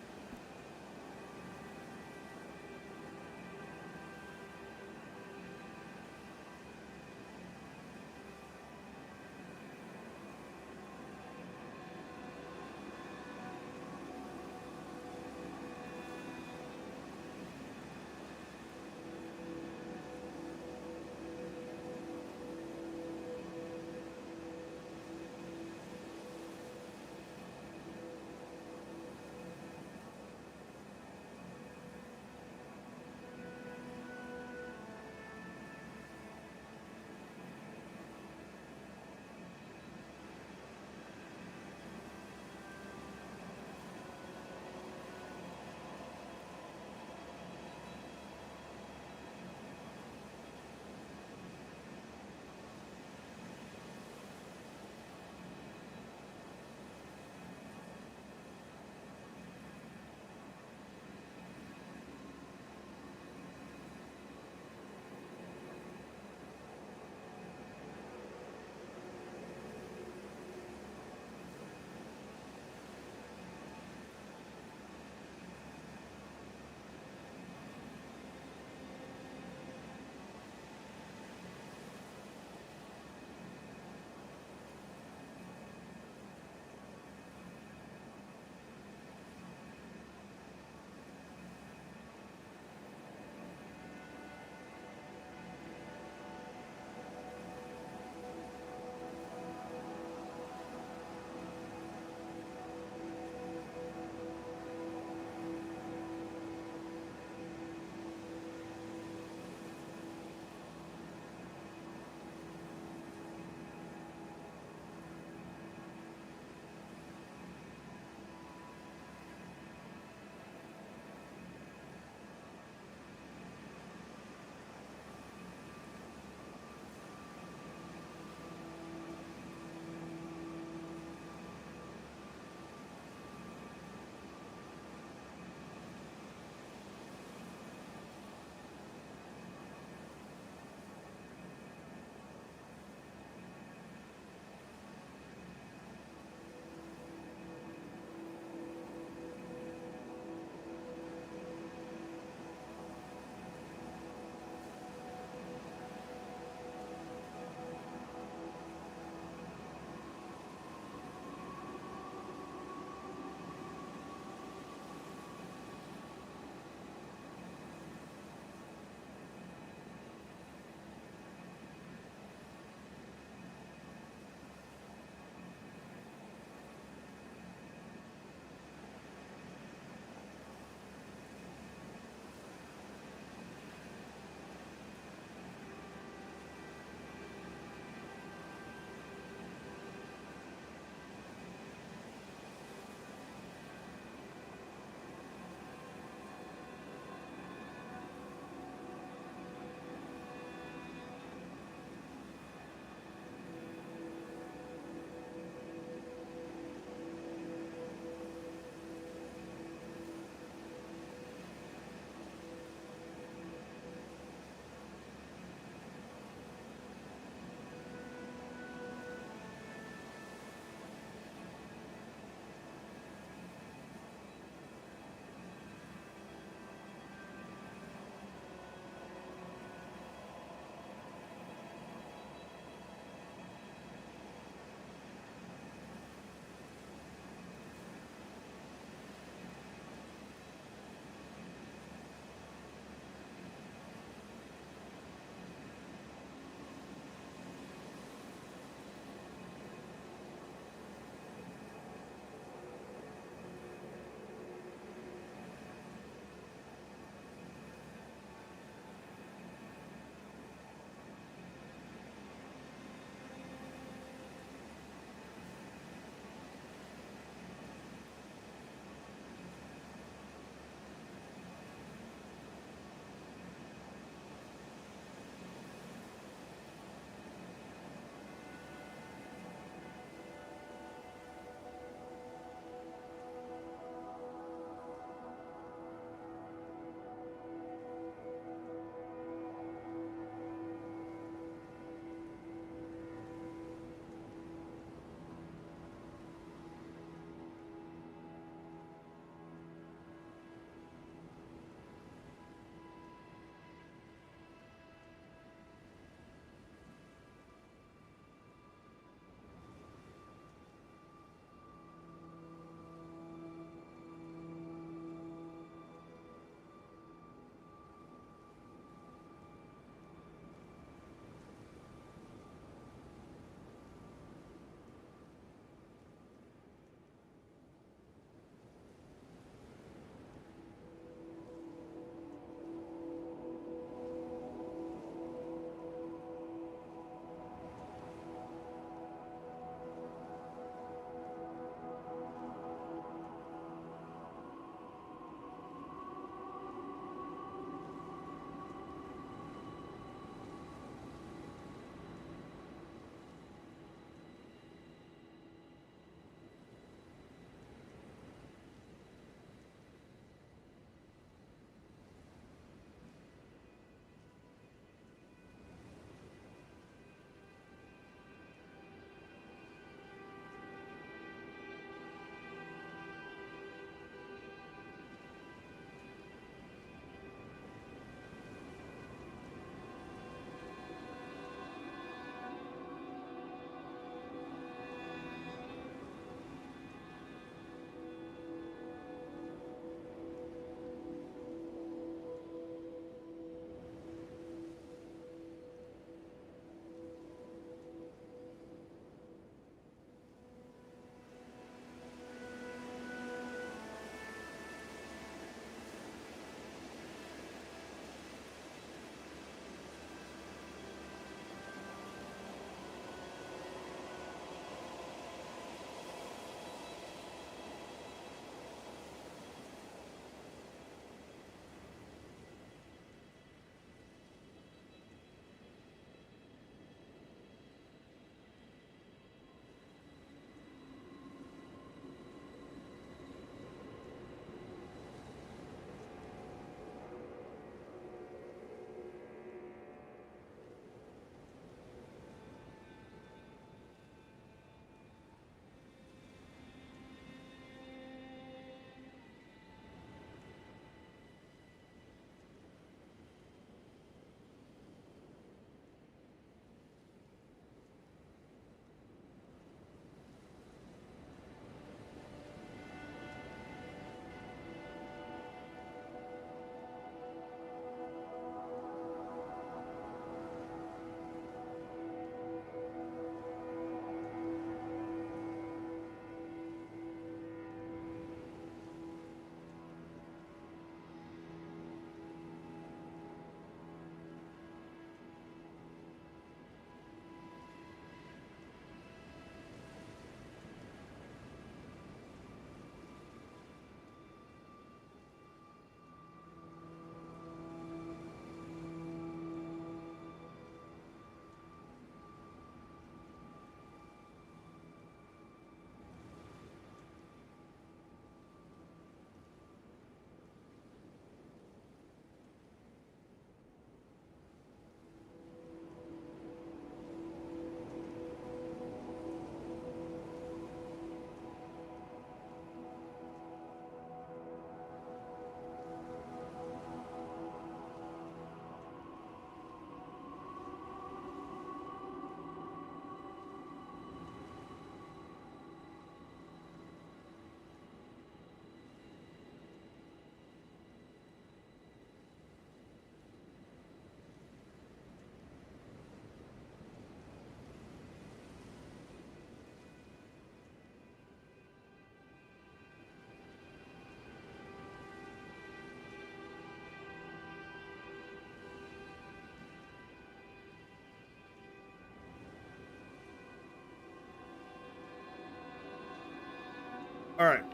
Speaker 1: Alright.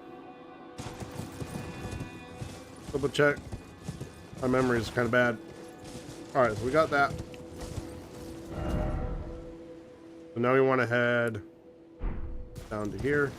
Speaker 1: Double check. My memory is kind of bad. Alright, so we got that. So now we want to head down to here.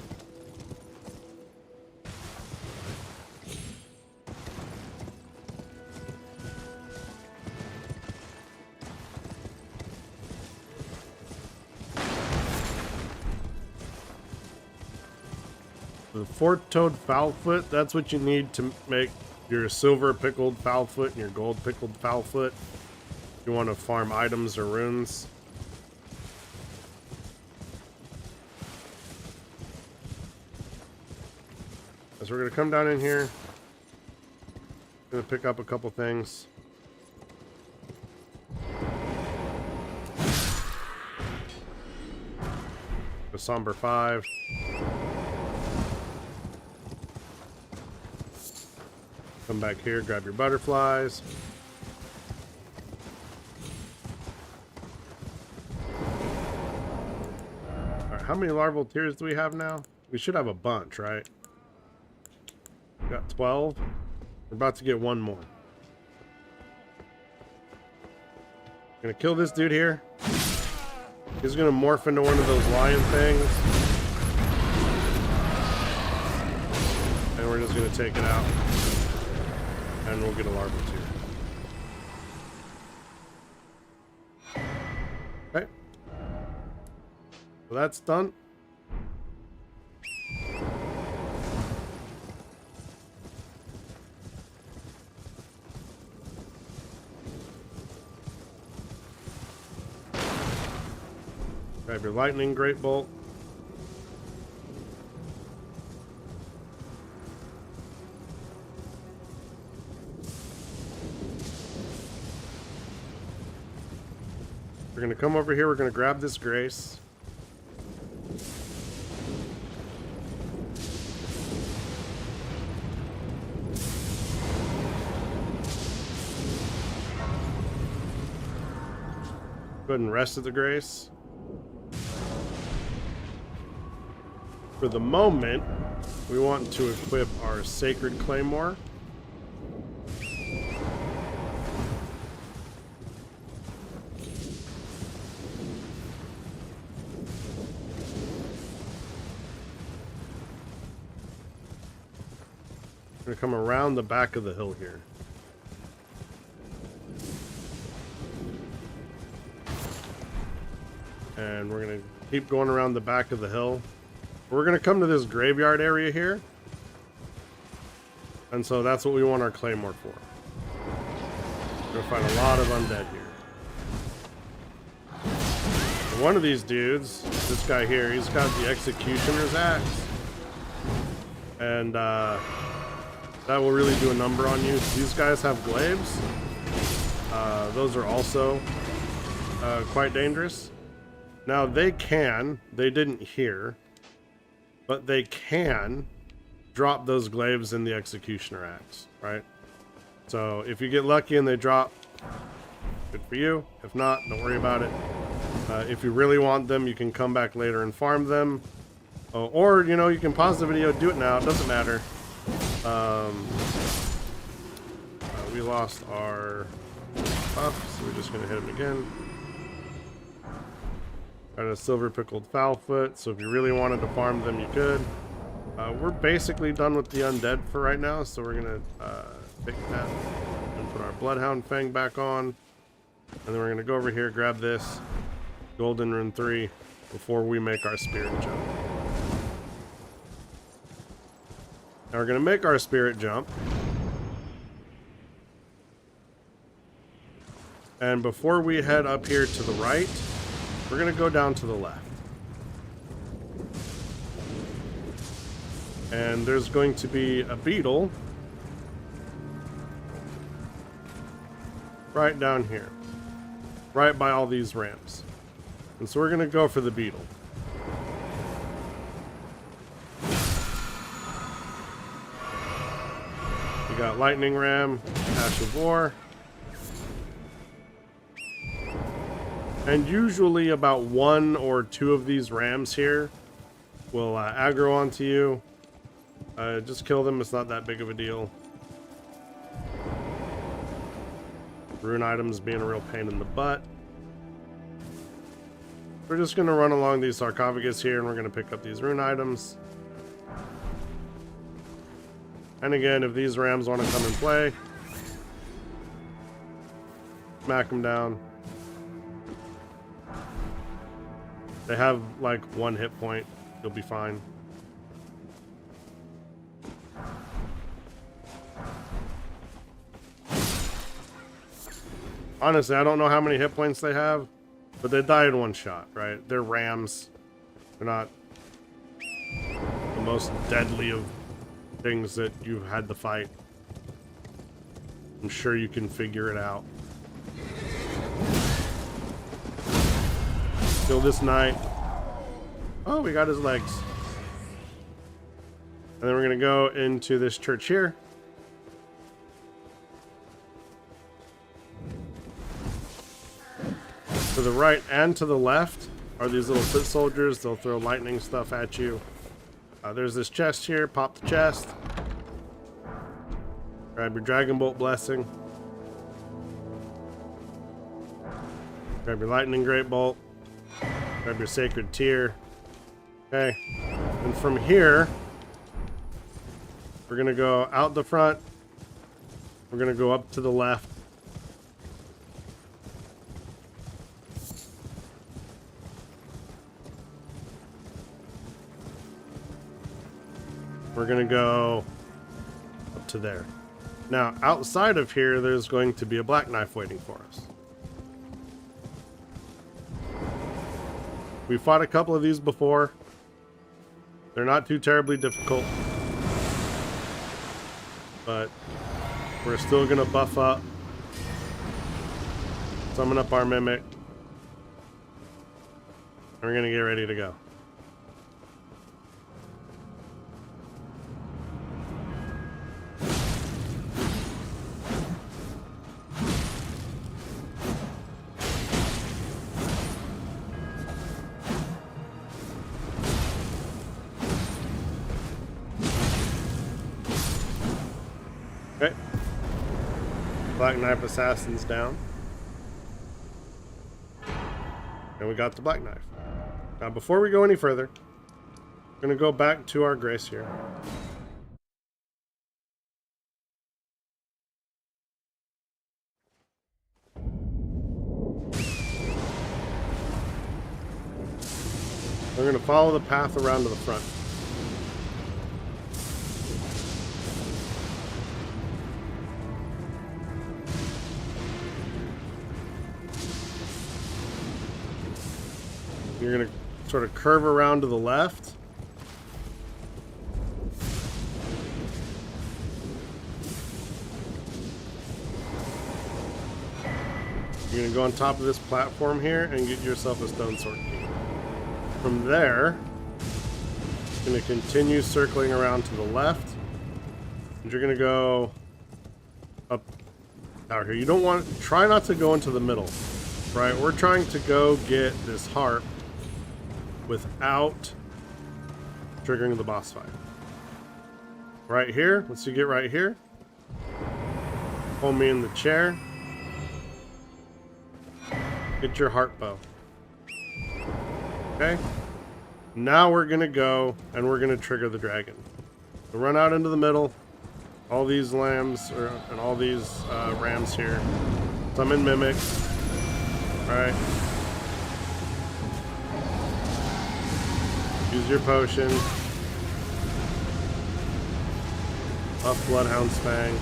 Speaker 1: The fork-toed fowlfoot, that's what you need to make your silver pickled fowlfoot and your gold pickled fowlfoot. You want to farm items or runes. So we're going to come down in here. Going to pick up a couple things. The Somber 5. Come back here, grab your butterflies. Alright, how many larval tears do we have now? We should have a bunch, right? We got 12. We're about to get one more. Gonna kill this dude here. He's gonna morph into one of those lion things. And we're just gonna take it out. And we'll get a larval tier. Okay. So that's done. Grab your lightning great bolt. We're going to come over here. We're going to grab this grace. Go ahead and rest at the grace. For the moment, we want to equip our Sacred Claymore. We're gonna come around the back of the hill here. And we're gonna keep going around the back of the hill. We're gonna come to this graveyard area here. And so that's what we want our claymore for. We're gonna find a lot of undead here. And one of these dudes, this guy here, he's got the Executioner's Axe. And that will really do a number on you. These guys have glaives. Those are also quite dangerous. Now they didn't hear, but they can drop those glaives in the Executioner Axe, right? So if you get lucky and they drop, good for you. If not, don't worry about it. If you really want them, you can come back later and farm them. Or, you know, you can pause the video, do it now, it doesn't matter. We lost our buff, so we're just going to hit him again. Got a silver pickled fowlfoot, so if you really wanted to farm them, you could. We're basically done with the undead for right now, so we're going to take that and put our Bloodhound Fang back on. And then we're going to go over here, grab this Golden Rune 3 before we make our spirit jump. Now we're going to make our spirit jump. And before we head up here to the right, we're going to go down to the left. And there's going to be a beetle right down here, right by all these ramps. And so we're going to go for the beetle. We got Lightning Ram, Ash of War. And usually about 1 or 2 of these rams here will aggro onto you. Just kill them, it's not that big of a deal. Rune items being a real pain in the butt. We're just gonna run along these sarcophagus here and we're gonna pick up these rune items. And again, if these rams want to come and play, smack them down. They have like 1 hit point, you'll be fine. Honestly, I don't know how many hit points they have, but they die in 1 shot, right? They're rams. They're not the most deadly of things that you've had to fight. I'm sure you can figure it out. Kill this knight. Oh, we got his legs. And then we're gonna go into this church here. To the right and to the left are these little foot soldiers. They'll throw lightning stuff at you. There's this chest here. Pop the chest. Grab your Dragon Bolt Blessing. Grab your Lightning Great Bolt. Grab your Sacred Tear. Okay. And from here, we're going to go out the front. We're going to go up to the left. We're going to go up to there. Now, outside of here, there's going to be a black knife waiting for us. We fought a couple of these before. They're not too terribly difficult. But we're still going to buff up. Summon up our Mimic. And we're going to get ready to go. Okay. Black Knife Assassin's down. And we got the Black Knife. Now before we go any further, we're going to go back to our grace here. We're going to follow the path around to the front. You're going to sort of curve around to the left. You're going to go on top of this platform here and get yourself a stone sword key. From there, you're going to continue circling around to the left. And you're going to go up out here. You don't want to, try not to go into the middle, right? We're trying to go get this harp without triggering the boss fight. Right here, once you get right here, hold me in the chair. Get your heart bow. Okay? Now we're gonna go and we're gonna trigger the dragon. So run out into the middle. All these lambs and all these rams here. Summon Mimic. Alright. Use your potion. Buff Bloodhound's Fang.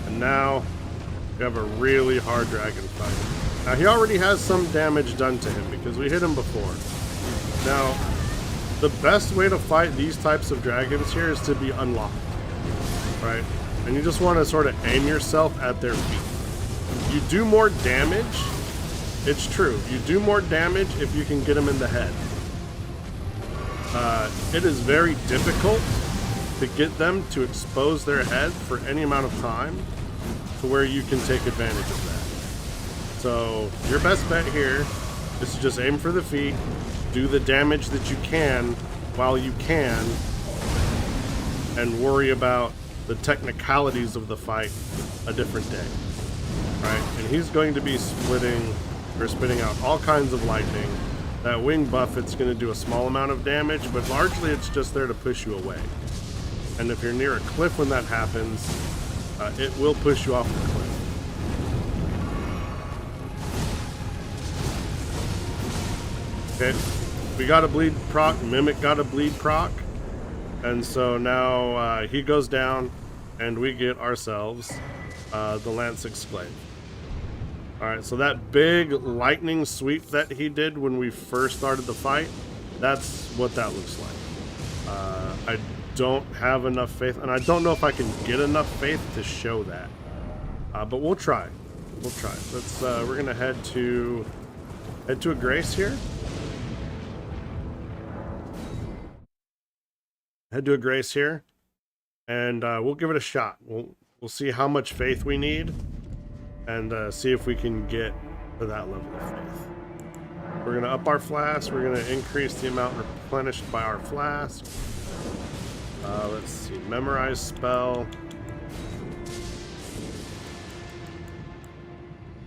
Speaker 1: And now we have a really hard dragon fight. Now he already has some damage done to him because we hit him before. Now, the best way to fight these types of dragons here is to be unlocked, right? And you just want to sort of aim yourself at their feet. You do more damage. It's true. You do more damage if you can get them in the head. It is very difficult to get them to expose their head for any amount of time to where you can take advantage of that. So your best bet here This is just aim for the feet, do the damage that you can while you can, and worry about the technicalities of the fight a different day. Right? And he's going to be spitting out all kinds of lightning. That wing buff, it's going to do a small amount of damage, but largely it's just there to push you away. And if you're near a cliff when that happens, it will push you off the cliff. Okay, we got a bleed proc, Mimic got a bleed proc, and so now he goes down, and we get ourselves the Lance Exclave. Alright, so that big lightning sweep that he did when we first started the fight, that's what that looks like. I don't have enough faith, and I don't know if I can get enough faith to show that. But we'll try. We'll try. Let's we're gonna head to a grace here. Head to a grace here, and we'll give it a shot. We'll see how much faith we need, and see if we can get to that level of faith. We're gonna up our flask. We're gonna increase the amount replenished by our flask. Let's see, memorize spell.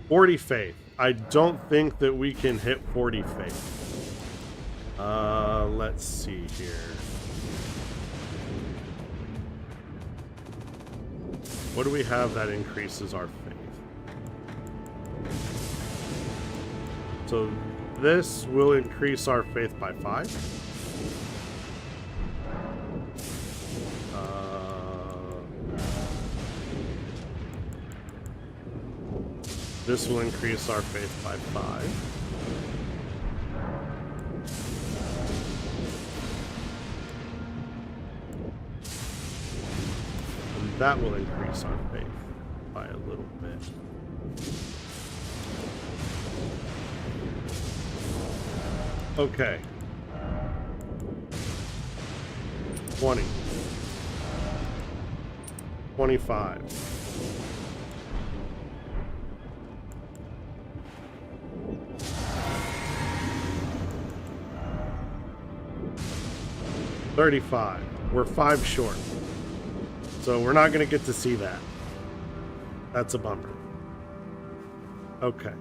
Speaker 1: 40 faith. I don't think that we can hit 40 faith. Let's see here. What do we have that increases our faith? So this will increase our faith by 5. This will increase our faith by 5. And that will increase our faith by a little bit. Okay. 20. 25. 35. We're 5 short. So we're not going to get to see that. That's a bummer. Okay.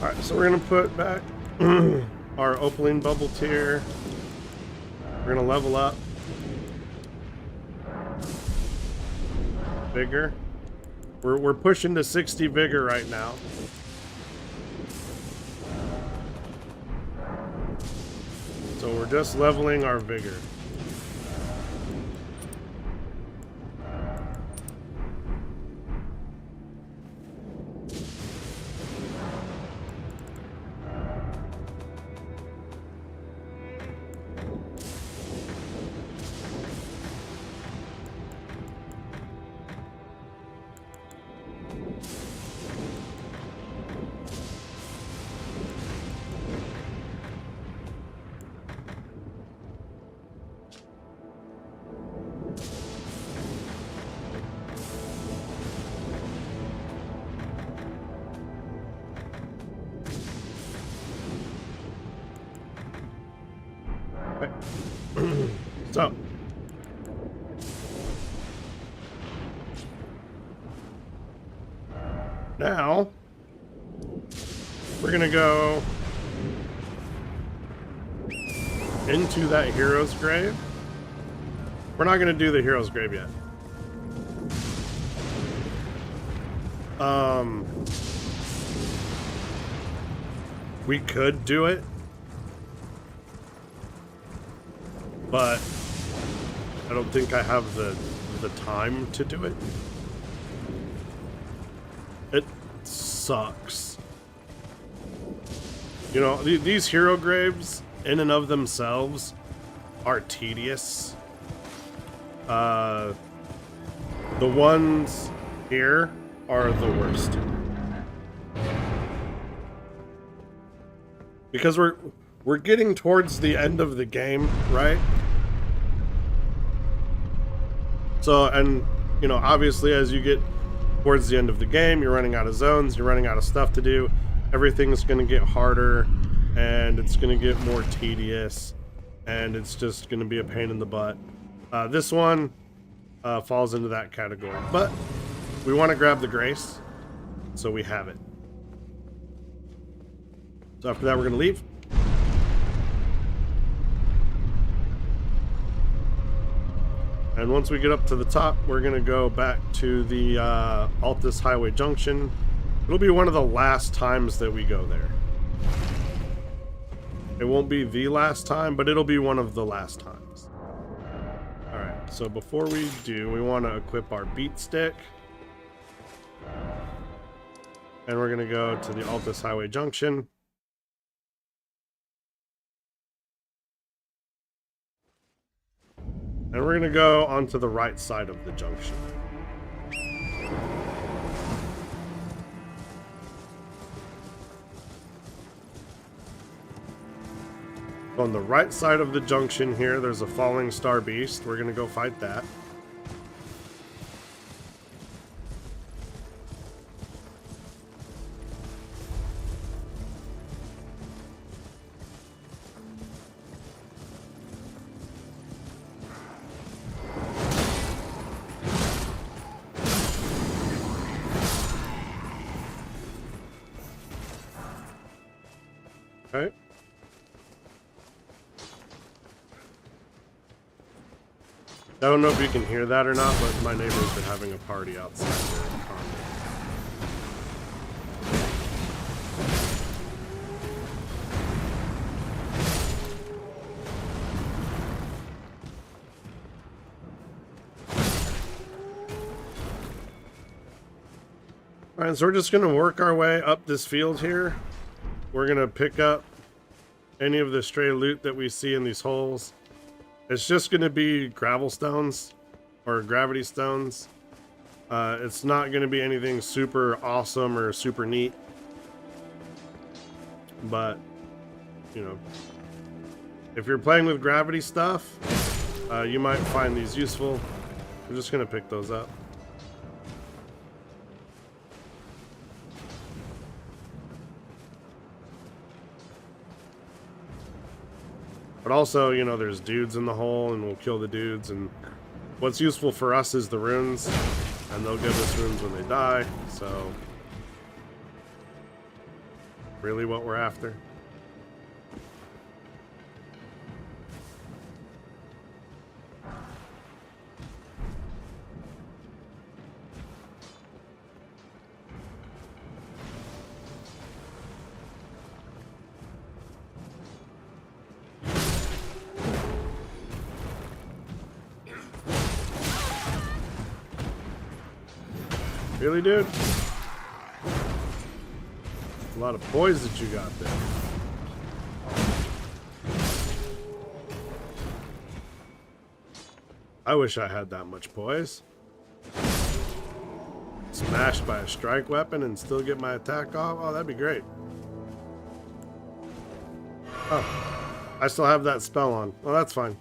Speaker 1: Alright, so we're going to put back our Opaline Bubble Tier. We're going to level up. Vigor. We're pushing to 60 vigor right now. So we're just leveling our vigor. So, now we're gonna go into that hero's grave. We're not gonna do the hero's grave yet. We could do it, but I don't think I have the time to do it. It sucks. You know, these hero graves in and of themselves are tedious. The ones here are the worst. Because we're getting towards the end of the game, right? So, and, you know, obviously as you get towards the end of the game, you're running out of zones, you're running out of stuff to do. Everything's going to get harder, and it's going to get more tedious, and it's just going to be a pain in the butt. This one falls into that category, but we want to grab the grace, so we have it. So after that, we're going to leave. And once we get up to the top, we're going to go back to the Altus Highway Junction. It'll be one of the last times that we go there. It won't be the last time, but it'll be one of the last times. Alright, so before we do, we want to equip our beat stick. And we're going to go to the Altus Highway Junction. And we're going to go onto the right side of the junction. On the right side of the junction here, there's a falling star beast. We're going to go fight that. Okay. I don't know if you can hear that or not, but my neighbor's been having a party outside there. Alright, so we're just going to work our way up this field here. We're going to pick up any of the stray loot that we see in these holes. It's just going to be gravel stones or gravity stones. It's not going to be anything super awesome or super neat. But, you know, if you're playing with gravity stuff, you might find these useful. We're just going to pick those up. But also, you know, there's dudes in the hole, and we'll kill the dudes. And what's useful for us is the runes, and they'll give us runes when they die. So, really what we're after. Really, dude? A lot of poise that you got there. I wish I had that much poise. Smashed by a strike weapon and still get my attack off? Oh, that'd be great. Oh, I still have that spell on. Well, that's fine.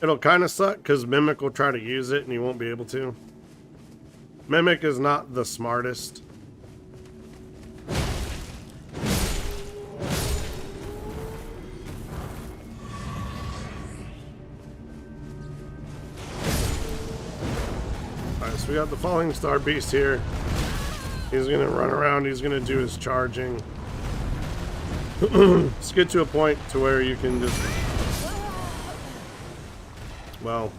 Speaker 1: It'll kind of suck because Mimic will try to use it and he won't be able to. Mimic is not the smartest. Alright, so we got the Falling Star Beast here. He's going to run around. He's going to do his charging. Let's get to a point to where you can just... Well,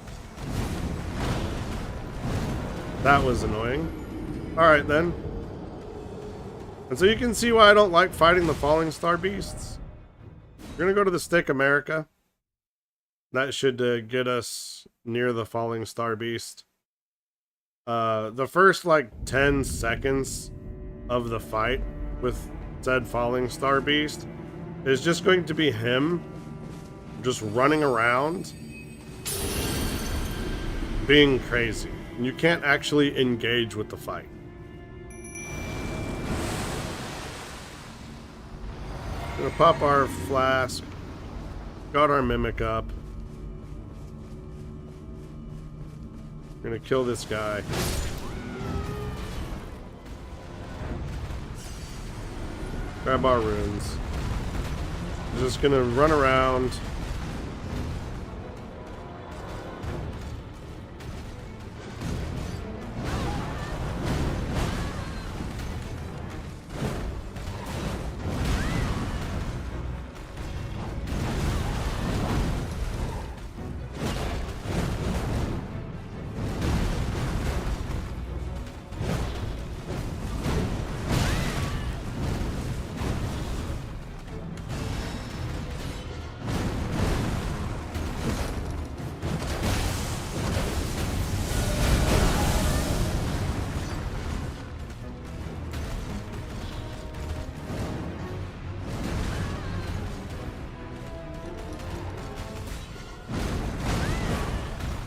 Speaker 1: that was annoying. Alright then. And so you can see why I don't like fighting the Falling Star Beasts. We're going to go to the Stick America. That should get us near the Falling Star Beast. The first like 10 seconds of the fight with said Falling Star Beast is just going to be him just running around being crazy. You can't actually engage with the fight. Gonna pop our flask. Got our Mimic up. We're gonna kill this guy. Grab our runes. Just gonna run around.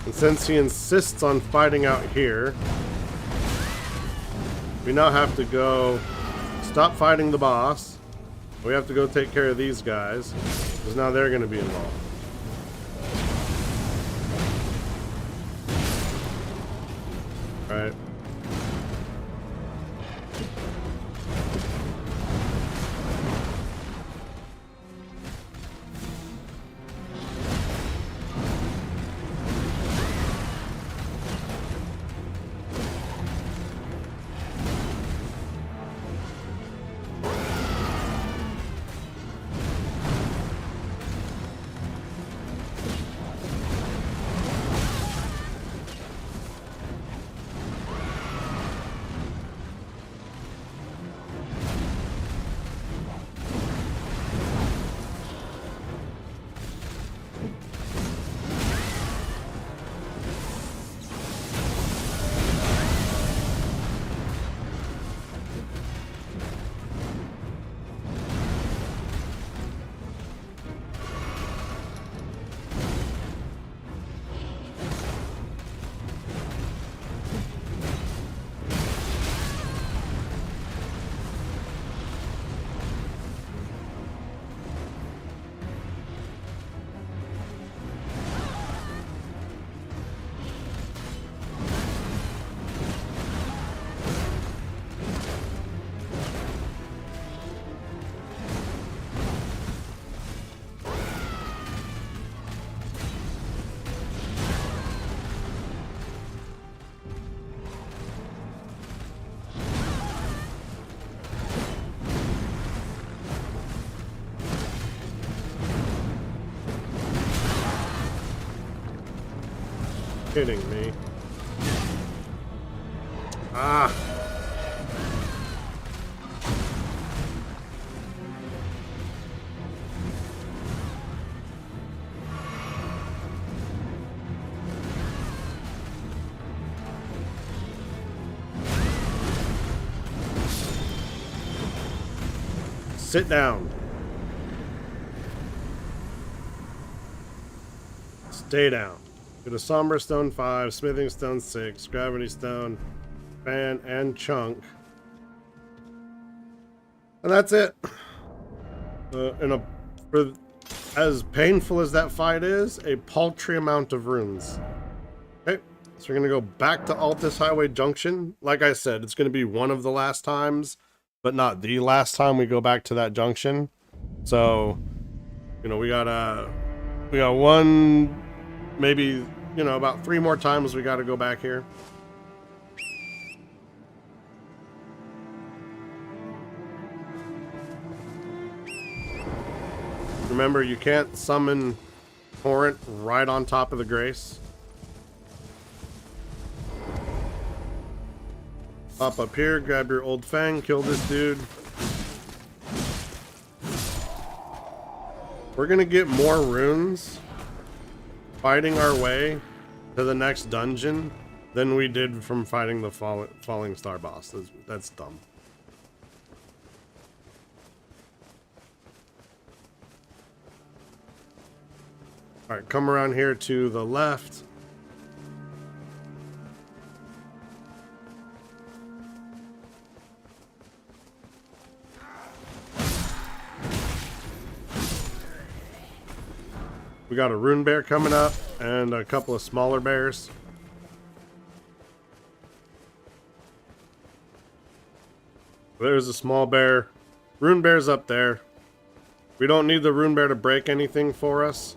Speaker 1: And since he insists on fighting out here, we now have to go stop fighting the boss. We have to go take care of these guys, because now they're going to be involved. All right. Kidding me. Ah. Sit down. Stay down. Go to Somber Stone 5, Smithing Stone 6, Gravity Stone, Fan, and Chunk. And that's it. For as painful as that fight is, a paltry amount of runes. Okay, so we're going to go back to Altus Highway Junction. Like I said, it's going to be one of the last times, but not the last time we go back to that junction. So, you know, we got one, maybe, you know, about 3 more times we got to go back here. Remember, you can't summon Torrent right on top of the Grace. Pop up here, grab your old fang, kill this dude. We're gonna get more runes fighting our way to the next dungeon than we did from fighting the falling star boss. That's dumb. All right, come around here to the left. We got a rune bear coming up and a couple of smaller bears. There's a small bear. Rune bear's up there. We don't need the rune bear to break anything for us.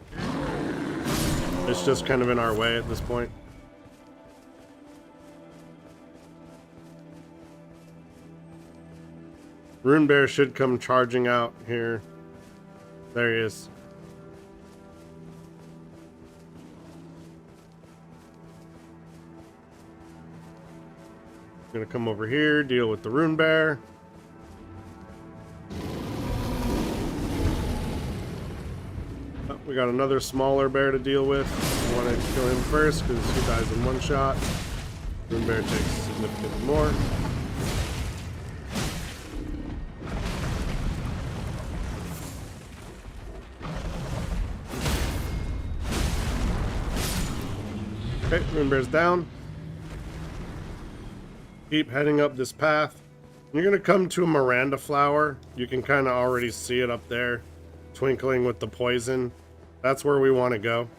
Speaker 1: It's just kind of in our way at this point. Rune bear should come charging out here. There he is. Gonna come over here, deal with the rune bear. Oh, we got another smaller bear to deal with. I want to kill him first because he dies in one shot. Rune bear takes significantly more. Okay, rune bear's down. Keep heading up this path. You're gonna come to a Miranda flower. You can kind of already see it up there, twinkling with the poison. That's where we want to go.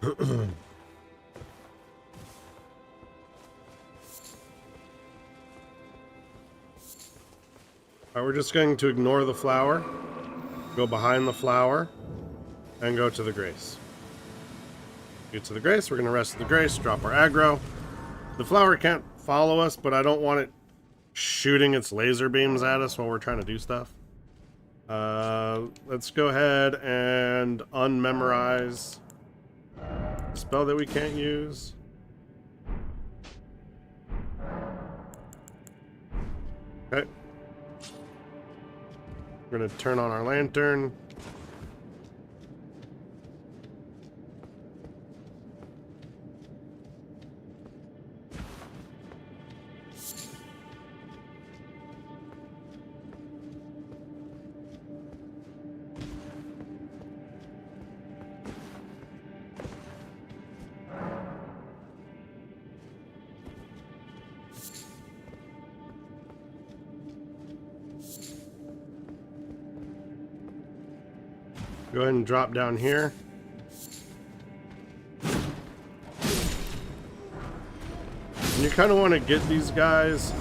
Speaker 1: Alright, we're just going to ignore the flower, go behind the flower, and go to the grace. Get to the grace, we're going to rest the grace, drop our aggro. The flower can't follow us, but I don't want it shooting its laser beams at us while we're trying to do stuff. Let's go ahead and unmemorize the spell that we can't use. Okay. We're going to turn on our lantern. Go ahead and drop down here. And you kind of want to get these guys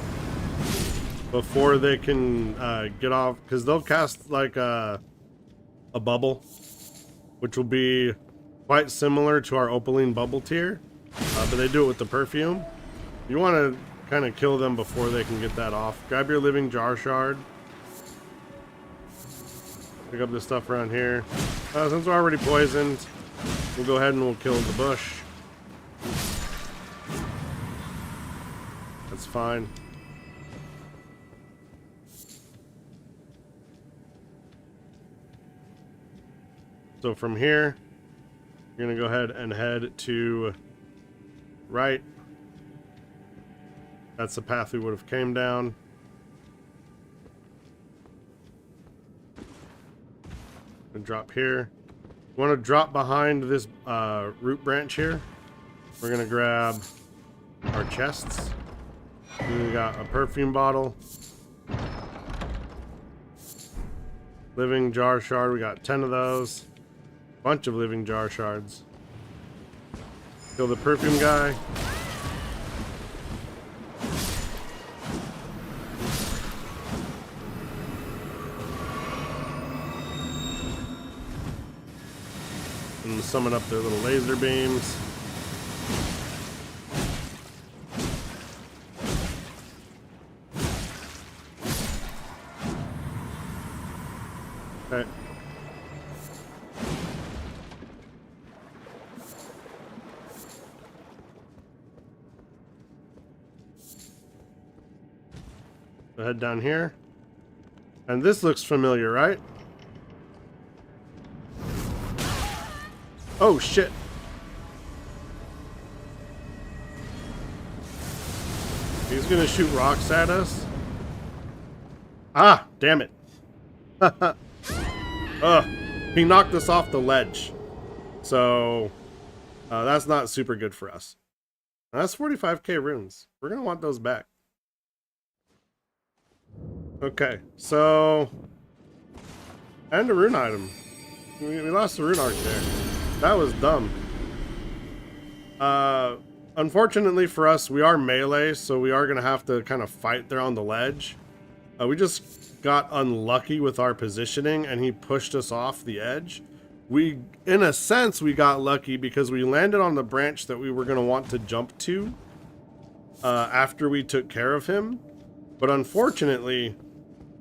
Speaker 1: before they can get off, because they'll cast like a bubble, which will be quite similar to our Opaline bubble tier, but they do it with the perfume. You want to kind of kill them before they can get that off. Grab your living jar shard. Pick up this stuff around here. Since we're already poisoned, we'll go ahead and we'll kill the bush. That's fine. So from here, you're gonna go ahead and head to right. That's the path we would have came down. And drop here. You want to drop behind this root branch here. We're gonna grab our chests. We got a perfume bottle, living jar shard. We got 10 of those. Bunch of living jar shards. Kill the perfume guy. And summon up their little laser beams. Okay. So head down here. And this looks familiar, right? Oh shit. He's gonna shoot rocks at us. Ah, damn it. He knocked us off the ledge. So that's not super good for us. That's 45k runes. We're gonna want those back. Okay, so and a rune item. We lost the rune arc there. That was dumb. unfortunately for us, we are melee, so we are going to have to kind of fight there on the ledge. We just got unlucky with our positioning, and he pushed us off the edge. We, in a sense, we got lucky because we landed on the branch that we were going to want to jump to after we took care of him. But unfortunately,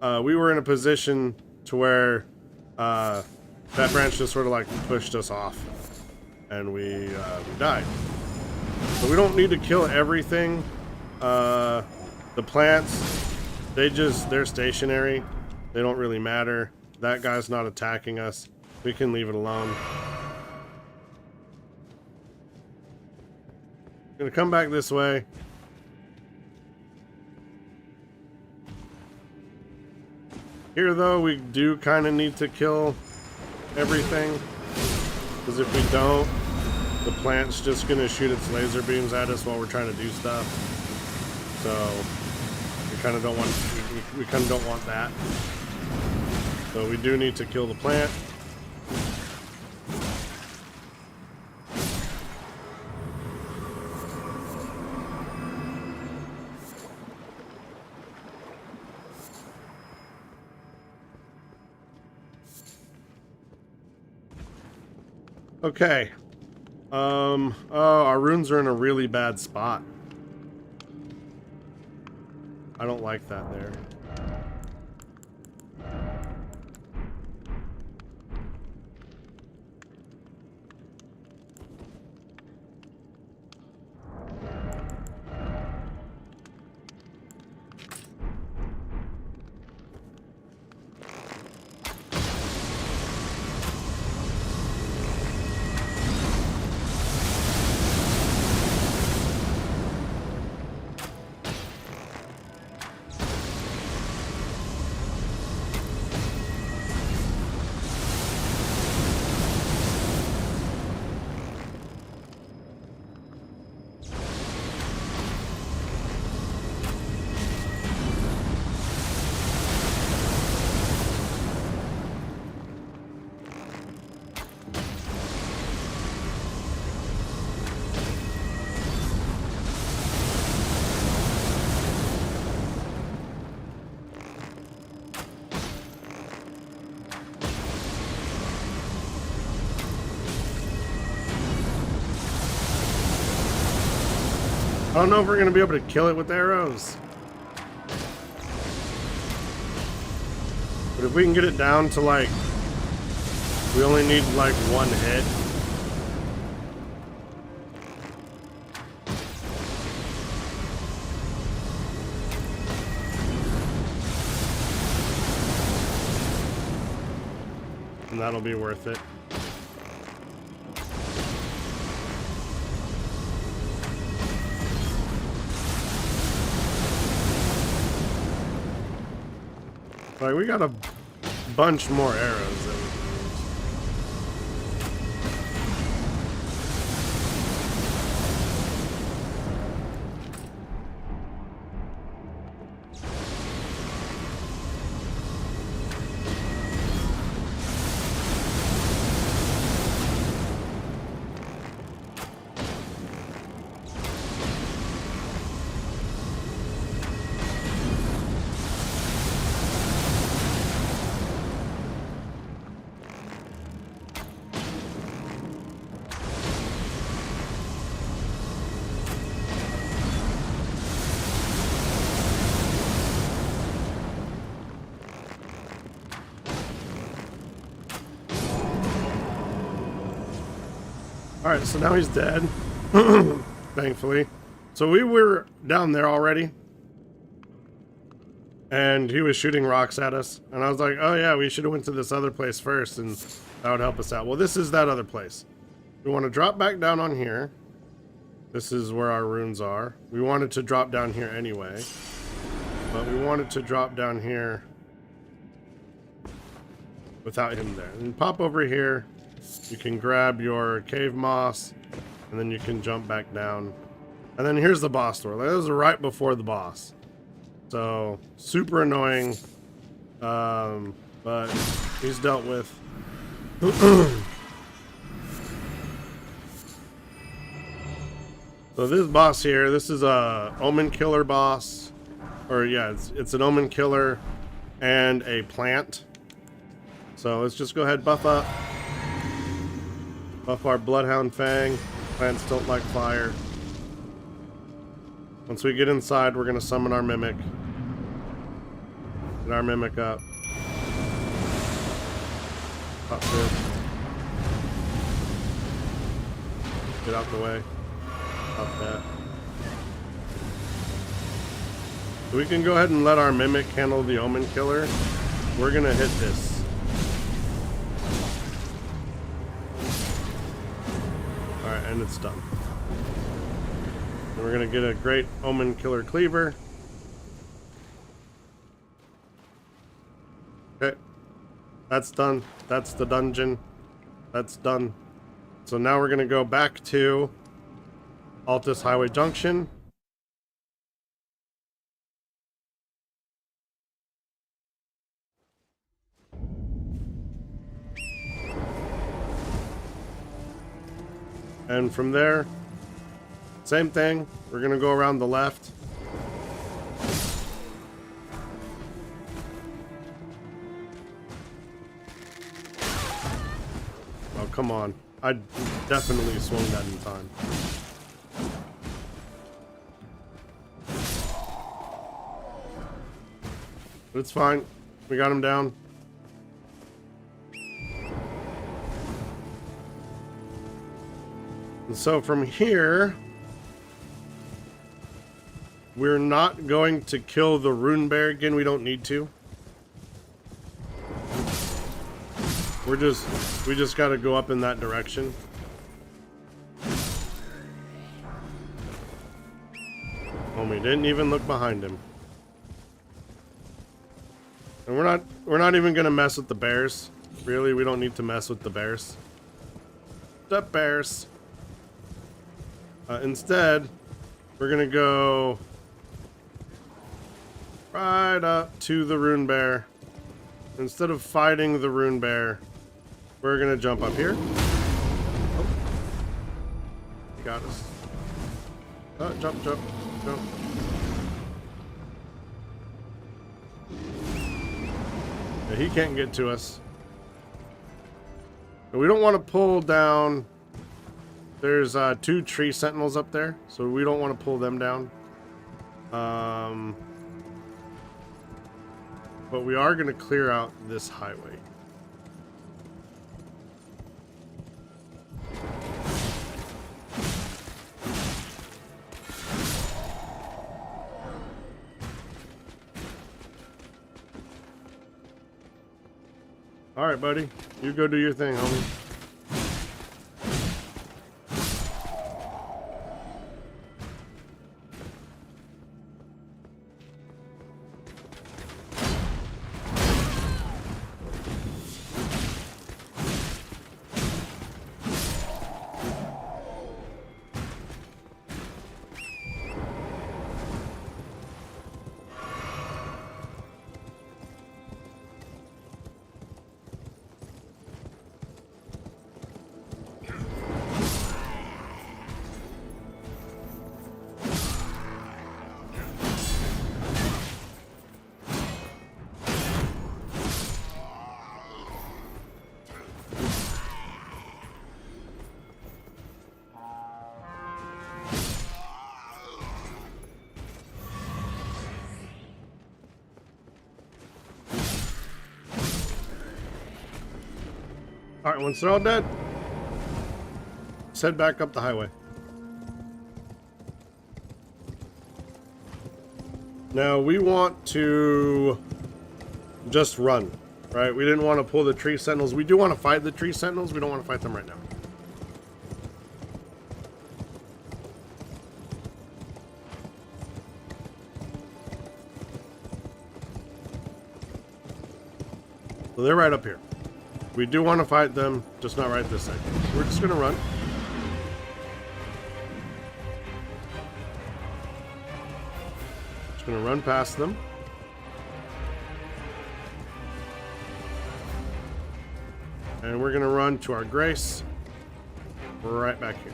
Speaker 1: we were in a position to where that branch just sort of like pushed us off, and we died. So we don't need to kill everything. The plants, they're stationary. They don't really matter. That guy's not attacking us. We can leave it alone. Gonna come back this way. Here, though, we do kind of need to kill everything, because if we don't, the plant's just going to shoot its laser beams at us while we're trying to do stuff. So we kind of don't want we kind of don't want that. So we do need to kill the plant. Okay. Oh, our runes are in a really bad spot. I don't like that there. I don't know if we're going to be able to kill it with arrows. But if we can get it down to like, we only need like one hit. And that'll be worth it. Like, we got a bunch more arrows than we can use. Alright, so now he's dead. Thankfully. So we were down there already. And he was shooting rocks at us. And I was like, oh yeah, we should have went to this other place first, and that would help us out. Well, this is that other place. We want to drop back down on here. This is where our runes are. We wanted to drop down here anyway. But we wanted to drop down here without him there. And pop over here. You can grab your cave moss, and then you can jump back down. And then here's the boss door. That was right before the boss. So, super annoying. But he's dealt with. So this boss here, this is a Omen Killer boss. Or yeah, it's an Omen Killer and a plant. So let's just go ahead, buff up. Buff our Bloodhound Fang. Plants don't like fire. Once we get inside, we're gonna summon our Mimic. Get our Mimic up. Pop this. Get out the way. Pop that. So we can go ahead and let our Mimic handle the Omen Killer. We're gonna hit this. Alright, and it's done. And we're gonna get a great Omen Killer Cleaver. Okay. That's done. That's the dungeon. That's done. So now we're gonna go back to Altus Highway Junction. And from there, same thing. We're gonna go around the left. Oh, come on. I definitely swung that in time. But it's fine. We got him down. And so from here, we're not going to kill the Rune Bear again. We don't need to. We just got to go up in that direction. Homie didn't even look behind him. And we're not even going to mess with the bears. Really, we don't need to mess with the bears. The bears. Instead, we're gonna go right up to the Rune Bear. Instead of fighting the Rune Bear, we're gonna jump up here. Oh, he got us. Oh, jump, jump, jump. Yeah, he can't get to us. And we don't want to pull down. There's 2 tree sentinels up there, so we don't want to pull them down. But we are going to clear out this highway. All right, buddy. You go do your thing, homie. All right, once they're all dead, let's head back up the highway. Now we want to just run, right? We didn't want to pull the tree sentinels. We do want to fight the tree sentinels. We don't want to fight them right now. So they're right up here. We do want to fight them, just not right this second. We're just going to run. Just going to run past them. And we're going to run to our grace right back here.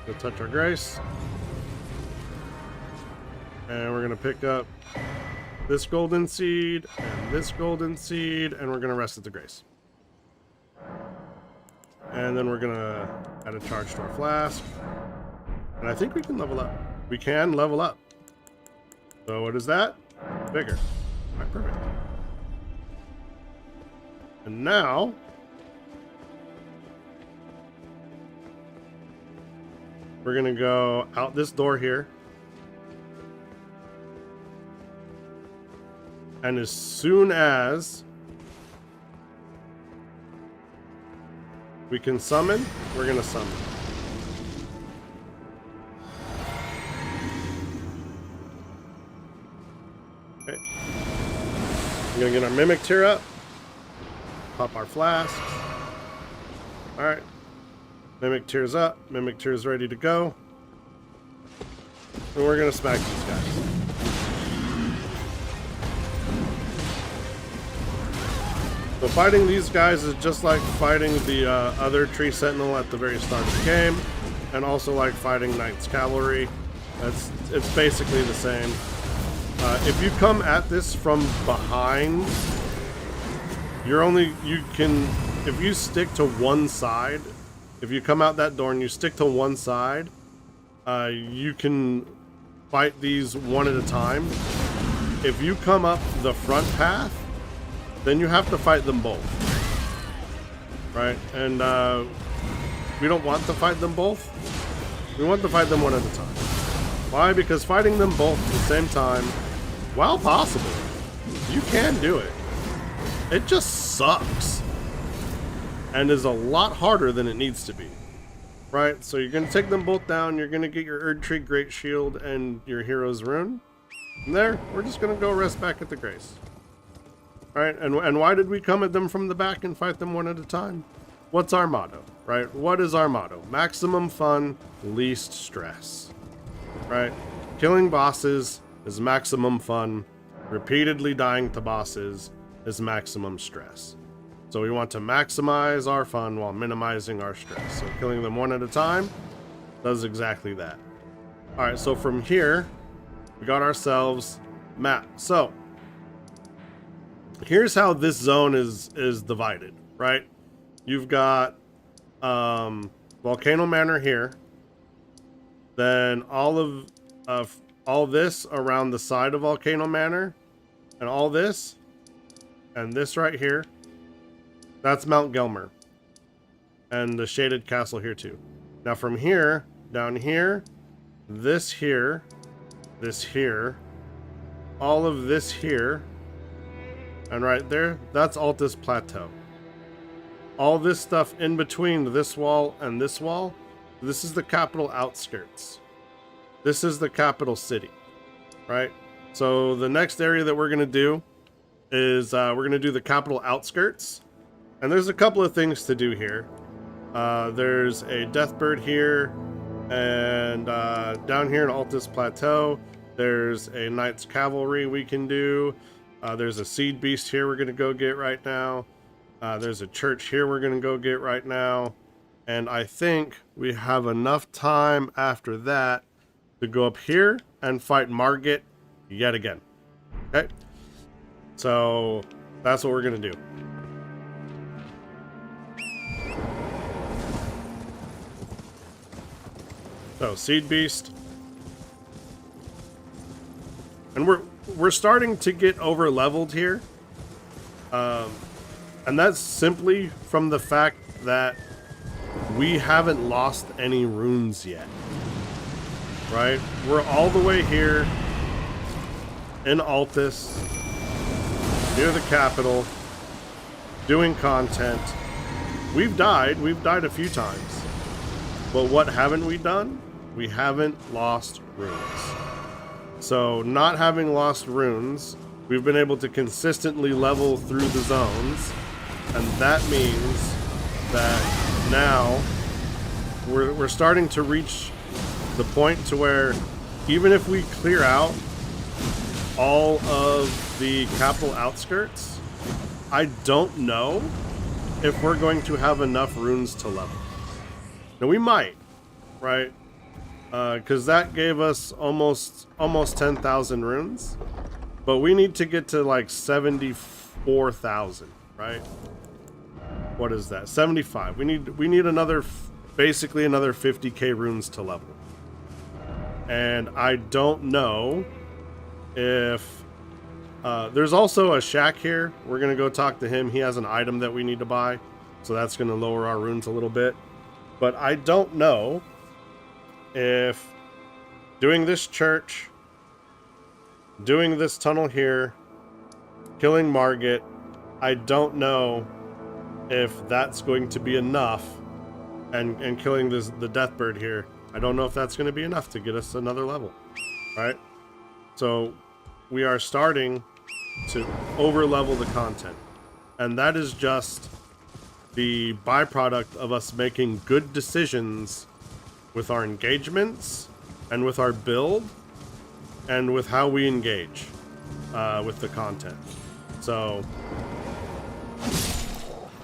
Speaker 1: Go touch our grace. And we're gonna pick up this golden seed and this golden seed, and we're gonna rest at the grace. And then we're gonna add a charge to our flask. And I think we can level up. We can level up. So what is that? Bigger. All right, perfect. And now we're gonna go out this door here. And as soon as we can summon, we're gonna summon. Okay. We're gonna get our Mimic Tear up. Pop our flasks. Alright. Mimic Tear's up. Mimic Tear's ready to go. And we're gonna smack these guys. So fighting these guys is just like fighting the other Tree Sentinel at the very start of the game, and also like fighting Knight's Cavalry. It's basically the same. If you come at this from behind, if you stick to one side, if you come out that door and you stick to one side, you can fight these one at a time. If you come up the front path, then you have to fight them both, right? And we don't want to fight them both. We want to fight them one at a time. Why? Because fighting them both at the same time, while possible, you can do it. It just sucks and is a lot harder than it needs to be, right? So you're going to take them both down. You're going to get your Erdtree Great Shield and your Hero's Rune. And there, we're just going to go rest back at the Grace. Right, and why did we come at them from the back and fight them one at a time? What's our motto, right? What is our motto? Maximum fun, least stress, right? Killing bosses is maximum fun. Repeatedly dying to bosses is maximum stress. So we want to maximize our fun while minimizing our stress. So killing them one at a time does exactly that. All right, so from here, we got ourselves map. So here's how this zone is divided, right? You've got Volcano Manor here, then all this around the side of Volcano Manor, and all this, and this right here, that's Mount Gelmer, and the shaded castle here too. Now from here, down here, this here, all of this here, and right there, that's Altus Plateau. All this stuff in between this wall and this wall, this is the capital outskirts. This is the capital city, right? So the next area that we're going to do is we're going to do the capital outskirts. And there's a couple of things to do here. There's a Deathbird here, and down here in Altus Plateau, there's a Knight's Cavalry we can do. There's a Seed Beast here we're going to go get right now. There's a church here we're going to go get right now. And I think we have enough time after that to go up here and fight Margit yet again. Okay? So that's what we're going to do. So Seed Beast. And we're starting to get over leveled here. And that's simply from the fact that we haven't lost any runes yet. Right? We're all the way here in Altus, near the capital, doing content. We've died a few times. But what haven't we done? We haven't lost runes. So not having lost runes, we've been able to consistently level through the zones, and that means that now we're starting to reach the point to where even if we clear out all of the capital outskirts, I don't know if we're going to have enough runes to level. Now we might, right? because that gave us almost 10,000 runes, but we need to get to like 74,000, right? What is that? 75. We need another, basically another 50k runes to level. And I don't know if there's also a shack here. We're gonna go talk to him. He has an item that we need to buy, so that's gonna lower our runes a little bit. But I don't know if doing this church, doing this tunnel here, killing Margit, I don't know if that's going to be enough, and killing the Deathbird here, I don't know if that's going to be enough to get us another level, right? So we are starting to over-level the content, and that is just the byproduct of us making good decisions with our engagements and with our build and with how we engage with the content. So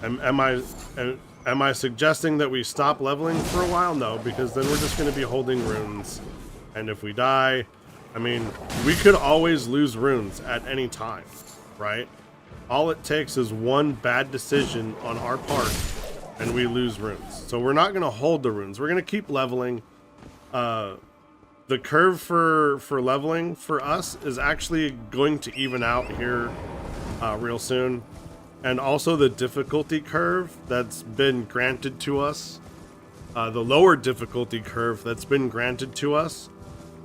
Speaker 1: am I suggesting that we stop leveling for a while? No, because then we're just going to be holding runes, and if we die, I mean, we could always lose runes at any time, right? All it takes is one bad decision on our part and we lose runes. So we're not going to hold the runes. We're going to keep leveling. The curve for leveling for us is actually going to even out here real soon. And also the difficulty curve that's been granted to us, the lower difficulty curve that's been granted to us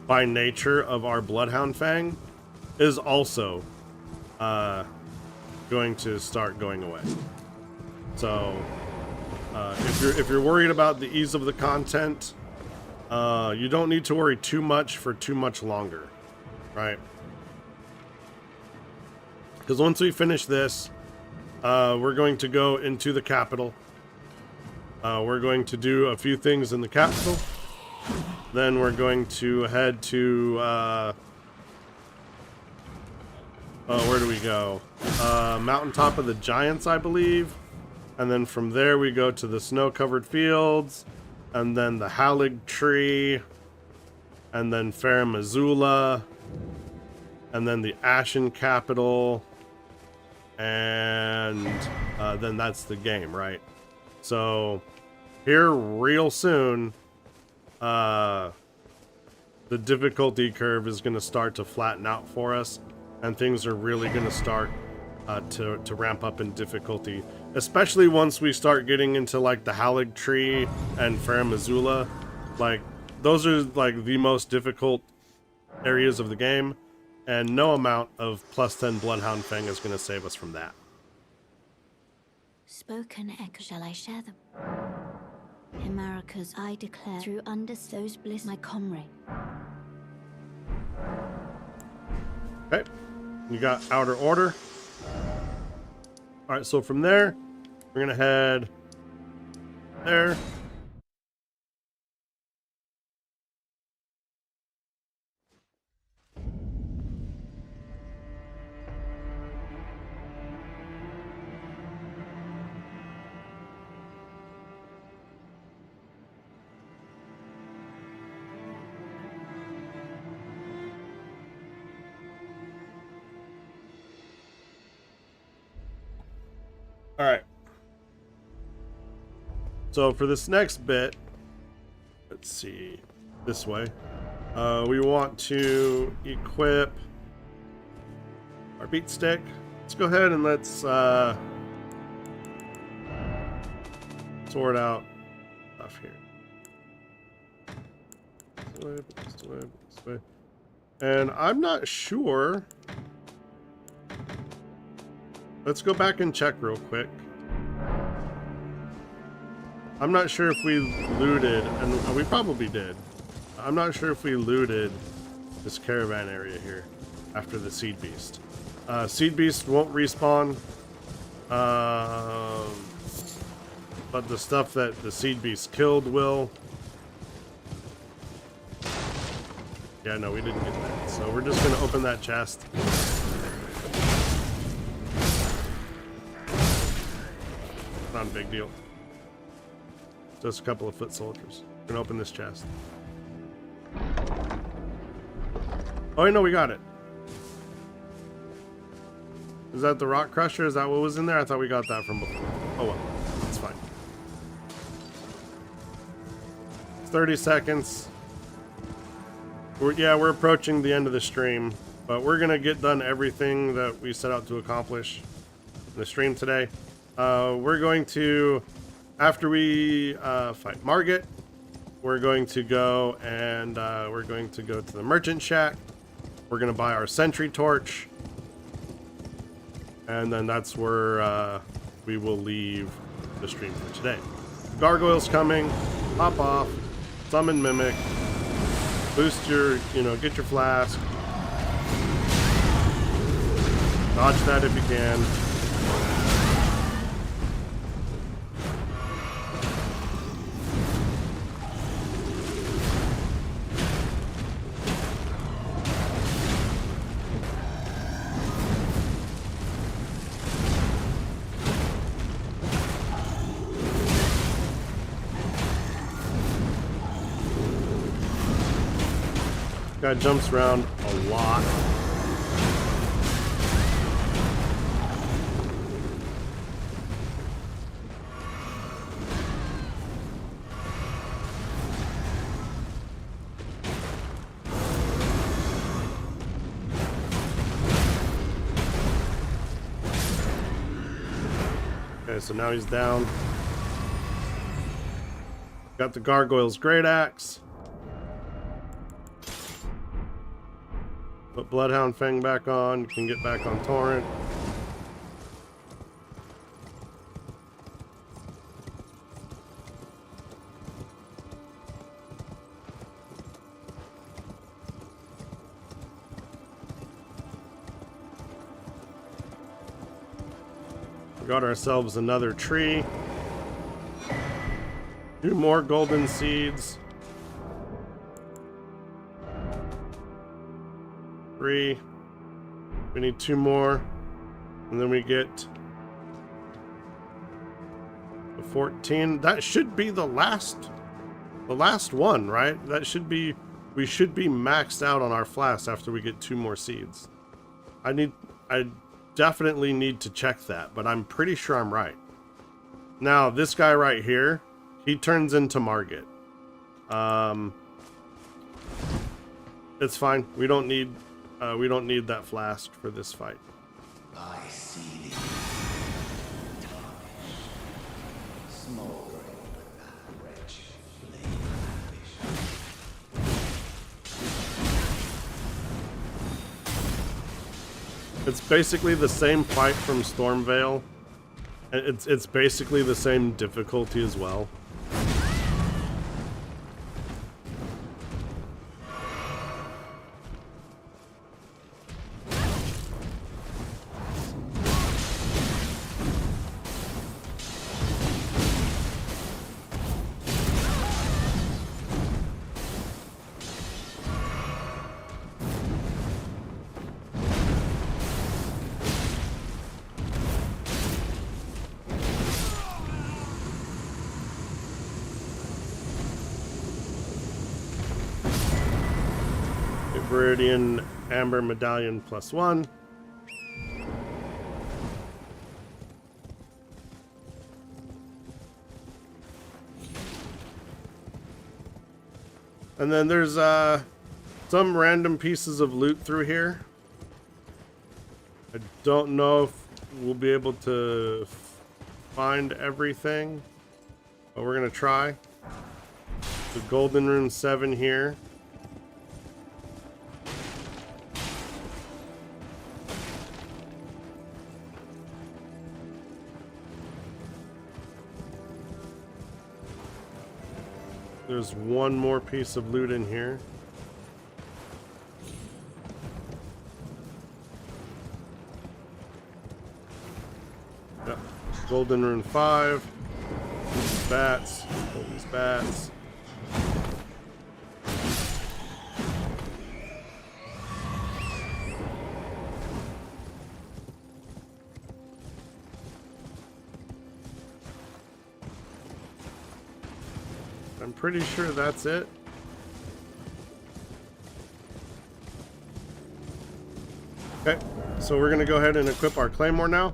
Speaker 1: by nature of our Bloodhound Fang, is also going to start going away. So if you're worried about the ease of the content, you don't need to worry too much for too much longer, right? Because once we finish this, we're going to go into the capital. We're going to do a few things in the capital. Then we're going to head to where do we go? Mountaintop of the Giants, I believe. And then from there we go to the snow-covered fields, and then the Halig tree, and then Fair Missoula, and then the Ashen capital, and then that's the game, right? So here real soon, the difficulty curve is going to start to flatten out for us, and things are really going to start to ramp up in difficulty, especially once we start getting into like the Halig tree and Fair Missoula. Like, those are like the most difficult areas of the game, and no amount of +10 Bloodhound Fang is going to save us from that.
Speaker 2: Spoken echo, shall I share them? America's I declare through under those bliss my comrade.
Speaker 1: Okay, you got Outer Order. All right, so from there, we're gonna head there. All right. So for this next bit, let's see, this way, we want to equip our beat stick. Let's go ahead and let's sort out stuff here. This way, this way, this way. And I'm not sure. Let's go back and check real quick. I'm not sure if we looted, and we probably did. I'm not sure if we looted this caravan area here after the Seed Beast. Seed Beast won't respawn, but the stuff that the Seed Beast killed will. Yeah, no, we didn't get that. So we're just going to open that chest. Not a big deal. Just a couple of foot soldiers. We're gonna open this chest. Oh, wait, no, we got it. Is that the rock crusher? Is that what was in there? I thought we got that from before. Oh well, it's fine. 30 seconds. We're approaching the end of the stream, but we're gonna get done everything that we set out to accomplish in the stream today. We're going to, after we fight Margit, we're going to go and we're going to go to the merchant shack. We're gonna buy our sentry torch, and then that's where we will leave the stream for today. Gargoyle's coming. Hop off. Summon Mimic. Boost your, get your flask. Dodge that if you can. Guy jumps around a lot. Okay, so now he's down. Got the Gargoyle's Great Axe. Put Bloodhound Fang back on. You can get back on Torrent. We got ourselves another tree. 2 more golden seeds. 3. We need 2 more, and then we get the 14. That should be the last one, right? That should be, we should be maxed out on our flasks after we get 2 more seeds. I definitely need to check that, but I'm pretty sure I'm right. Now this guy right here, he turns into Margit. It's fine. We don't need that flask for this fight.
Speaker 3: I see thee. Smoldering with that wretched flame ambition.
Speaker 1: It's basically the same fight from Stormveil. It's basically the same difficulty as well. Viridian Amber Medallion +1. And then there's some random pieces of loot through here. I don't know if we'll be able to find everything, but we're gonna try. The Golden Rune 7 here. There's one more piece of loot in here. Yep. Golden Rune 5. These bats. All these bats. I'm pretty sure that's it. Okay, so we're gonna go ahead and equip our claymore now.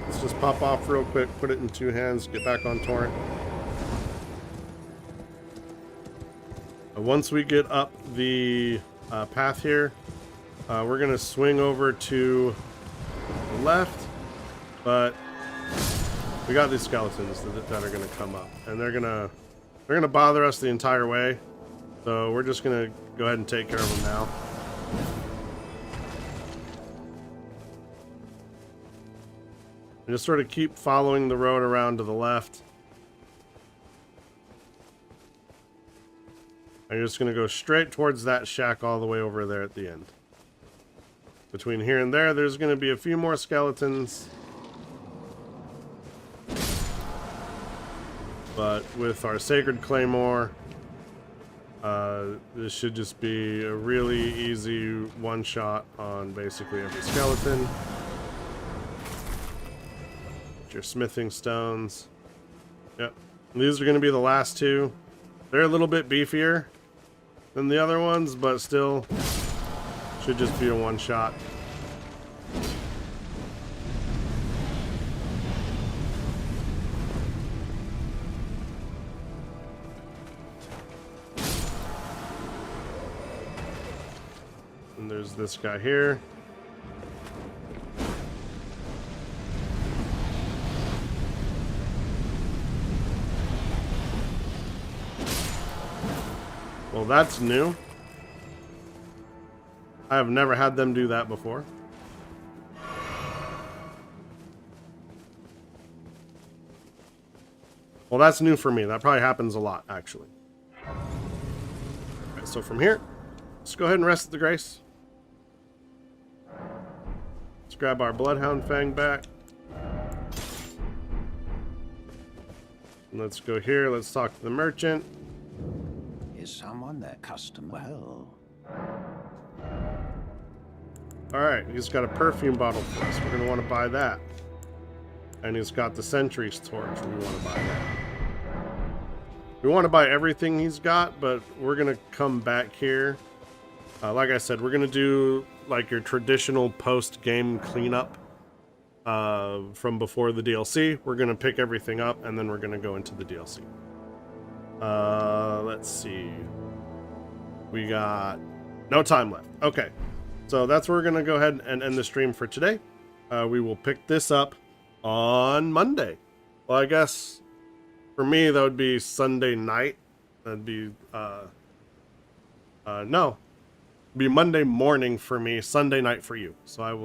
Speaker 1: Let's just pop off real quick, put it in 2 hands, get back on torrent. Once we get up the path here, we're gonna swing over to the left, but we got these skeletons that are gonna come up, and they're gonna bother us the entire way. So we're just gonna go ahead and take care of them now. And just sort of keep following the road around to the left. I'm just going to go straight towards that shack all the way over there at the end. Between here and there, there's going to be a few more skeletons. But with our Sacred Claymore, this should just be a really easy one-shot on basically every skeleton. Your smithing stones. Yep. These are going to be the last 2. They're a little bit beefier than the other ones, but still should just be a one-shot. And there's this guy here. Well, that's new. I have never had them do that before. Well, that's new for me. That probably happens a lot, actually. Okay, so from here, let's go ahead and rest at the Grace. Let's grab our Bloodhound Fang back. And let's go here. Let's talk to the merchant.
Speaker 7: Is someone their customer? Well,
Speaker 1: Alright, he's got a perfume bottle for us. We're going to want to buy that. And he's got the Sentry's Torch. We want to buy that. We want to buy everything he's got, but we're going to come back here. Like I said, we're going to do like your traditional post-game cleanup from before the DLC. We're going to pick everything up, and then we're going to go into the DLC. Let's see. We got no time left. Okay. So that's where we're going to go ahead and end the stream for today. We will pick this up on Monday. Well, I guess for me, that would be Sunday night. That'd be, no. It'd be Monday morning for me, Sunday night for you. So I will